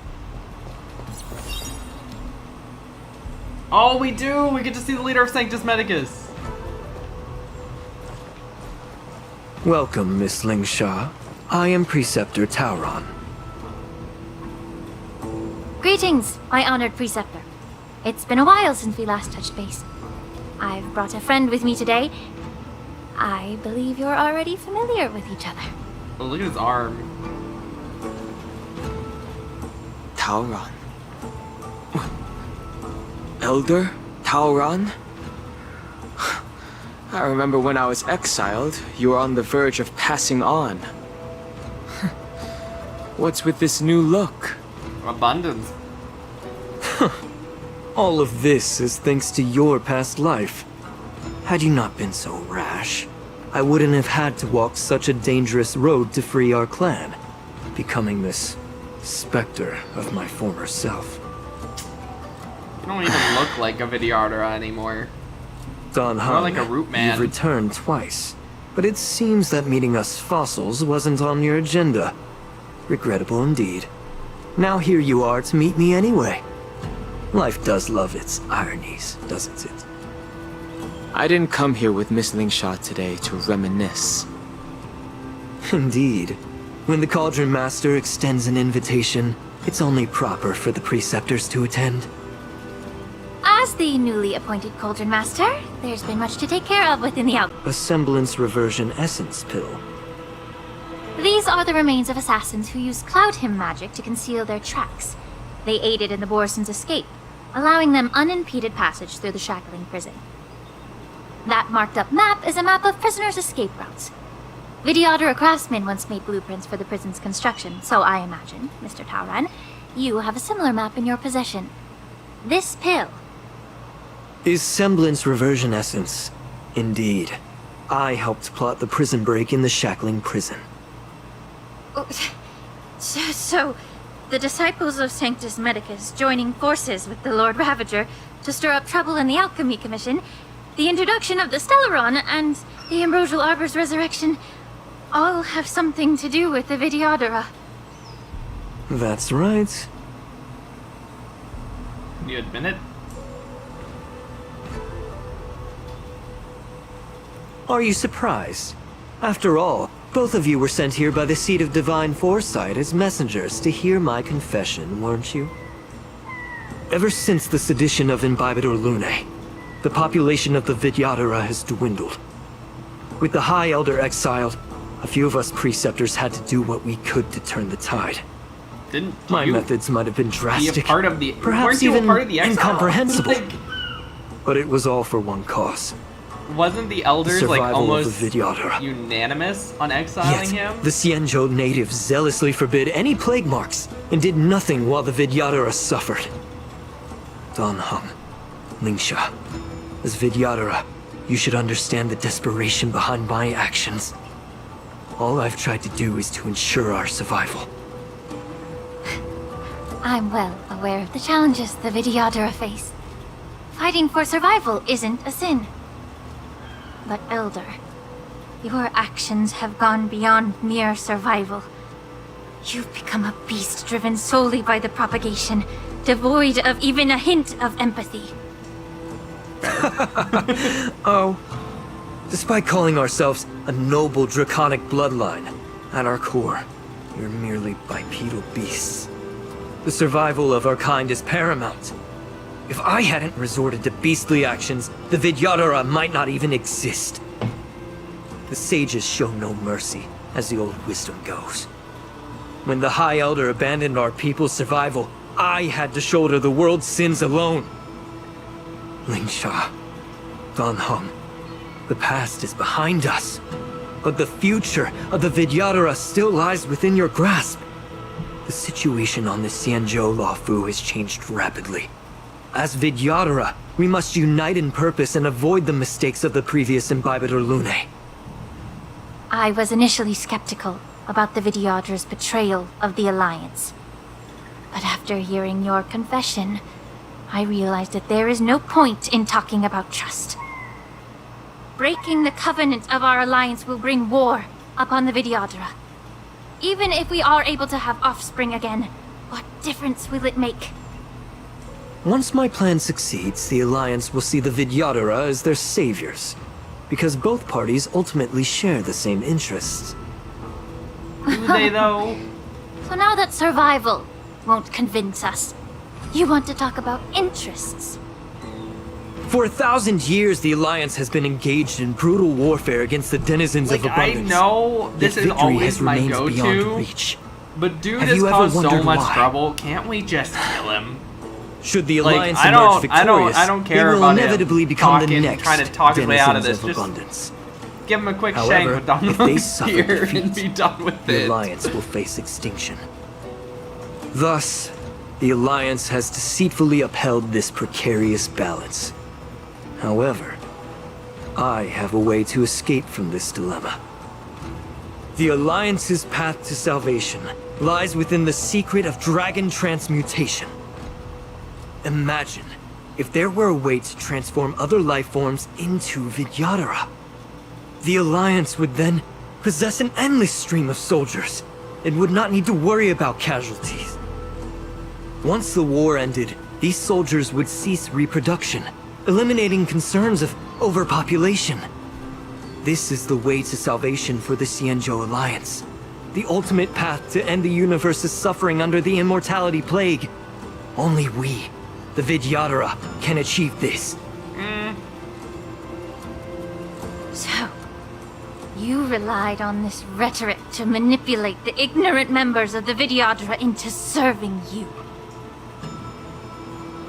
Oh, we do! We get to see the leader of Sanctus Medicus. Welcome, Miss Lingsha. I am Preceptor Tauron. Greetings, my honored preceptor. It's been a while since we last touched base. I've brought a friend with me today. I believe you're already familiar with each other. Oh, look at his arm. Tauron. Elder Tauron? I remember when I was exiled, you were on the verge of passing on. What's with this new look? Abundance. All of this is thanks to your past life. Had you not been so rash, I wouldn't have had to walk such a dangerous road to free our clan, becoming this specter of my former self. You don't even look like a Vidyardhara anymore. Don More Han, like a root man. you've returned twice, but it seems that meeting us fossils wasn't on your agenda. Regrettable indeed. Now here you are to meet me anyway. Life does love its ironies, doesn't it? I didn't come here with Miss Lingsha today to reminisce. Indeed. When the Cauldron Master extends an invitation, it's only proper for the Preceptors to attend. As the newly appointed Cauldron Master, there's been much to take care of within the out. A semblance reversion essence pill. These are the remains of assassins who used Cloud Hymn magic to conceal their tracks. They aided in the Borison's escape, allowing them unimpeded passage through the shackling prison. That marked-up map is a map of prisoners' escape routes. Vidyardhara craftsmen once made blueprints for the prison's construction, so I imagine, Mr. Tauron, you have a similar map in your possession. This pill. Is semblance reversion essence. Indeed. I helped plot the prison break in the shackling prison. So, the disciples of Sanctus Medicus joining forces with the Lord Ravager to stir up trouble in the Alchemy Commission, the introduction of the Stellaron, and the Ambrosial Arbor's resurrection all have something to do with the Vidyardhara. That's right. You admit it? Are you surprised? After all, both of you were sent here by the Seat of Divine Foresight as messengers to hear my confession, weren't you? Ever since the sedition of Imbibidor Lunae, the population of the Vidyardhara has dwindled. With the High Elder exiled, a few of us preceptors had to do what we could to turn the tide. Didn't My you methods might have been be drastic, a part of the? perhaps weren't you even a part of the exile? incomprehensible. Like, But it was all for one cause. wasn't the elders like survival of almost the Vidyadhara. unanimous on exiling him? The Xianzhou natives zealously forbid any plague marks and did nothing while the Vidyadhara suffered. Dan Heng, Lingsha, as Vidyadhara, you should understand the desperation behind my actions. All I've tried to do is to ensure our survival. I'm well aware of the challenges the Vidyadhara face. Fighting for survival isn't a sin. But Elder, your actions have gone beyond mere survival. You've become a beast driven solely by the propagation, devoid of even a hint of empathy. Oh. Despite calling ourselves a noble draconic bloodline, at our core, we're merely bipedal beasts. The survival of our kind is paramount. If I hadn't resorted to beastly actions, the Vidyadhara might not even exist. The sages show no mercy, as the old wisdom goes. When the High Elder abandoned our people's survival, I had to shoulder the world's sins alone. Lingsha, Dan Heng, the past is behind us, but the future of the Vidyadhara still lies within your grasp. The situation on the Xianzhou Luofu has changed rapidly. As Vidyadhara, we must unite in purpose and avoid the mistakes of the previous Imbibitor Lunae. I was initially skeptical about the Vidyadhara's betrayal of the Alliance. But after hearing your confession, I realized that there is no point in talking about trust. Breaking the covenant of our alliance will bring war upon the Vidyadhara. Even if we are able to have offspring again, what difference will it make? Once my plan succeeds, the Alliance will see the Vidyadhara as their saviors, because both parties ultimately share the same interests. Do they, though? So now that survival won't convince us, you want to talk about interests. For 1,000 years, the Alliance has been engaged in brutal warfare against the denizens of abundance. I know this Yet is victory always has my remained go-to, beyond reach. but dude Have has you ever caused so wondered much why? trouble. Can't we just kill him? Should the Like, Alliance I emerge don't victorious, care they will about inevitably him become talking, the next trying to talk his way out of denizens this. Just abundance. give him a quick However, shank with if they suffer here defeat, and be done with the it. Alliance will face extinction. Thus, the Alliance has deceitfully upheld this precarious balance. However, I have a way to escape from this dilemma. The Alliance's path to salvation lies within the secret of dragon transmutation. Imagine if there were a way to transform other life forms into Vidyadhara. The Alliance would then possess an endless stream of soldiers and would not need to worry about casualties. Once the war ended, these soldiers would cease reproduction, eliminating concerns of overpopulation. This is the way to salvation for the Xianzhou Alliance. The ultimate path to end the universe's suffering under the immortality plague. Only we, the Vidyadhara, can achieve this. So, you relied on this rhetoric to manipulate the ignorant members of the Vidyadhara into serving you.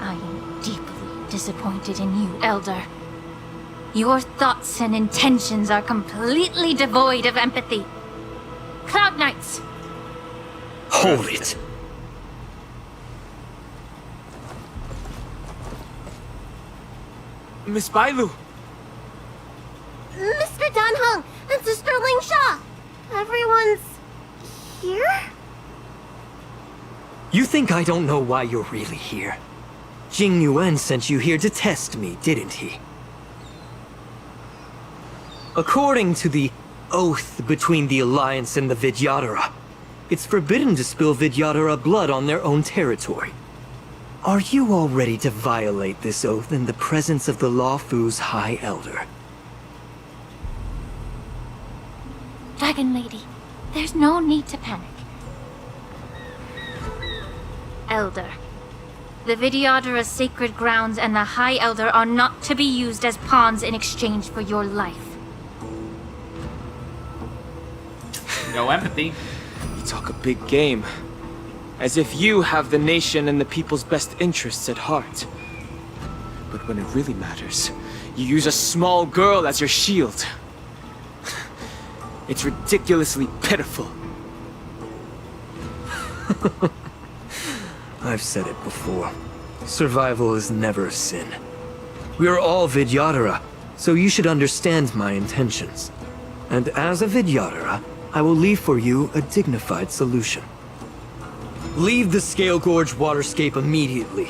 I am deeply disappointed in you, Elder. Your thoughts and intentions are completely devoid of empathy. Cloud Knights! Hold it! Miss Bailu! Mr. Dan Heng and Sister Lingsha! Everyone's here? You think I don't know why you're really here? Jing Yuan sent you here to test me, didn't he? According to the oath between the Alliance and the Vidyadhara, it's forbidden to spill Vidyadhara blood on their own territory. Are you all ready to violate this oath in the presence of the Luofu's High Elder? Dragon Lady, there's no need to panic. Elder, the Vidyadhara's sacred grounds and the High Elder are not to be used as pawns in exchange for your life. No empathy. You talk a big game. As if you have the nation and the people's best interests at heart. But when it really matters, you use a small girl as your shield. It's ridiculously pitiful. I've said it before. Survival is never a sin. We are all Vidyadhara, so you should understand my intentions. And as a Vidyadhara, I will leave for you a dignified solution. Leave the Scale Gorge waterscape immediately,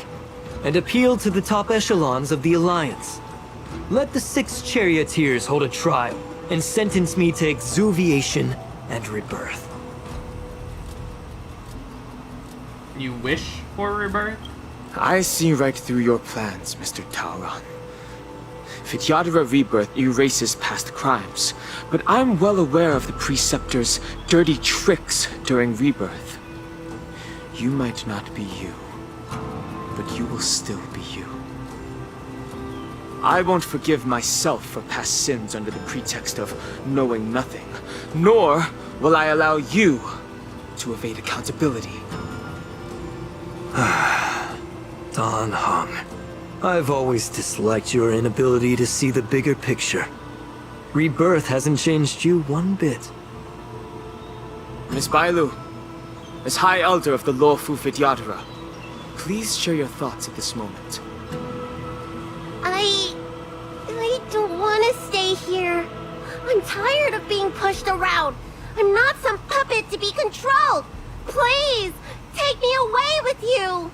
and appeal to the top echelons of the Alliance. Let the 6 charioteers hold a trial, and sentence me to exuviation and rebirth. You wish for rebirth? I see right through your plans, Mr. Tauron. Vidyadhara Rebirth erases past crimes, but I'm well aware of the Preceptor's dirty tricks during Rebirth. You might not be you, but you will still be you. I won't forgive myself for past sins under the pretext of knowing nothing, nor will I allow you to evade accountability. Dan Heng, I've always disliked your inability to see the bigger picture. Rebirth hasn't changed you one bit. Miss Bailu, as High Elder of the Lawfu Vidyadhara, please share your thoughts at this moment. I don't want to stay here. I'm tired of being pushed around. I'm not some puppet to be controlled. Please, take me away with you.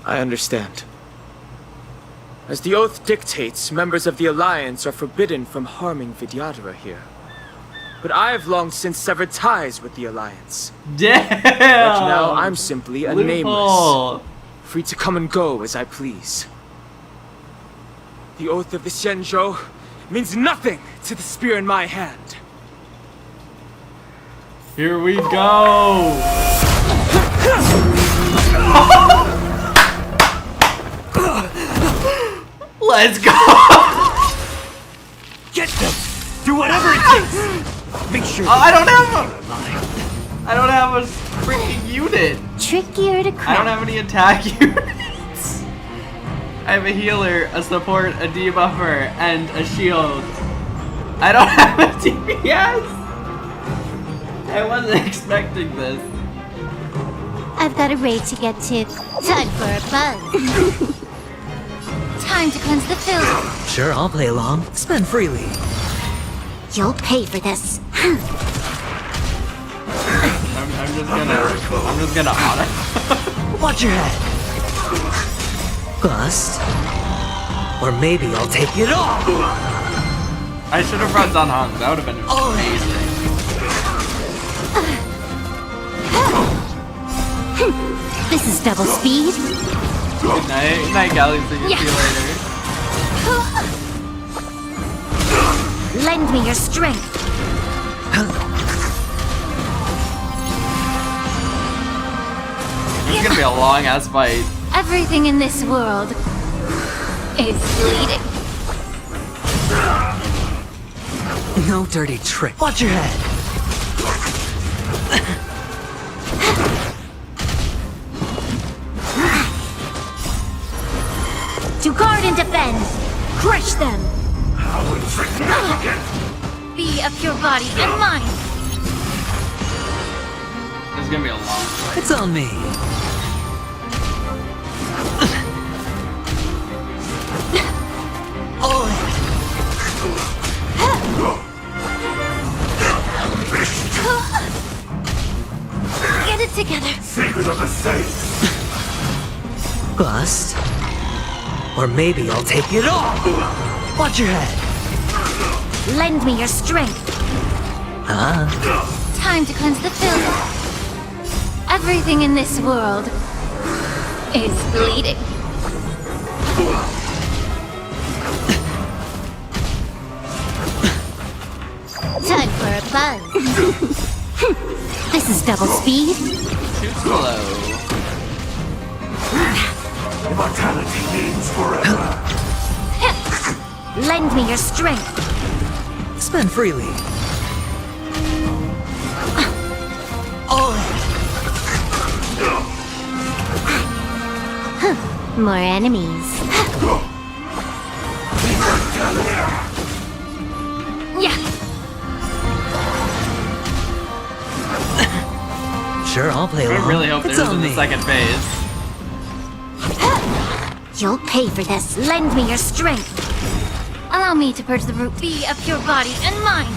I understand. As the oath dictates, members of the Alliance are forbidden from harming Vidyadhara here. But I've long since severed ties with the Alliance. Damn! But now I'm simply a Loophole. nameless, free to come and go as I please. The oath of the Xianzhou means nothing to the spear in my hand. Here we go! Let's go! Get them! Do whatever it takes! Make sure I don't have a freaking unit! Trickier to I don't have any attack units. I have a healer, a support, a debuffer, and a shield. I don't have a DPS! I wasn't expecting this. I've got a raid to get to. Time for a buzz. Time to cleanse the filth. Sure, I'll play along. Spend freely. You'll pay for this. I'm just gonna auto. Watch your head. Bust. Or maybe I'll take it all. I should have brought Dan Heng. That would have been amazing. This is double speed. Good night. Good night, Galaxy. See you later. Lend me your strength. This is gonna be a long ass fight. Everything in this world is bleeding. No dirty trick. Watch your head. To guard and defend. Crush them. Be of your body and mind. This is gonna be a long fight. It's on me. Get it together. Secret of the saints. Bust. Or maybe I'll take it all. Watch your head. Lend me your strength. Huh? Time to cleanse the filth. Everything in this world is bleeding. Time for a buzz. This is double speed. Too slow. Immortality means forever. Lend me your strength. Spend freely. More enemies. Yeah. Sure, I'll play along. I really hope there It's on isn't me. a second phase. You'll pay for this. Lend me your strength. Allow me to purge the root be of your body and mind.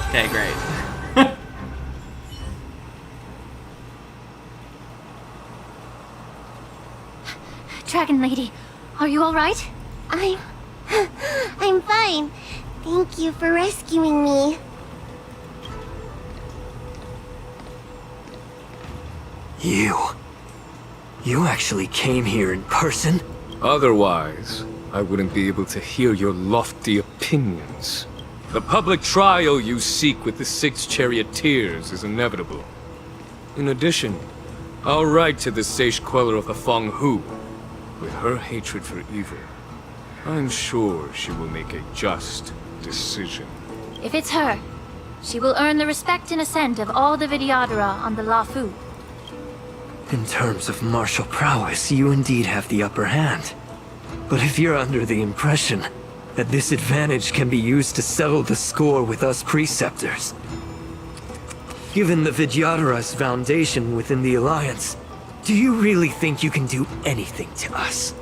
Okay, great. Dragon Lady, are you alright? I'm fine. Thank you for rescuing me. You actually came here in person? Otherwise, I wouldn't be able to hear your lofty opinions. The public trial you seek with the 6 charioteers is inevitable. In addition, I'll write to the Sage Queller of the Feng Hu. With her hatred for evil, I'm sure she will make a just decision. If it's her, she will earn the respect and assent of all the Vidyadhara on the Lafu. In terms of martial prowess, you indeed have the upper hand. But if you're under the impression that this advantage can be used to settle the score with us preceptors, given the Vidyadhara's foundation within the Alliance, do you really think you can do anything to us?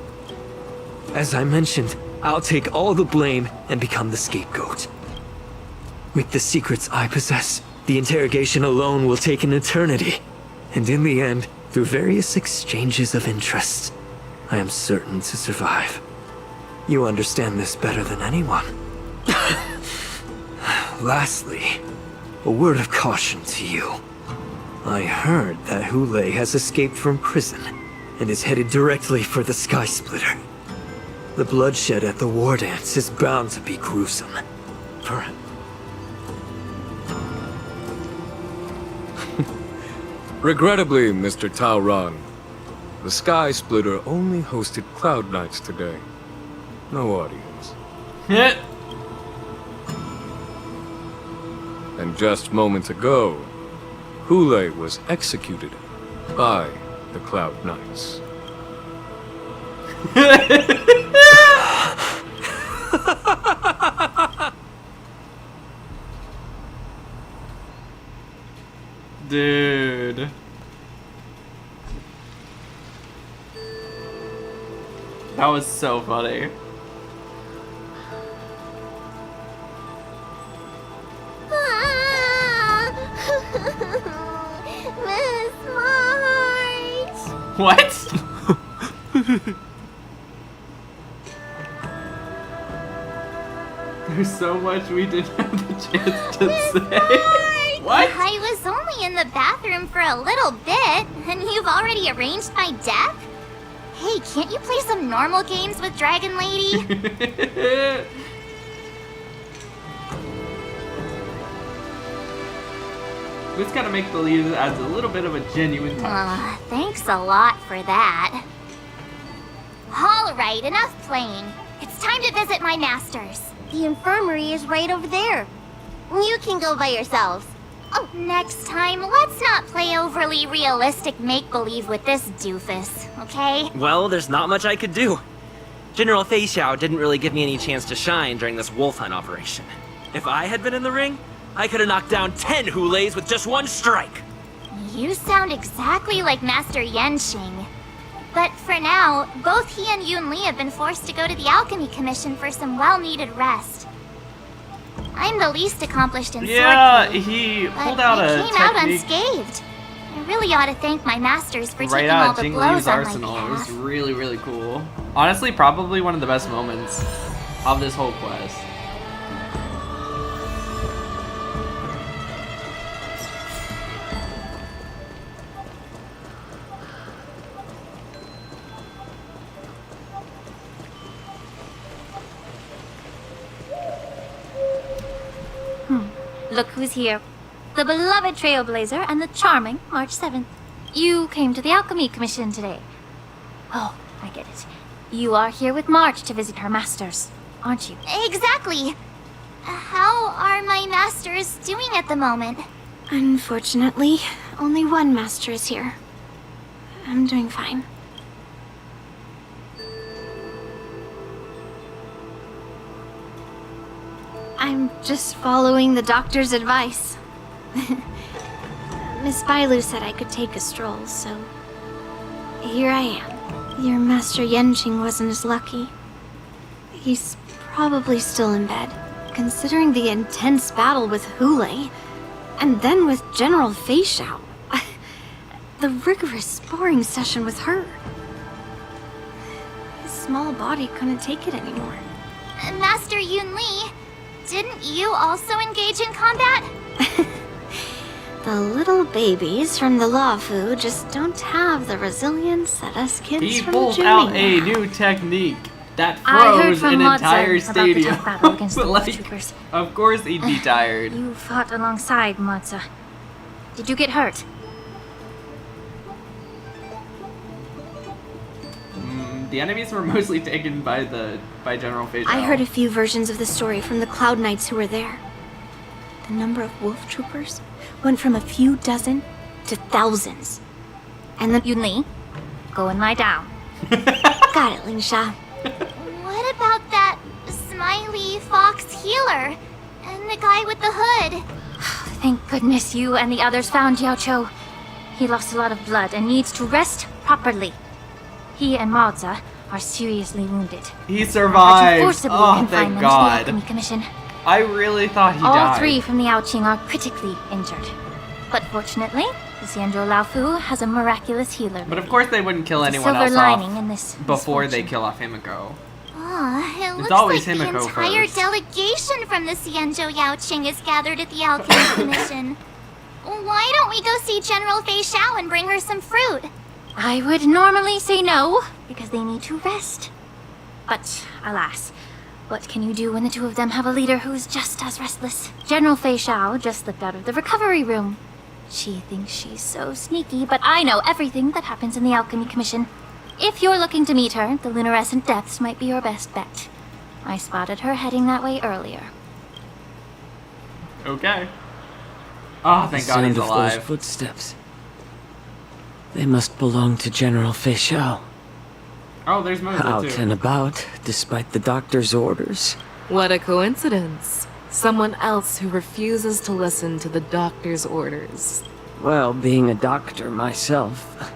As I mentioned, I'll take all the blame and become the scapegoat. With the secrets I possess, the interrogation alone will take an eternity. And in the end, through various exchanges of interest, I am certain to survive. You understand this better than anyone. Lastly, a word of caution to you. I heard that Hule has escaped from prison and is headed directly for the Sky Splitter. The bloodshed at the war dance is bound to be gruesome. Regrettably, Mr. Taoran, the Sky Splitter only hosted Cloud Knights today. No audience. And just moments ago, Hule was executed by the Cloud Knights. Dude. That was so funny. Miss March! What? There's so much we didn't have the chance to say. What? I was only in the bathroom for a little bit, and you've already arranged my death? Hey, can't you play some normal games with Dragon Lady? We just gotta make believe it adds a little bit of a genuine touch. Thanks a lot for that. Alright, enough playing. It's time to visit my masters. The infirmary is right over there. You can go by yourselves. Oh, next time, let's not play overly realistic make-believe with this doofus, okay? Well, there's not much I could do. General Feixiao didn't really give me any chance to shine during this wolf hunt operation. If I had been in the ring, I could have knocked down 10 Huleis with just one strike. You sound exactly like Master Yenshing. But for now, both he and Yun Li have been forced to go to the Alchemy Commission for some well-needed rest. I'm the least accomplished in sword play, he but pulled out I a came out technique unscathed. I really ought to thank my masters for right taking all out of the Jing blows Li's on my arsenal. It behalf. was really, really cool. Honestly, probably one of the best moments of this whole quest. Look who's here. The beloved Trailblazer and the charming March 7th. You came to the Alchemy Commission today. Oh, I get it. You are here with March to visit her masters, aren't you? Exactly. How are my masters doing at the moment? Unfortunately, only one master is here. I'm doing fine. I'm just following the doctor's advice. Miss Bailu said I could take a stroll, so here I am. Your Master Yenjing wasn't as lucky. He's probably still in bed, considering the intense battle with Hule, and then with General Feixiao. The rigorous sparring session with her. His small body couldn't take it anymore. Master Yunli, didn't you also engage in combat? The little babies from the Luofu just don't have the resilience that us kids He from pulls Juming out a have. new technique that I heard froze from an Modza entire about the stadium. tough battle against the Like, troopers. of course he'd be tired. You fought alongside Modza. Did you get hurt? The enemies were mostly taken by General Feixiao. I heard a few versions of the story from the Cloud Knights who were there. The number of wolf troopers went from a few dozen to thousands. And then Yunli, go and lie down. Got it, Lingsha. What about that smiley fox healer? And the guy with the hood? Thank goodness you and the others found Yao Cho. He lost a lot of blood and needs to rest properly. He and Maoza are seriously wounded. He survived. Forcibly Oh, confine thank them God. to the Alchemy Commission. I really thought he All died. 3 from the Yaoqing are critically injured. But fortunately, the Xianzhou Laofu has a miraculous healer. But of course they wouldn't kill It's a anyone silver else lining off in this before they kill off Himiko. Oh, it looks always like the Himiko entire first. delegation from the Xianzhou Yaoqing is gathered at the Alchemy Commission. Why don't we go see General Feixiao and bring her some fruit? I would normally say no, because they need to rest. But alas, what can you do when the 2 of them have a leader who's just as restless? General Feixiao just slipped out of the recovery room. She thinks she's so sneaky, but I know everything that happens in the Alchemy Commission. If you're looking to meet her, the Lunarescent Depths might be your best bet. I spotted her heading that way earlier. Okay. Oh, thank God he's The sound of alive. those footsteps. They must belong to General Feixiao. Oh, there's Moza Out too. and about, despite the doctor's orders. What a coincidence. Someone else who refuses to listen to the doctor's orders. Well, being a doctor myself,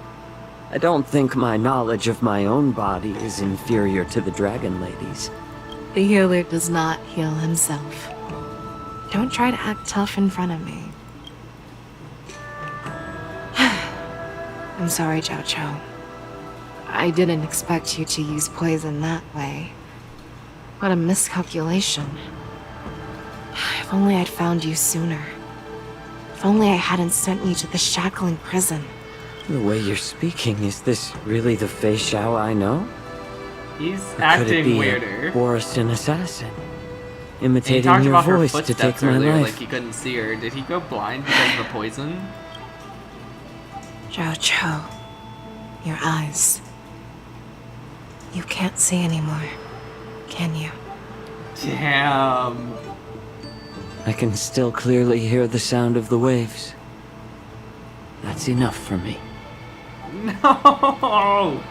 I don't think my knowledge of my own body is inferior to the Dragon Lady's. The healer does not heal himself. Don't try to act tough in front of me. I'm sorry, Zhao Cho. I didn't expect you to use poison that way. What a miscalculation. If only I'd found you sooner. If only I hadn't sent you to the shackling prison. The way you're speaking, is this really the Feixiao I know? He's Or could it acting be weirder. a Boriston assassin? He Imitating talked your about her voice to footsteps take my earlier, life. like he couldn't see her. Did he go blind because of the poison? Zhao Cho, your eyes. You can't see anymore, can you? Damn. I can still clearly hear the sound of the waves. That's enough for me. No!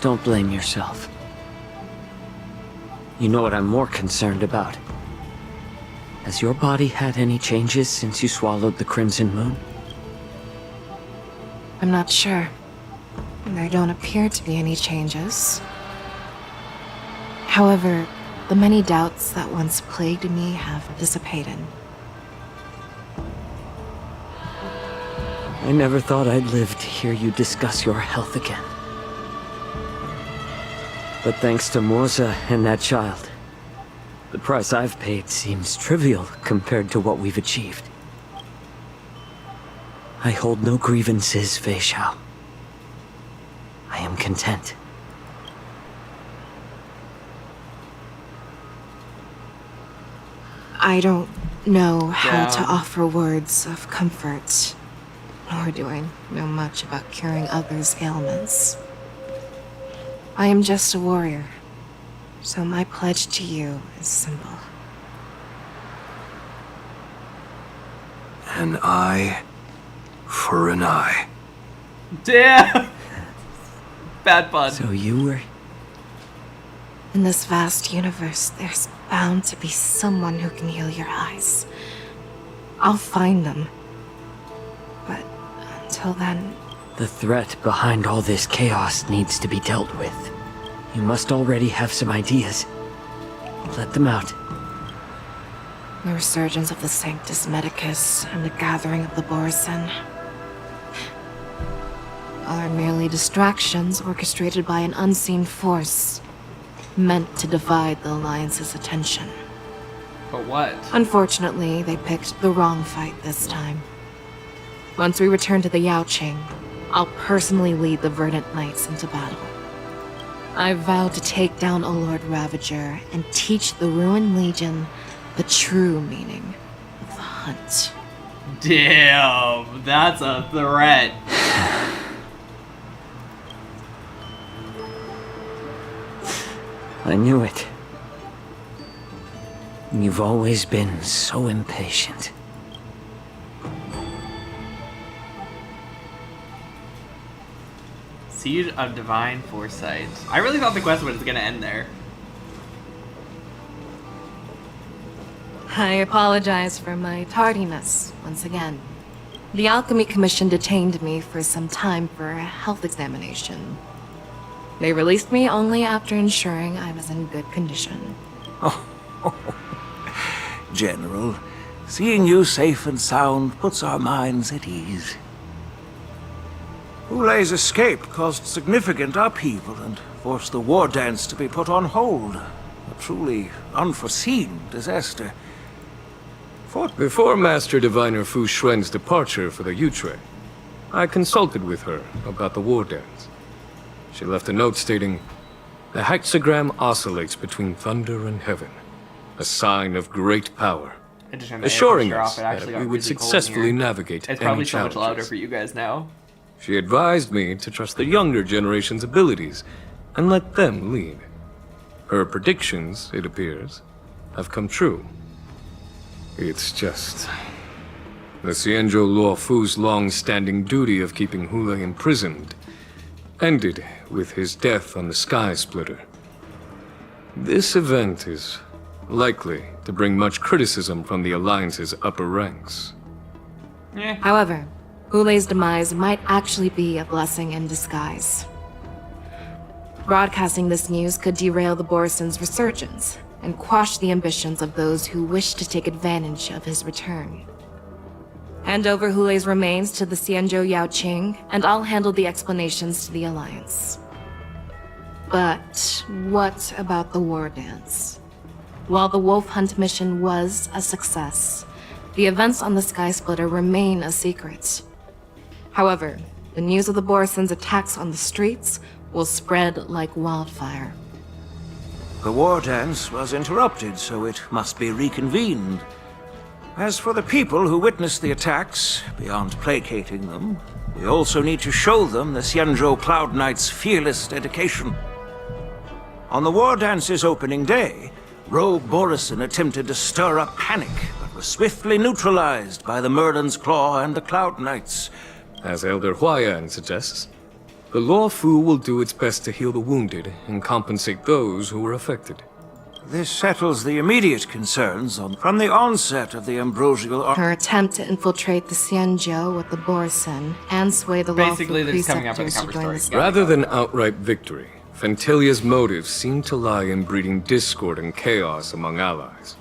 Don't blame yourself. You know what I'm more concerned about? Has your body had any changes since you swallowed the Crimson Moon? I'm not sure. There don't appear to be any changes. However, the many doubts that once plagued me have dissipated. I never thought I'd live to hear you discuss your health again. But thanks to Moza and that child, the price I've paid seems trivial compared to what we've achieved. I hold no grievances, Feixiao. I am content. I don't know how to Yeah. offer words of comfort, nor do I know much about curing others' ailments. I am just a warrior, so my pledge to you is simple. An eye for an eye. Damn! Bad pun. So you were... In this vast universe, there's bound to be someone who can heal your eyes. I'll find them. But until then... The threat behind all this chaos needs to be dealt with. You must already have some ideas. Let them out. The resurgence of the Sanctus Medicus and the gathering of the Borison are merely distractions orchestrated by an unseen force, meant to divide the Alliance's attention. But what? Unfortunately, they picked the wrong fight this time. Once we return to the Yaoqing, I'll personally lead the Verdant Knights into battle. I vow to take down a Lord Ravager and teach the Ruined Legion the true meaning of the hunt. Damn, that's a threat. I knew it. You've always been so impatient. Seed of Divine Foresight. I really thought the quest was gonna end there. I apologize for my tardiness once again. The Alchemy Commission detained me for some time for a health examination. They released me only after ensuring I was in good condition. General, seeing you safe and sound puts our minds at ease. Hulei's escape caused significant upheaval and forced the war dance to be put on hold. A truly unforeseen disaster. Before Master Diviner Fu Xuan's departure for the Yutre, I consulted with her about the war dance. She left a note stating, "The hexagram oscillates between thunder and heaven, a sign of great power," assuring us that we would successfully navigate It's any probably so much challenges. louder for you guys now. She advised me to trust the younger generation's abilities and let them lead. Her predictions, it appears, have come true. It's just... the Xianzhou Luofu's long-standing duty of keeping Hulei imprisoned ended with his death on the Sky Splitter. This event is likely to bring much criticism from the Alliance's upper ranks. However, Hulei's demise might actually be a blessing in disguise. Broadcasting this news could derail the Borison's resurgence and quash the ambitions of those who wish to take advantage of his return. Hand over Hulei's remains to the Xianzhou Yaoqing, and I'll handle the explanations to the Alliance. But what about the war dance? While the Wolf Hunt mission was a success, the events on the Sky Splitter remain a secret. However, the news of the Borison's attacks on the streets will spread like wildfire. The war dance was interrupted, so it must be reconvened. As for the people who witnessed the attacks, beyond placating them, we also need to show them the Xianzhou Cloud Knight's fearless dedication. On the war dance's opening day, Rogue Borison attempted to stir up panic, but was swiftly neutralized by the Merlin's Claw and the Cloud Knights. As Elder Huayan suggests, the Luofu will do its best to heal the wounded and compensate those who were affected. This settles the immediate concerns from the onset of the ambrosial... Her attempt to infiltrate the Xianzhou with the Borison and sway the Basically, lawful they're just coming up with a preceptors to cover join the story. Rather than outright victory, Fentilia's motives seem to lie in breeding discord and chaos among allies.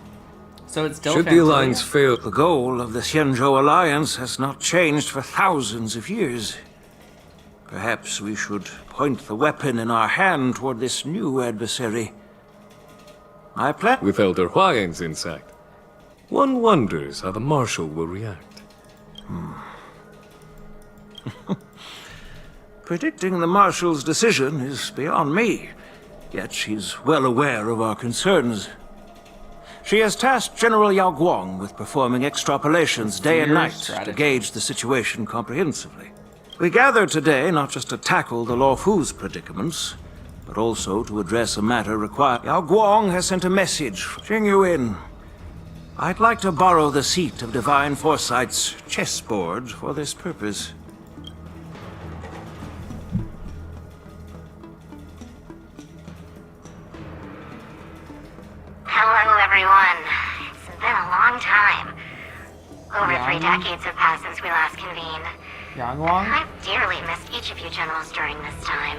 So it's still Should the Alliance fail... The goal of the Xianzhou Alliance has not changed for thousands of years. Perhaps we should point the weapon in our hand toward this new adversary. I plan... With Elder Huayan's insight, one wonders how the Marshal will react. Predicting the Marshal's decision is beyond me, yet she's well aware of our concerns. She has tasked General Yao Guang with performing extrapolations day and night to gauge the situation comprehensively. We gathered today not just to tackle the Luofu's predicaments, but also to address a matter required. Yao Guang has sent a message. Jing Yuin, I'd like to borrow the seat of Divine Foresight's chessboard for this purpose. Hello, everyone. It's been a long time. Over Yang? 3 decades have passed since we last convened. Yang Wang? I've dearly missed each of you generals during this time.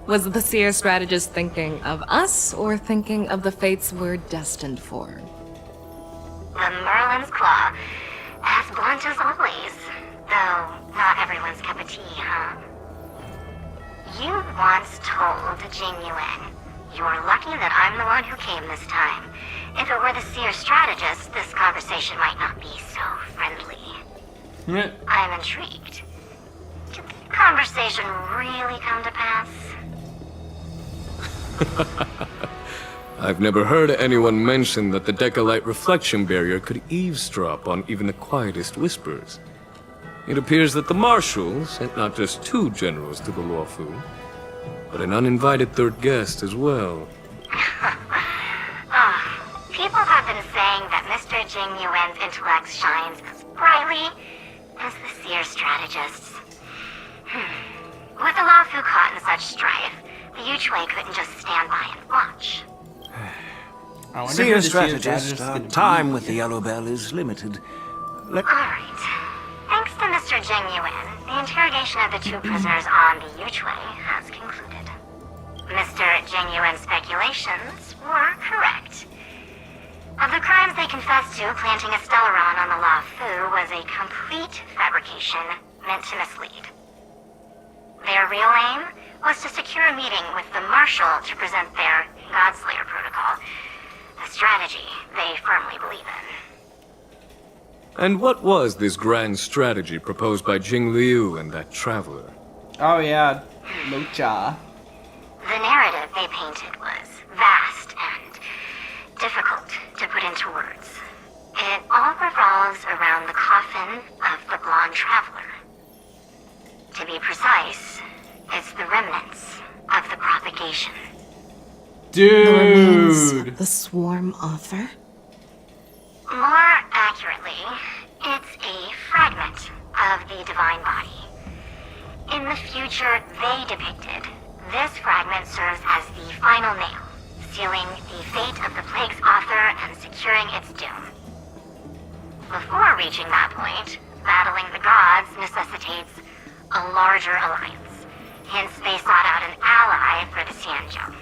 Was the seer strategist thinking of us or thinking of the fates we're destined for? The Merlin's Claw. As blunt as always. Though, not everyone's cup of tea, huh? You once told Jing Yuan, "You're lucky that I'm the one who came this time. If it were the seer strategist, this conversation might not be so friendly." I'm intrigued. Did the conversation really come to pass? I've never heard anyone mention that the Decalite reflection barrier could eavesdrop on even the quietest whispers. It appears that the Marshal sent not just 2 generals to the Luofu, but an uninvited 3rd guest as well. People have been saying that Mr. Jing Yuan's intellect shines as brightly as the seer strategist's. With the Luofu caught in such strife, the Yuchui couldn't just stand by and watch. Seer strategist, our time with the Yellow Bell is limited. Alright. Thanks to Mr. Jing Yuan, the interrogation of the 2 prisoners on the Yuchui has concluded. Mr. Jing Yuan's speculations were correct. Of the crimes they confessed to, planting a Stellaron on the Luofu was a complete fabrication meant to mislead. Their real aim was to secure a meeting with the Marshal to present their Godslayer protocol, a strategy they firmly believe in. And what was this grand strategy proposed by Jing Liu and that traveler? Oh yeah, Lucha. The narrative they painted was vast and difficult to put into words. It all revolves around the coffin of the blonde traveler. To be precise, it's the remnants of the propagation. The remains of the swarm author? More accurately, it's a fragment of the divine body. In the future they depicted, this fragment serves as the final nail, sealing the fate of the plague's author and securing its doom. Before reaching that point, battling the gods necessitates a larger alliance. Hence, they sought out an ally for the Xianzhou.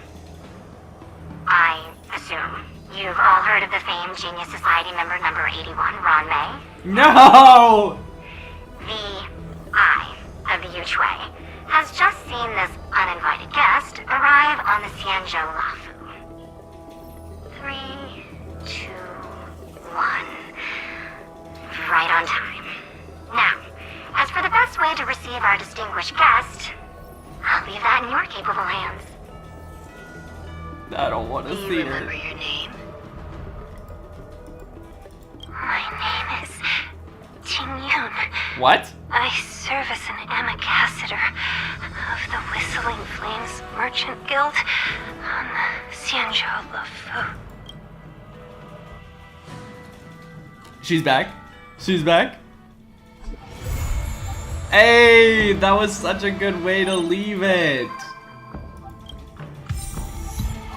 I assume you've all heard of the famed Genius Society member number 81, Ron Mei? No! The Eye of the Yuchui has just seen this uninvited guest arrive on the Xianzhou Luofu. 3, 2, 1. Right on time. Now, as for the best way to receive our distinguished guest, I'll leave that in your capable hands. I don't want to see remember it. your name? My name is Ting Yun. What? I serve as an ambassador of the Whistling Flames Merchant Guild on the Xianzhou Luofu. She's back. She's back. Hey, that was such a good way to leave it.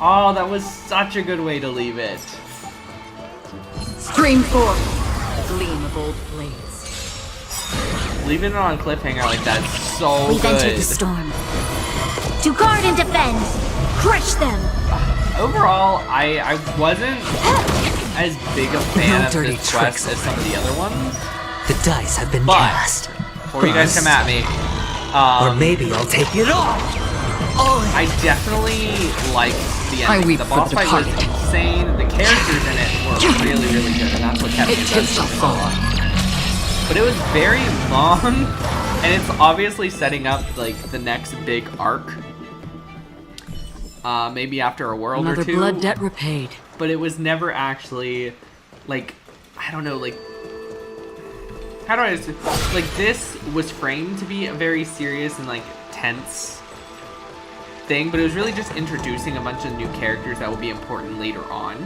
Oh, that was such a good way to leave it. Stream forth, a gleam of old blaze. Leaving it on cliffhanger like that's so We've entered good. the storm. To guard and defend! Crush them! Overall, I wasn't as big a fan of dirty this quest as some of the other ones. The dice have been But, cast. before you guys come at me, Or maybe I'll take it all. I definitely liked the I ending. weep The for boss the fight was departed. insane. The characters in it were really, really good, and that's what kept me It too shall invested. fall. But it was very long, and it's obviously setting up like the next big arc. Maybe after a world Another or two. blood debt repaid. But it was never actually, like, I don't know, like, how do I say, like, this was framed to be a very serious and, like, tense thing, but it was really just introducing a bunch of new characters that will be important later on.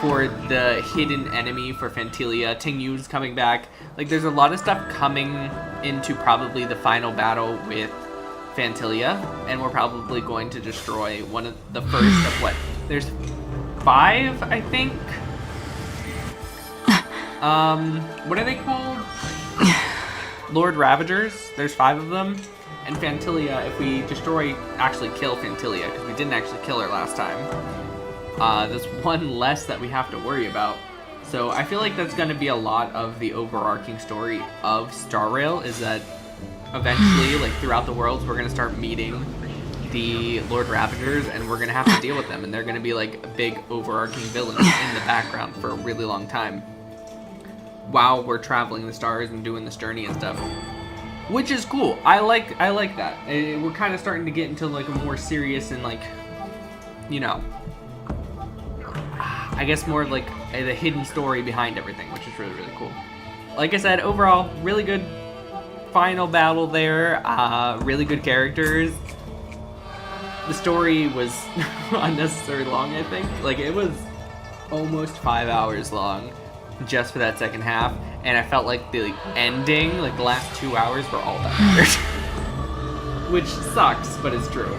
For the hidden enemy for Fantilia, Ting Yu's coming back. Like, there's a lot of stuff coming into probably the final battle with Fantilia, and we're probably going to destroy one of the first of what? There's 5, I think. What are they called? Lord Ravagers. There's 5 of them. And Fantilia, if we actually kill Fantilia, because we didn't actually kill her last time, there's one less that we have to worry about. So I feel like that's going to be a lot of the overarching story of Star Rail, is that eventually, like throughout the worlds, we're going to start meeting the Lord Ravagers, and we're going to have to deal with them, and they're going to be like big overarching villains in the background for a really long time while we're traveling the stars and doing this journey and stuff, which is cool. I like that. We're kind of starting to get into like a more serious and like, you know, I guess more of like the hidden story behind everything, which is really, really cool. Like I said, overall, really good final battle there. Really good characters. The story was unnecessarily long, I think. Like, it was almost 5 hours long just for that second half, and I felt like the ending, like the last 2 hours, were all that mattered. Which sucks, but it's true.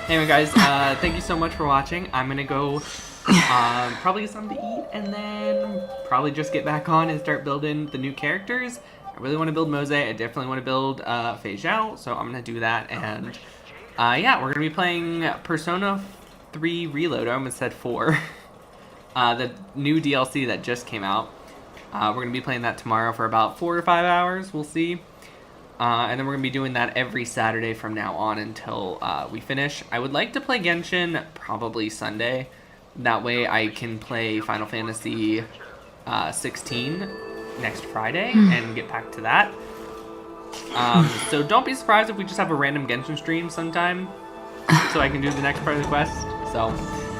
Anyway, guys, thank you so much for watching. I'm gonna go probably get something to eat, and then probably just get back on and start building the new characters. I really want to build Mose. I definitely want to build Feixiao, so I'm going to do that. And yeah, we're going to be playing Persona 3 Reload. I almost said 4. The new DLC that just came out. We're going to be playing that tomorrow for about 4 to 5 hours. We'll see. And then we're going to be doing that every Saturday from now on until we finish. I would like to play Genshin probably Sunday. That way I can play Final Fantasy 16 next Friday and get back to that. So don't be surprised if we just have a random Genshin stream sometime so I can do the next part of the quest. So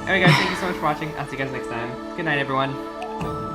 anyway, guys, thank you so much for watching. I'll see you guys next time. Good night, everyone.